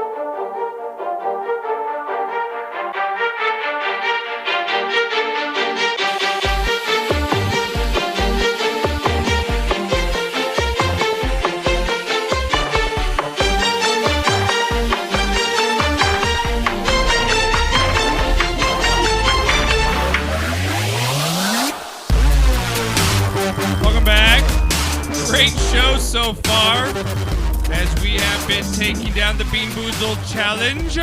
Welcome back. Great show so far as we have been taking down the Bean Boozled Challenge.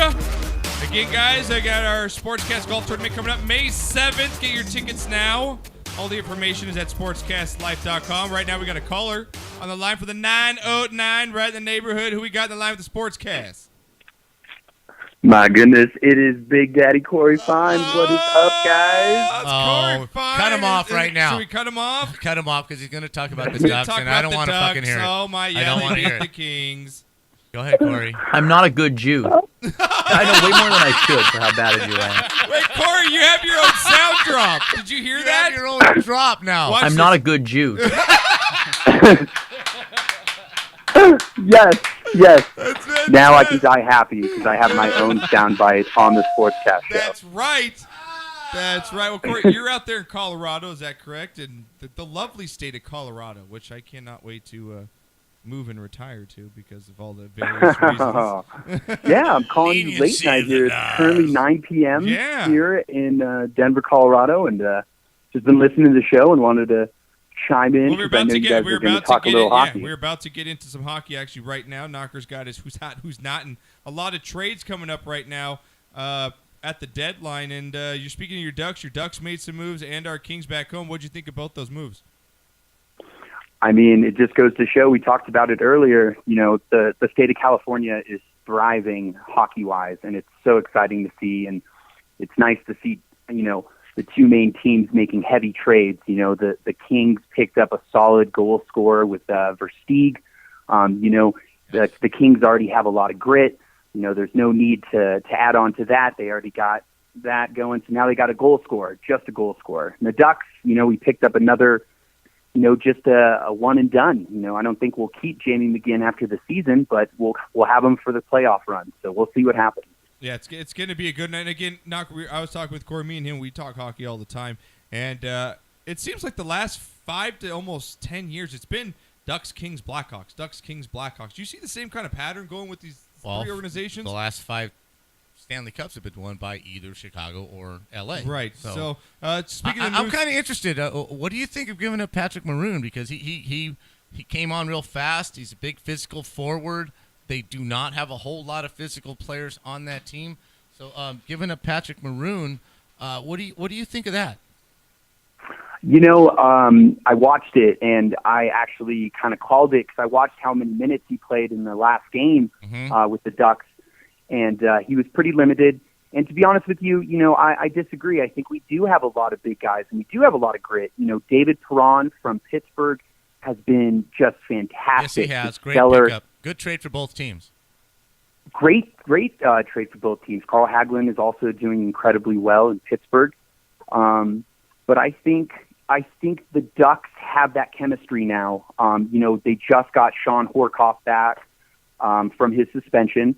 Again, guys, I got our Sportscast Golf Tournament coming up May 7th. Get your tickets now. All the information is at sportscastlife.com. Right now, we got a caller on the line for the 909 right in the neighborhood. Who we got in the line with the Sportscast?
My goodness, it is Big Daddy Corey Fines. What is up, guys?
Corey Fines.
Cut him off right now.
Should we cut him off?
Cut him off because he's going to talk about the
He's gonna
Ducks,
talk
and
about
I don't
the
want to fucking
Ducks.
hear it.
Oh, my,
I don't want to hear
the
it.
Kings.
Go ahead, Corey.
I'm not a good Jew. I know way more than I should for how bad a Jew I am.
Wait, Corey, you have your own sound drop. Did you hear that?
Have your own drop now.
Watch
I'm
this.
not a good Jew.
Yes. Now I can die happy because I have my own soundbite on the Sportscast show.
That's right. That's right. Well, Corey, you're out there in Colorado, is that correct? And the lovely state of Colorado, which I cannot wait to move and retire to because of all the various reasons.
Yeah, I'm calling you late night here. It's currently 9 p.m. here in Denver, Colorado, and just been listening to the show and wanted to chime in.
Well, we're about to get
hockey.
we're about to get into some hockey actually right now. Knocker's got his who's hot, who's not, and a lot of trades coming up right now at the deadline. And you're speaking of your Ducks. Your Ducks made some moves, and our Kings back home. What'd you think of both those moves?
I mean, it just goes to show. We talked about it earlier. You know, the state of California is thriving hockey-wise, and it's so exciting to see. And it's nice to see, you know, the two main teams making heavy trades. You know, the Kings picked up a solid goal scorer with Versteeg. You know, the Kings already have a lot of grit. You know, there's no need to add on to that. They already got that going. So now they got a goal scorer, just a goal scorer. And the Ducks, you know, we picked up another, you know, just a one and done. You know, I don't think we'll keep Jamie McGinn after the season, but we'll have him for the playoff run. So we'll see what happens. Yeah,
it's going to be a good night. And again, I was talking with Corey, me and him, we talk hockey all the time. And it seems like the last 5 to almost 10 years, it's been Ducks, Kings, Blackhawks, Ducks, Kings, Blackhawks. Do you see the same kind of pattern going with these three organizations?
The last 5 Stanley Cups have been won by either Chicago or L.A.
Right. So speaking of
I'm kind of interested. What do you think of giving up Patrick Maroon? Because he came on real fast. He's a big physical forward. They do not have a whole lot of physical players on that team. So giving up Patrick Maroon, what do you think of that?
You know, I watched it, and I actually kind of called it because I watched how many minutes he played in the last game with the Ducks, and he was pretty limited. And to be honest with you, you know, I disagree. I think we do have a lot of big guys, and we do have a lot of grit. You know, David Perron from Pittsburgh has been just fantastic.
Yes, he has. Great
stellar
pickup. Good trade for both teams.
Great trade for both teams. Carl Hagelin is also doing incredibly well in Pittsburgh. But I think the Ducks have that chemistry now. You know, they just got Sean Horkoff back from his suspension,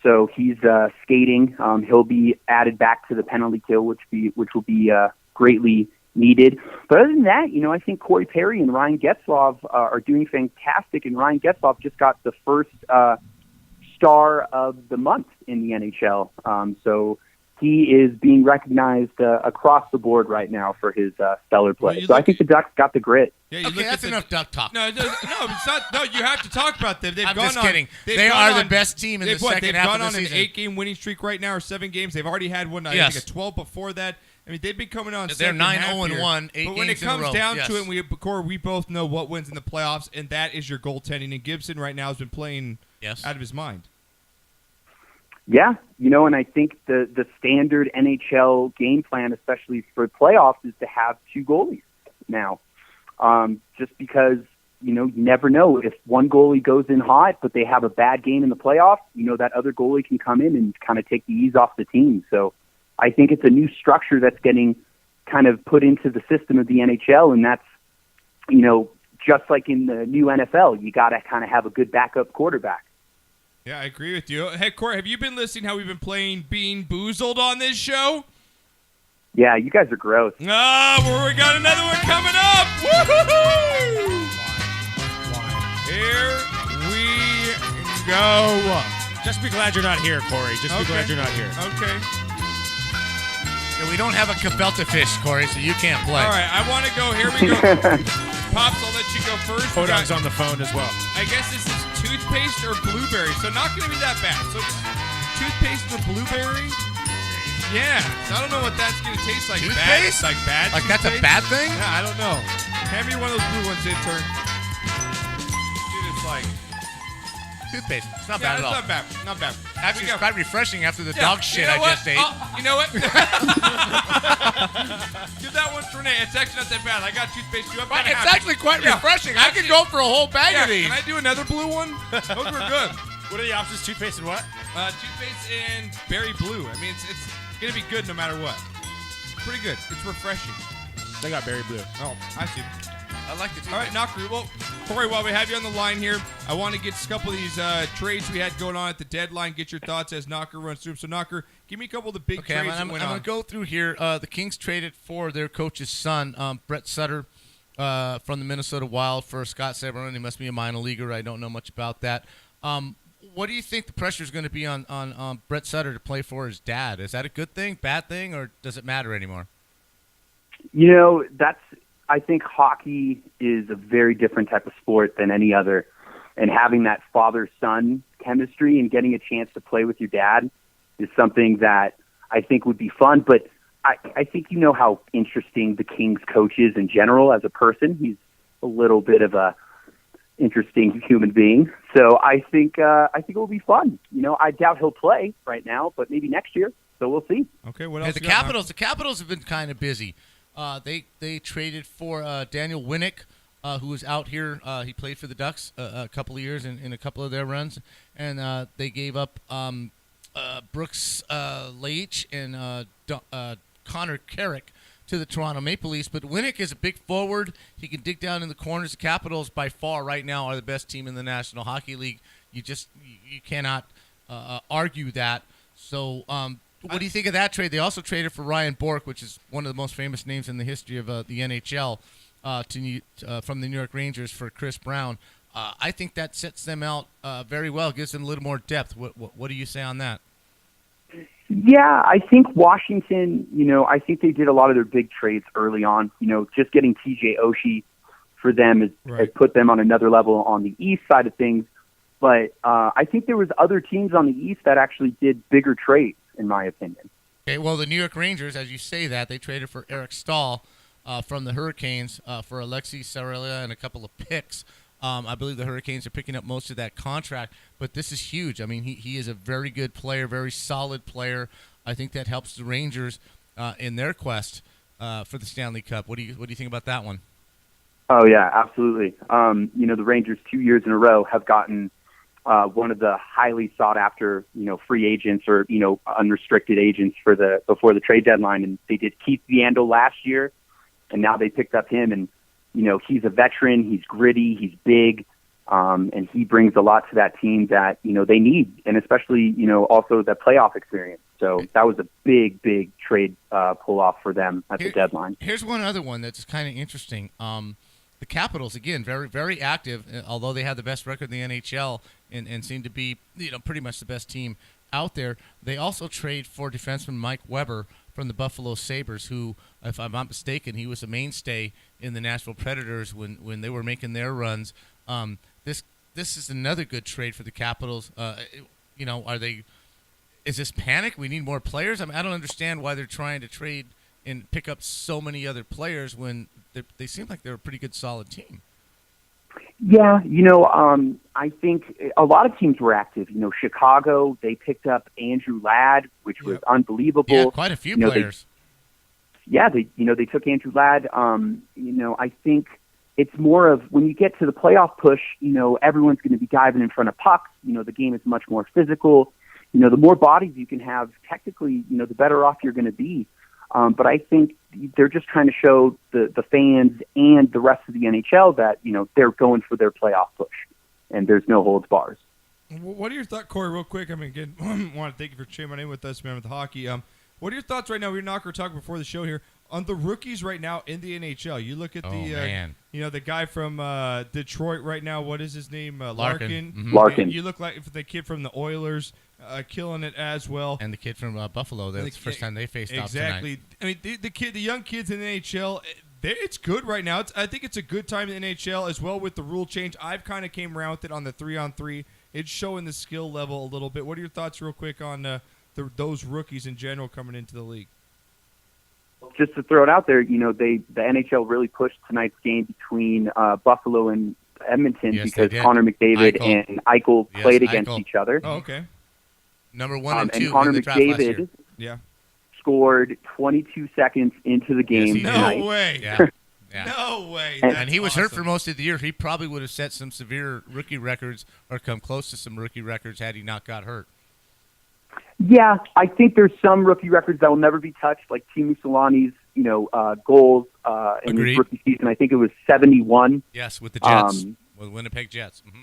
so he's skating. He'll be added back to the penalty kill, which will be greatly needed. But other than that, you know, I think Corey Perry and Ryan Getzlaf are doing fantastic, and Ryan Getzlaf just got the first star of the month in the NHL. So he is being recognized across the board right now for his stellar play.
Well,
so I think the Ducks got the grit.
Yeah,
Okay, that's enough Duck talk.
No, it's not. No, you have to talk about them.
I'm just kidding. They are the best team in the second half of the season.
They've gone on an 8-game winning streak right now, or 7 games. They've already had one, I think, a 12 before that. I mean, they've been coming on.
They're 9-0-1, 8
But when it
games in a
comes
row.
down
Yes.
to it, Corey, we both know what wins in the playoffs, and that is your goaltending. And Gibson right now has been playing out of his mind.
Yeah, and I think the standard NHL game plan, especially for playoffs, is to have two goalies now. Just because, you never know if one goalie goes in hot, but they have a bad game in the playoffs, that other goalie can come in and kind of take the ease off the team. So I think it's a new structure that's getting kind of put into the system of the NHL, and that's, just like in the new NFL, you got to kind of have a good backup quarterback.
Yeah, I agree with you. Hey, Corey, have you been listening how we've been playing Being Boozled on this show?
Yeah, you guys are gross.
We got another one coming up. Woo-hoo-hoo! Here we go.
Just be glad you're not here, Corey. Just be glad you're not here.
Okay.
Yeah, we don't have a gefilte fish, Corey, so you can't play.
All right, I want to go. Here we go. Pops, I'll let you go first.
Podog's on the phone as well.
I guess this is toothpaste or blueberry, so not going to be that bad. So just toothpaste or blueberry? Yeah. So I don't know what that's going to taste like.
Toothpaste?
Bad
Like
toothpaste?
that's a bad thing?
Yeah, I don't know. Hand me one of those blue ones, intern. Dude, it's like...
Toothpaste. It's not bad at all.
Not bad. Not bad.
Actually, it's quite refreshing after the dog shit I just ate.
You know what? Give that one to Renee. It's actually not that bad. I got toothpaste too.
It's actually quite refreshing. I could go for a whole bag of these.
Can I do another blue one? Those were good.
What are the options? Toothpaste and what?
Toothpaste and berry blue. I mean, it's going to be good no matter what. Pretty good. It's refreshing.
They got berry blue.
Oh, I see.
I like it.
All right, Knocker. Well, Corey, while we have you on the line here, I want to get a couple of these trades we had going on at the deadline. Get your thoughts as Knocker runs through them. So, Knocker, give me a couple of the big trades that went on.
I'm going to go through here. The Kings traded for their coach's son, Brett Sutter, from the Minnesota Wild for Scott Sabourin. He must be a minor leaguer. I don't know much about that. What do you think the pressure is going to be on Brett Sutter to play for his dad? Is that a good thing, bad thing, or does it matter anymore?
I think hockey is a very different type of sport than any other, and having that father-son chemistry and getting a chance to play with your dad is something that I think would be fun. But I think how interesting the Kings coach is in general as a person. He's a little bit of a interesting human being. So I think it will be fun. I doubt he'll play right now, but maybe next year. So we'll see.
Okay, what else?
The Capitals have been kind of busy. They traded for Daniel Winnick, who was out here. He played for the Ducks a couple of years in a couple of their runs, and they gave up Brooks Leach and Connor Carrick to the Toronto Maple Leafs. But Winnick is a big forward. He can dig down in the corners. The Capitals, by far, right now, are the best team in the National Hockey League. You cannot argue that. So. What do you think of that trade? They also traded for Ryan Bourque, which is one of the most famous names in the history of the NHL, from the New York Rangers for Chris Brown. I think that sets them out very well, gives them a little more depth. What do you say on that?
Yeah, I think Washington, I think they did a lot of their big trades early on. Just getting TJ Oshie for them has put them on another level on the East side of things. But I think there was other teams on the East that actually did bigger trades, in my opinion.
Okay, well, the New York Rangers, as you say that, they traded for Eric Stahl from the Hurricanes for Alexei Sarelia and a couple of picks. I believe the Hurricanes are picking up most of that contract, but this is huge. I mean, he is a very good player, very solid player. I think that helps the Rangers in their quest for the Stanley Cup. What do you think about that one?
Oh, yeah, absolutely. The Rangers 2 years in a row have gotten one of the highly sought after, free agents or, unrestricted agents before the trade deadline. And they did Keith Yandel last year, and now they picked up him. And, he's a veteran, he's gritty, he's big, and he brings a lot to that team that, they need. And especially, also the playoff experience. So that was a big, big trade pull off for them at the deadline.
Here's one other one that's kind of interesting. The Capitals, again, very, very active, although they have the best record in the NHL and seem to be, pretty much the best team out there. They also trade for defenseman Mike Weber from the Buffalo Sabres, who, if I'm not mistaken, he was a mainstay in the Nashville Predators when they were making their runs. This is another good trade for the Capitals. Is this panic? We need more players? I don't understand why they're trying to trade and pick up so many other players when they seem like they're a pretty good, solid team.
Yeah, I think a lot of teams were active. You know, Chicago, they picked up Andrew Ladd, which was unbelievable.
Yeah, quite a few players.
They took Andrew Ladd. I think it's more of when you get to the playoff push, everyone's going to be diving in front of pucks. The game is much more physical. The more bodies you can have, technically, the better off you're going to be. But I think they're just trying to show the fans and the rest of the NHL that, they're going for their playoff push and there's no holds bars.
What are your thoughts, Corey, real quick? I mean, again, want to thank you for chiming in with us, man, with hockey. What are your thoughts right now? We were not going to talk before the show here on the rookies right now in the NHL. You look at the guy from Detroit right now. What is his name? Larkin.
Mm-hmm.
Larkin.
You look like the kid from the Oilers, killing it as well.
And the kid from Buffalo. That's the first time they faced off tonight.
Exactly. I mean, the young kids in the NHL. It's good right now. I think it's a good time in the NHL as well with the rule change. I've kind of came around with it on the 3-on-3. It's showing the skill level a little bit. What are your thoughts, real quick, on those rookies in general coming into the league?
Just to throw it out there, the NHL really pushed tonight's game between Buffalo and Edmonton because Connor McDavid and Eichel played against each other.
Oh, okay.
Number 1 and 2
and Connor
in the draft last
McDavid
year.
Scored 22 seconds into the game tonight.
No way.
Yeah.
No way.
And he was hurt for most of the year. He probably would have set some severe rookie records or come close to some rookie records had he not got hurt.
Yeah, I think there's some rookie records that will never be touched, like Teemu Solani's, goals in his rookie season. I think it was 71.
Yes, with the Jets, with Winnipeg Jets. Mm-hmm.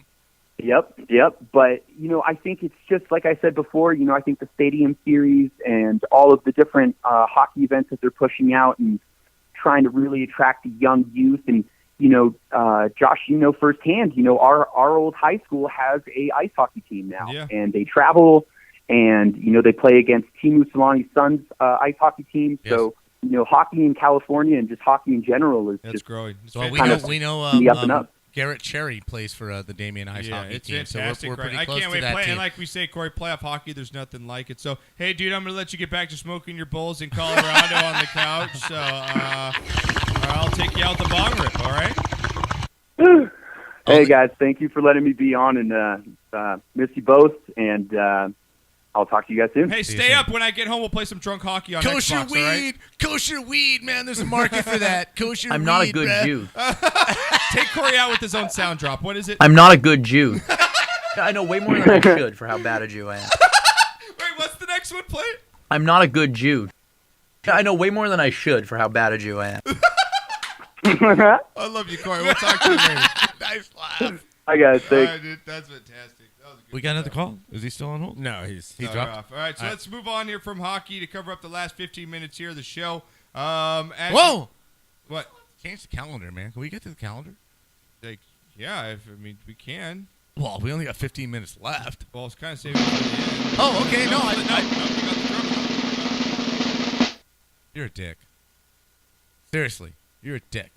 Yep. But, I think it's just, like I said before, I think the Stadium Series and all of the different hockey events that they're pushing out and trying to really attract the young youth. And, Josh, firsthand, our old high school has a ice hockey team now.
Yeah.
And they travel and, they play against Teemu Solani's son's ice hockey team.
Yes.
So, hockey in California and just hockey in general is just
growing.
Well,
we know
up and up.
Garrett Cherry plays for the Damien Ice hockey
it's
team.
fantastic.
So we're pretty
I
close
can't
to
wait
that
to play.
team.
And like we say, Corey, playoff hockey, there's nothing like it. So, hey, dude, I'm going to let you get back to smoking your bowls in Colorado on the couch. So I'll take you out the bong rip, all right?
Hey, guys, thank you for letting me be on and miss you both. And I'll talk to you guys soon.
Hey, stay up. When I get home, we'll play some drunk hockey on
Kosher
Xbox,
weed,
all right?
kosher weed, man. There's a market for that. Kosher weed.
I'm not a good
bruh.
Jew.
Take Corey out with his own sound drop. What is it?
I'm not a good Jew. I know way more than I should for how bad a Jew I am.
Wait, what's the next one? Play it.
I'm not a good Jew. I know way more than I should for how bad a Jew I am.
I love you, Corey. We'll talk to you later.
Nice laugh.
Hi, guys.
All
Thanks.
right, dude, that's fantastic. That was a good
We got another call? Is he still on hold?
No, he's
He
No,
dropped.
you're off. All right, so let's move on here from hockey to cover up the last 15 minutes here of the show.
Whoa!
What?
Change the calendar, man. Can we get to the calendar?
Like, yeah, we can.
Well, we only got 15 minutes left.
Well, it's kind of saving for the end.
Oh, okay. No,
you got the drum.
You're a dick. Seriously, you're a dick.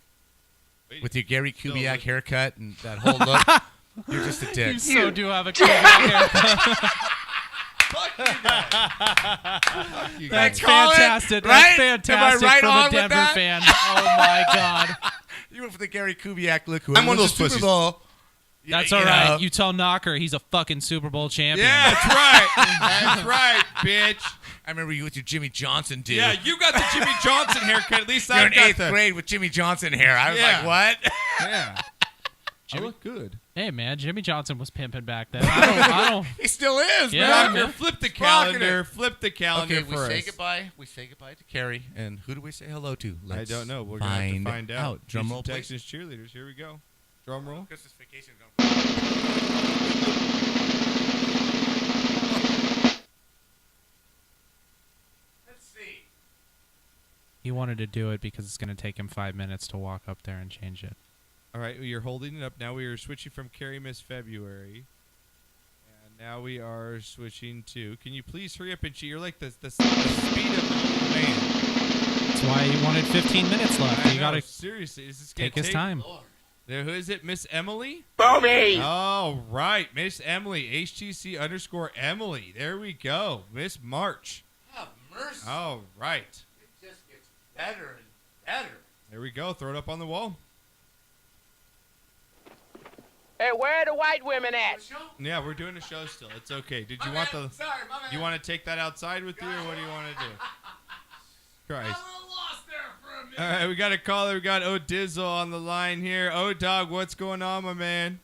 With your Gary Kubiak haircut and that whole look, you're just a dick.
You so do have a Kubiak haircut. That's fantastic.
Right?
That's
Am I
fantastic
right
from
on
a
with
Denver
that?
fan. Oh, my God.
You went for the Gary Kubiak look.
I'm one of those
Super
pussies.
Bowl.
That's all right. You tell Knocker he's a fucking Super Bowl champion.
Yeah, that's right. That's right, bitch.
I remember you with your Jimmy Johnson dude.
Yeah, you got the Jimmy Johnson haircut. At least
You're
I
in
got
8th grade with Jimmy Johnson hair. I was
Yeah.
like, what?
Yeah. I look good.
Hey, man, Jimmy Johnson was pimping back then. I don't.
He still is,
Yeah.
man.
Knocker, flip the
Rocking
calendar.
it.
Flip the calendar
Okay, we
for
say
us.
goodbye. We say goodbye to Carrie, and who do we say hello to?
I don't know. We're gonna have to find out.
Drum
Houston
roll, please.
Texans cheerleaders. Here we go. Drum roll.
Christmas vacation. Let's see.
He wanted to do it because it's going to take him 5 minutes to walk up there and change it.
All right, you're holding it up. Now we are switching from Carrie Miss February. And now we are switching to. Can you please hurry up and cheat? You're like the speed of an old man.
That's why he wanted 15 minutes left. You got to
seriously. Is this gonna
take his time.
There, who is it? Miss Emily?
Bobby!
All right, Miss Emily. HTC_Emily. There we go. Miss March.
Have mercy.
All right.
It just gets better and better.
There we go. Throw it up on the wall.
Hey, where are the white women at?
Yeah, we're doing a show still. It's okay. Did you want the?
Sorry, my man.
You want to take that outside with you, or what do you want to do? Christ.
I'm a little lost there for a minute.
All right, we got a caller. We got O'Dizzle on the line here. O-Dog, what's going on, my man?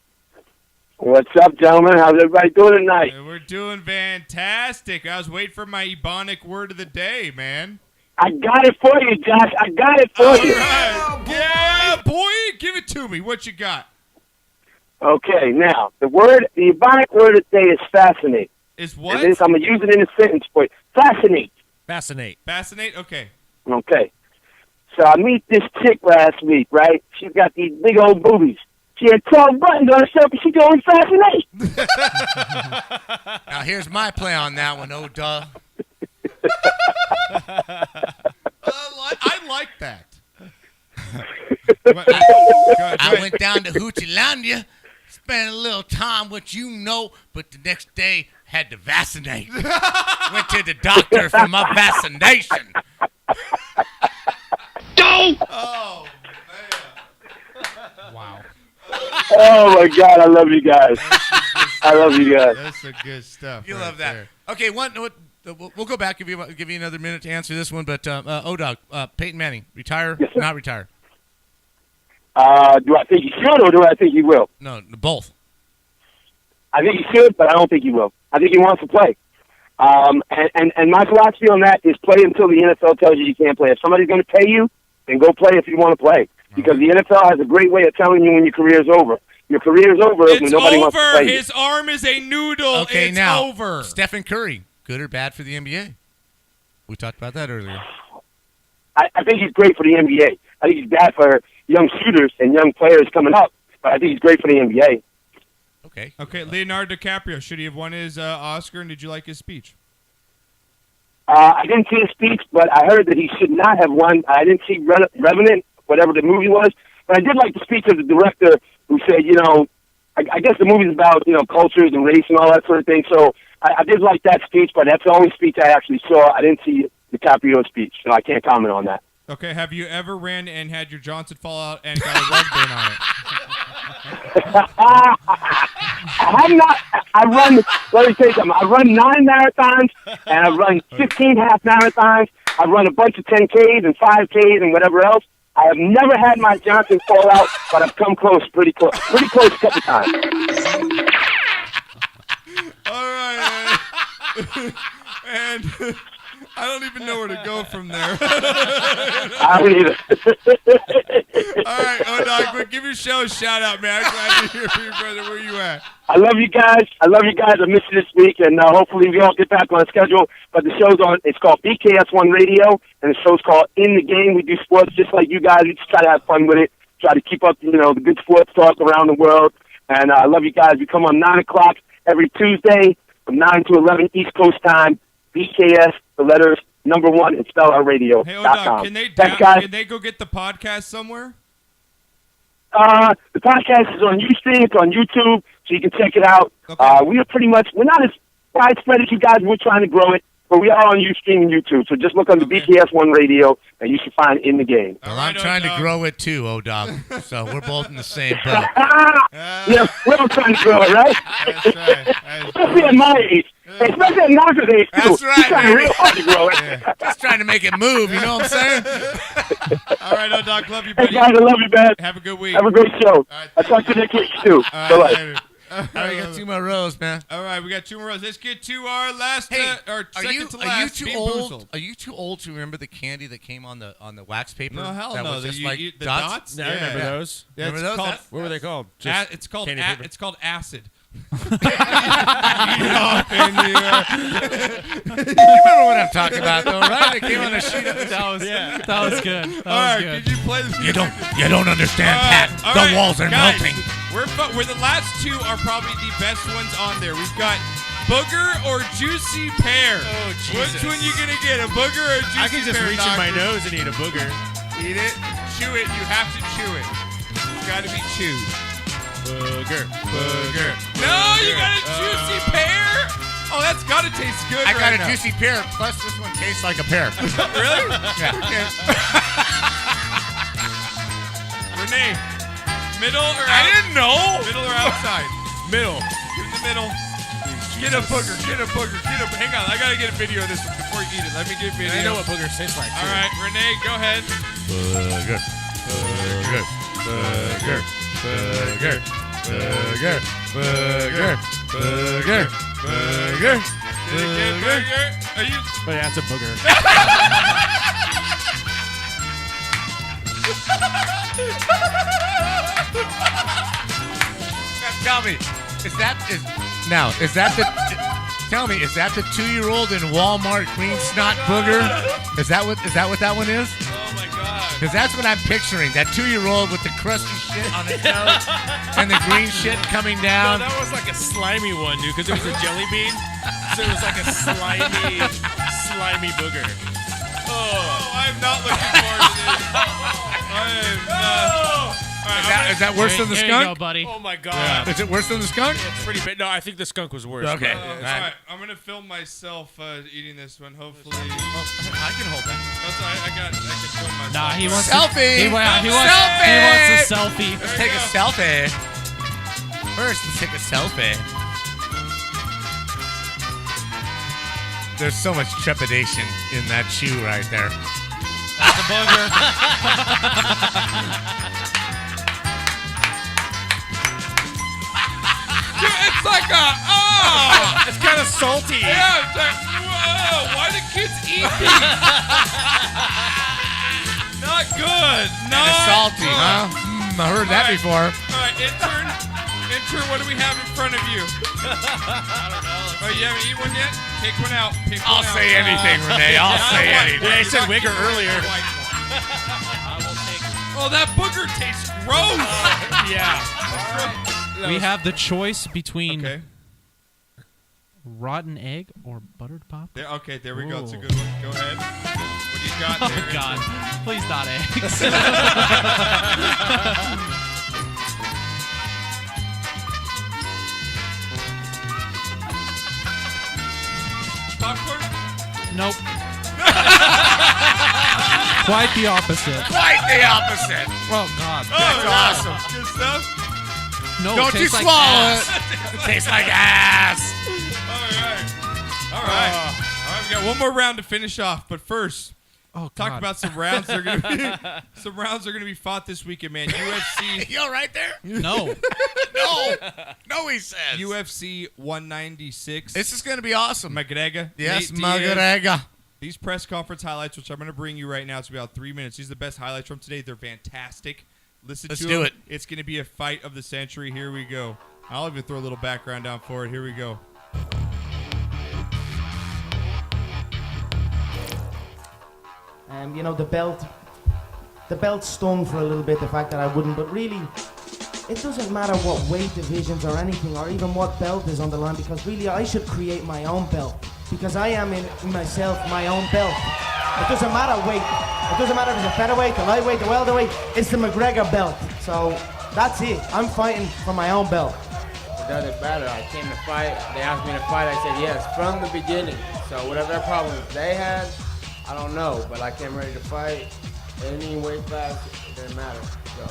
What's up, gentlemen? How's everybody doing tonight?
We're doing fantastic. I was waiting for my Ebonic word of the day, man.
I got it for you, Josh. I got it for you.
Right. Yeah, boy. Give it to me. What you got?
Okay, now, the Ebonic word of the day is fascinate.
Is what?
I'm going to use it in a sentence for you. Fascinate.
Fascinate.
Fascinate? Okay.
Okay. So I meet this chick last week, right? She's got these big old boobies. She had 12 buttons on her shirt, but she going fascinate.
Now, here's my play on that one, duh.
I like that.
I went down to Hoochielandia, spent a little time with but the next day had to vaccinate. Went to the doctor for my vaccination.
Oh, man.
Wow.
Oh, my God. I love you guys. I love you guys.
That's some good stuff.
You
right
love that.
there.
Okay, we'll go back, give you another minute to answer this one, but O-Dog, Peyton Manning, retire,
Yes, sir.
not retire?
Do I think he should or do I think he will?
No, both.
I think he should, but I don't think he will. I think he wants to play. And my philosophy on that is play until the NFL tells you can't play. If somebody's going to pay you, then go play if you want to play. Because the NFL has a great way of telling you when your career is over. Your career is over when nobody wants to play you.
His arm is a noodle.
Okay,
it's
now,
over.
Stephen Curry, good or bad for the NBA? We talked about that earlier.
I think he's great for the NBA. I think he's bad for young shooters and young players coming up, but I think he's great for the NBA.
Okay, Leonardo DiCaprio, should he have won his Oscar, and did you like his speech?
I didn't see his speech, but I heard that he should not have won. I didn't see Revenant, whatever the movie was, but I did like the speech of the director who said, I guess the movie's about, cultures and race and all that sort of thing, so I did like that speech, but that's the only speech I actually saw. I didn't see DiCaprio's speech, so I can't comment on that.
Okay, have you ever ran and had your Johnson fall out and got a rug burn on it?
I have not. Let me tell you something. I run 9 marathons, and I run 15 half marathons. I run a bunch of 10Ks and 5Ks and whatever else. I have never had my Johnson fall out, but I've come close, pretty close a couple times.
All right, man. And I don't even know where to go from there.
I don't either.
All right, O-Dog, but give your show a shout out, man. I'm glad to hear from you, brother. Where you at?
I love you guys. I missed you this week, and hopefully we all get back on schedule. But the show's on. It's called BKS1 Radio, and the show's called In the Game. We do sports just like you guys. We just try to have fun with it. Try to keep up, the good sports talk around the world. And I love you guys. We come on 9 o'clock every Tuesday from 9 to 11 East Coast time. BKS, the letters, number 1, and spell our radio.
Hey, O-Dog, can they go get the podcast somewhere?
The podcast is on Ustream. It's on YouTube, so you can check it out.
Okay.
We're not as widespread as you guys. We're trying to grow it, but we are on Ustream and YouTube. So just look on the BKS1 Radio, and you should find In the Game.
Well, I'm trying to grow it too, O-Dog. So we're both in the same boat.
Yeah, we're all trying to grow it, right?
That's right.
Especially at my age. Especially at Knox's age, too.
That's right,
He's trying
man.
real hard to grow it.
Just trying to make it move, you know what I'm saying?
All right, O-Dog, love you,
Hey,
buddy.
guys, I love you, man.
Have a good week.
Have a great show.
right,
I'll talk to you next week, too.
All
Bye-bye.
right, later.
All right, we got 2 more rows, man.
All right, we got 2 more rows. Let's get to our last,
Hey,
or
are
second
you
to last.
too
Being
old?
Boozled.
Are you too old to remember the candy that came on the wax paper?
No, hell
that
no.
Was just
You
like
eat the
dots?
dots?
Yeah, I remember those.
Yeah,
Remember
it's
those?
called,
What were they called?
it's called
candy paper?
it's called acid.
You remember what I'm talking about, though, right? It came on a sheet of
That was good. That
All right,
was good.
did you play the
You don't understand, Pat.
all
The
right,
walls are
guys,
melting.
We're the last 2 are probably the best ones on there. We've got booger or juicy pear.
Oh,
Which
Jesus.
one you gonna get? A booger or a juicy pear?
I can just reach in my
Knocker?
nose and eat a booger.
Eat it, chew it. You have to chew it. It's got to be chewed.
Booger.
Booger. No, you got a juicy pear. Oh, that's got to taste good.
I got
right
a
now.
juicy pear, plus this one tastes like a pear.
Really?
Yeah.
Okay. Renee, middle or
I
out?
didn't know.
Middle or outside? side.
Middle.
Get in the middle. Get a booger. Hang on, I gotta get a video of this before you eat it. Let me get a video.
I know what boogers taste like.
All right, Renee, go ahead.
Burger.
Did it get burger? Are you?
But yeah, it's a booger.
Tell me, is that the 2-year-old in Walmart green snot booger? Is that what that one is?
Oh my God!
Because that's what I'm picturing. That 2-year-old with the crusty shit on his nose and the green shit coming
No,
down.
that was like a slimy one, dude, because it was a jelly bean. So it was like a slimy booger.
Oh, I'm not looking forward to this. I am not. All right,
Is that worse than the
There
skunk?
you go, buddy.
Oh my God.
Is it worse than the skunk?
It's pretty bad. No, I think the skunk was worse.
Okay.
all right, I'm gonna film myself eating this one. Hopefully,
I can hold that.
that's all right. I can film myself.
Nah, he wants
Selfie!
He wants a selfie.
Let's take a selfie. First, let's take a selfie. There's so much trepidation in that chew right there.
That's a booger.
It's like a
It's kind of salty.
Yeah, it's like whoa. Why do kids eat these? Not good. Not
It's salty,
good.
huh? I heard that before.
All right, intern, what do we have in front of you? I don't know. Oh, you haven't eaten one yet? Take one out. Pick
I'll
one
say
out.
anything, Renee. I'll say anything.
Yeah, I said Wigger earlier.
Oh, that booger tastes gross.
Yeah.
We have the choice between
Okay.
rotten egg or buttered pop.
There we go. It's a good one. Go ahead. What do you got there?
Oh God! Please not eggs.
Popcorn?
Nope. Quite the opposite.
Quite the opposite.
Oh God!
That's awesome.
Good stuff.
No,
Don't
it
you
tastes like
swallow
ass.
it. It tastes like ass.
All right. We got one more round to finish off, but first,
Oh,
talk
God.
about some rounds. They're gonna be fought this weekend, man. UFC.
You all right there?
No.
No, he says.
UFC 196.
This is going to be awesome.
McGregor.
Yes,
Nate Diaz.
McGregor.
These press conference highlights, which I'm going to bring you right now, it's about 3 minutes. These are the best highlights from today. They're fantastic. Let's
do it.
It's going to be a fight of the century. Here we go. I'll even throw a little background down for it. Here we go.
You know, the belt stung for a little bit, the fact that I wouldn't, but really, it doesn't matter what weight divisions or anything, or even what belt is on the line, because really I should create my own belt, because I am in myself my own belt. It doesn't matter weight. It doesn't matter if it's a featherweight, the lightweight, the welterweight, it's the McGregor belt. So that's it. I'm fighting for my own belt.
It doesn't matter. I came to fight. They asked me to fight. I said yes from the beginning. So whatever problems they had, I don't know. But I came ready to fight. Any weight class, it didn't matter. So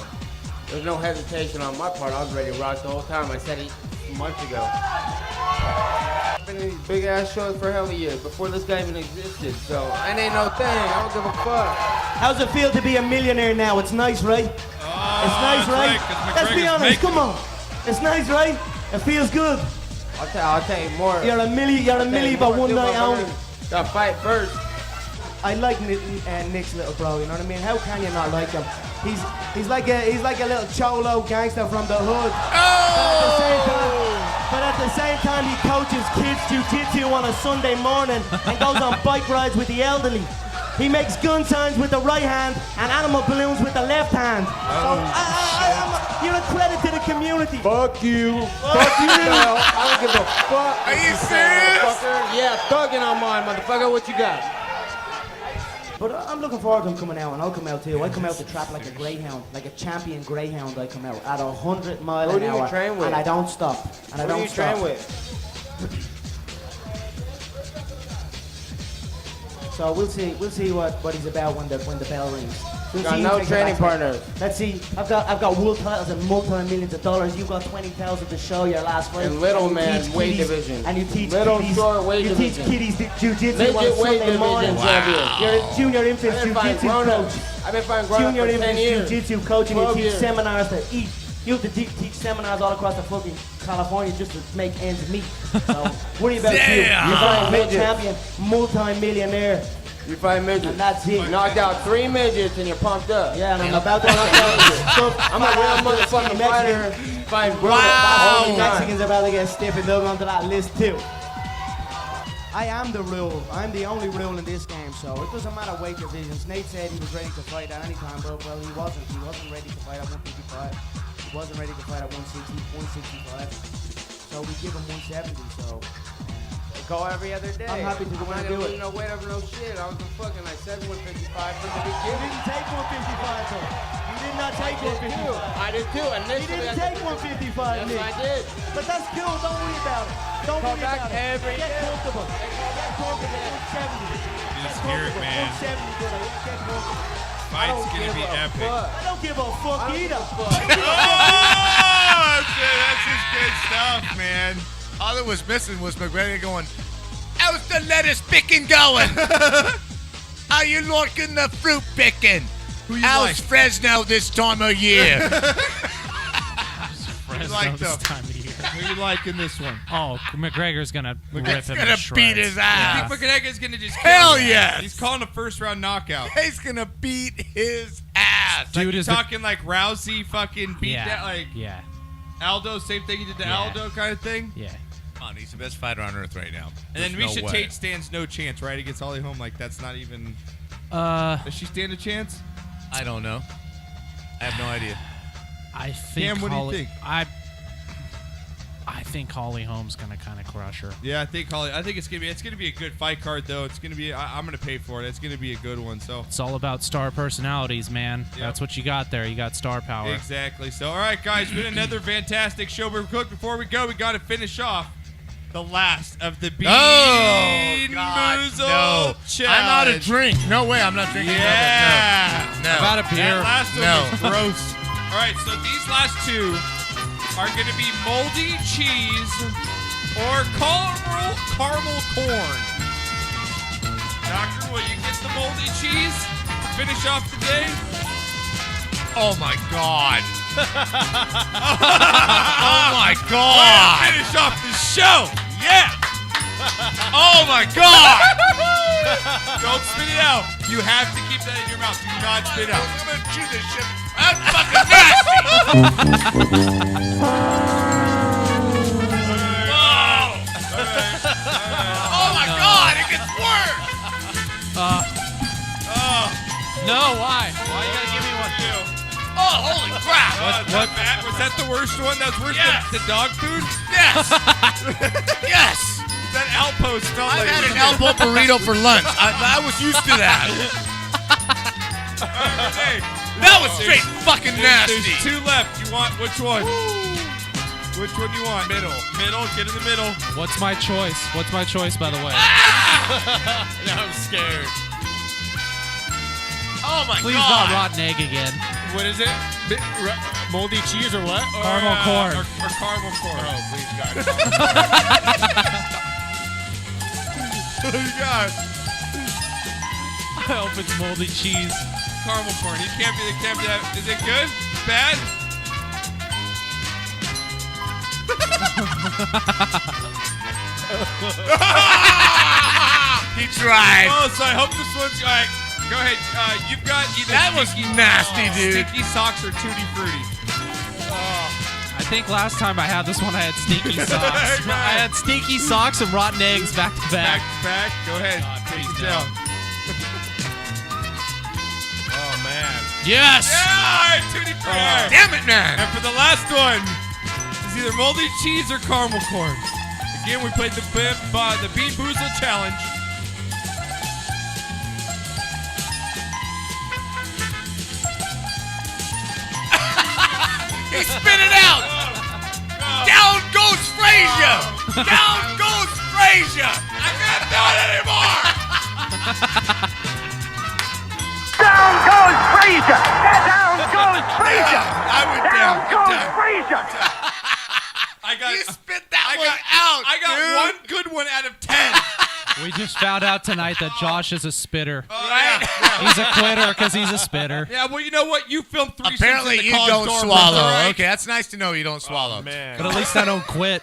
there's no hesitation on my part. I was ready to rock the whole time. I said it months ago. I've been in these big ass shows for hell of years before this guy even existed. So it ain't no thing. I don't give a fuck.
How's it feel to be a millionaire now? It's nice, right? It's nice, right? Let's be honest. Come on. It's nice, right? It feels good.
I'll tell you more.
You're a millie, but one night only.
Gotta fight first.
I like Nick's little bro. You know what I mean? How can you not like him? He's like a little cholo gangster from the hood. But at the same time, he coaches kids jiu-jitsu on a Sunday morning and goes on bike rides with the elderly. He makes gun signs with the right hand and animal balloons with the left hand. So you're a credit to the community.
Fuck you. Fuck you. I don't give a fuck.
Are you serious?
Yeah, thugging on mine, motherfucker. What you got?
But I'm looking forward to him coming out, and I'll come out too. I come out the trap like a greyhound, like a champion greyhound. I come out at 100 miles an hour,
train with?
and I don't stop. And I
Who
don't
do you
stop.
train with?
So we'll see what he's about when the bell rings.
Got no training partners.
Let's see. I've got world titles and multi-millions of dollars. You've got 20,000 to show your last fight.
And little
you
man
teach
weight
kiddies-
division.
And you teach
Little
kiddies,
short weight
you
division.
teach kiddies jiu-jitsu
Midget
on
weight
Sunday
division
morning.
champion.
You're a junior infants
I've been fighting
jiu-jitsu
grown-ups.
coach.
I've been fighting grown-ups
Junior
for 10
infants
years.
jiu-jitsu coach, and you
12
teach
years.
seminars to eat. You have to teach seminars all across the fucking California just to make ends meet. So worry about you.
Damn.
You're a
Midget.
champion, multi-millionaire.
You fight midgets.
And that's it.
Knocked out 3 midgets and you're pumped up.
Yeah, and I'm about to knock out.
I'm a real motherfucking fighter. Fighting grown
Wow.
ups.
Mexicans about to get stiff and they'll go onto that list too. I am the rule. I'm the only rule in this game, so it doesn't matter weight divisions. Nate said he was ready to fight at any time, but well, he wasn't. He wasn't ready to fight at 155. He wasn't ready to fight at 160, 165. So we give him 170. So
Go every other day.
I'm happy to
I'm
go
not
and do
gonna
it.
lose no weight over no shit. I was fucking like 7 155 from the
You
beginning.
didn't take 155, though. You did not take 155.
I did too.
You
Initially,
didn't take 155,
Yes,
Nick.
I did.
But that's cool. Don't worry about it. Don't
Come
worry
back
about it.
every
Get
day.
comfortable. Get comfortable. 170.
Just hear it, man.
170, brother. Get comfortable.
Fight's gonna be epic.
I don't give a fuck either.
Oh, that's just good stuff, man.
All that was missing was McGregor going, how's the lettuce picking going? Are you liking the fruit picking? How's
like?
Fresno this time of year?
Fresno
like
this
the-
time of year.
Who you like in this one?
Oh, McGregor's gonna rip him
gonna
to shreds.
beat his ass.
I think McGregor's gonna just
Hell
kill him.
yes.
He's calling a first round knockout.
He's gonna beat his ass.
Dude,
Like,
is the-
talking like Rousey fucking beat
Yeah,
that like
yeah,
Aldo, same thing he did to
Yeah.
Aldo kind of thing.
yeah.
Come on, he's the best fighter on earth right now.
And then
There's
Misha
no way.
Tate stands no chance, right? Against Holly Holm, like that's not even. Does she stand a chance?
I don't know. I have no idea.
I think.
Cam, what do you
Holly-
think?
I think Holly Holm's gonna kind of crush her.
Yeah, I think Holly. I think it's gonna be a good fight card though. It's gonna be. I'm gonna pay for it. It's gonna be a good one. So
It's all about star personalities, man.
Yep.
That's what you got there. You got star power.
exactly. So all right, guys, been another fantastic show. But before we go, we got to finish off the last of the Bean
God,
Boozled
no.
challenge.
I'm out of drink. No way, I'm not drinking
Yeah.
another. No.
About a beer.
That last one
No.
was gross. All right, so these last two are going to be moldy cheese or caramel corn. Doctor, will you get the moldy cheese to finish off the day?
Oh my God.
Oh
my
Way
God.
to finish off the show. Yeah.
Oh my God.
Don't spit it out. You have to keep that in your mouth. Do not spit it out.
I'm gonna chew this shit. That's fucking nasty. Whoa. Oh my God, it gets worse.
No, why? Why you gotta give me one?
Oh, holy crap.
Was that the worst one? That was worse
Yes.
than the dog food?
Yes. Yes.
That Alpo smelled
I've
like
had an elbow burrito for lunch. I was used to that.
Hey,
That was straight fucking nasty.
There's two left. You want which one? Which one you want? Middle. Middle. Get in the middle.
What's my choice? What's my choice, by the way?
Now I'm scared. Oh my
Please
God.
not rotten egg again.
What is it?
Moldy cheese or what?
Caramel corn.
Or caramel corn.
Oh, please God.
What do you got?
I hope it's moldy cheese.
Caramel corn. You can't be that. Is it good? Bad?
He tried.
Oh, so I hope this one's all right. Go ahead. You've got either
That was nasty, dude.
Sticky socks or tutti frutti.
I think last time I had this one, I had stinky socks. I had stinky socks and rotten eggs back to back.
Back. Go ahead. Take it down. Oh man.
Yes.
Yeah, tutti frutti.
Damn it, man.
And for the last one, it's either moldy cheese or caramel corn. Again, we played the Bean Boozled challenge.
He spit it out. Down goes Frazier. Down goes Frazier. I can't do it anymore.
Down goes Frazier.
You spit that one out.
I got
dude.
one good one out of 10.
We just found out tonight that Josh is a spitter.
Yeah.
He's a quitter because he's a spitter.
Yeah, well, you know what? You filmed 3
Apparently
in the
you
college
don't
dorm
swallow.
room, all right?
Okay, that's nice to know you don't swallow.
Man.
But at least I don't quit.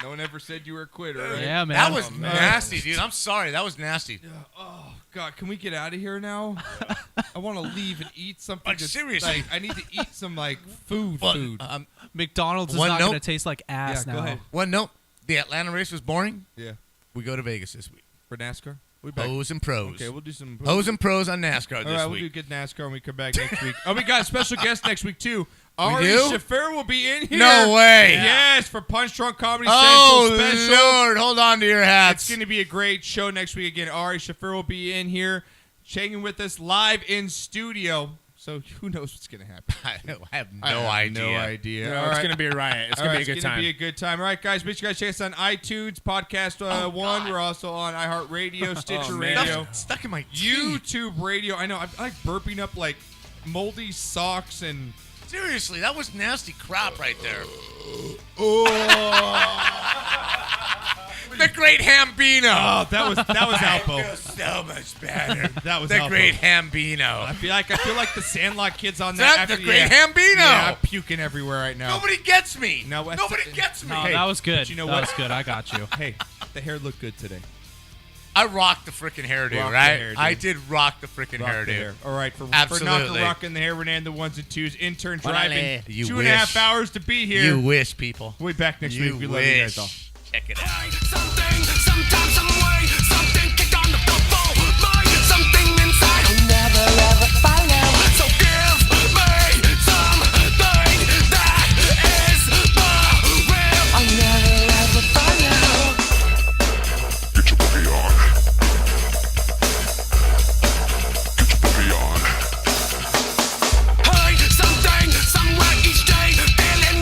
No one ever said you were a quitter, right?
Yeah, man.
That was nasty, dude. I'm sorry. That was nasty.
Oh, God. Can we get out of here now? I want to leave and eat something.
Like, seriously.
Like, I need to eat some, like, food.
McDonald's is
One
not
note.
going to taste like ass
Yeah,
now.
go ahead.
One note. The Atlanta race was boring.
Yeah.
We go to Vegas this week.
For NASCAR? We'll be back.
Pros and pros.
Okay, we'll do some...
Pros and pros on NASCAR
All
this
right, we'll
week.
do good NASCAR when we come back next week. Oh, we got a special guest next week, too. Ari
do?
Shaffer will be in here.
No way.
Yes, for Punch Drunk Comedy
Oh,
Central special.
Lord. Hold on to your hats.
It's going to be a great show next week. Again, Ari Shaffer will be in here, hanging with us live in studio. So who knows what's going to happen?
I have no idea.
No idea.
No,
All
it's
right.
going to be a riot. It's
All
going
right,
to be a good
It's going
time.
to be a good time. All right, guys. Make sure you guys check us on iTunes, Podcast One. We're also on iHeartRadio, Stitcher
man.
Radio,
Stuck in my
YouTube Radio. I know. I'm like burping up like moldy socks and...
Seriously, that was nasty crap right there. The great Hambino.
Oh, that was Alpo.
I feel so much better.
That was
the
Alpo.
great Hambino.
I feel like the Sandlot kids on
Is
that.
that the great Hambino?
Yeah, I'm puking everywhere right now.
Nobody gets me.
No, that's-
Nobody gets me.
No,
Hey,
that was good.
but you know
that
what?
was good. I got you.
Hey, the hair looked good today.
I rocked the freaking hairdo,
Rock the
right?
hairdo.
I did rock the freaking
Rock
hairdo.
the hair. All right, for
Absolutely.
Knocker rocking the hair, Renee and the ones and twos. Intern driving
Orale. You
2.5
wish.
hours to be here.
You wish, people.
We'll be back next
You
week. We love you guys
wish.
all.
Check it out.
Sometimes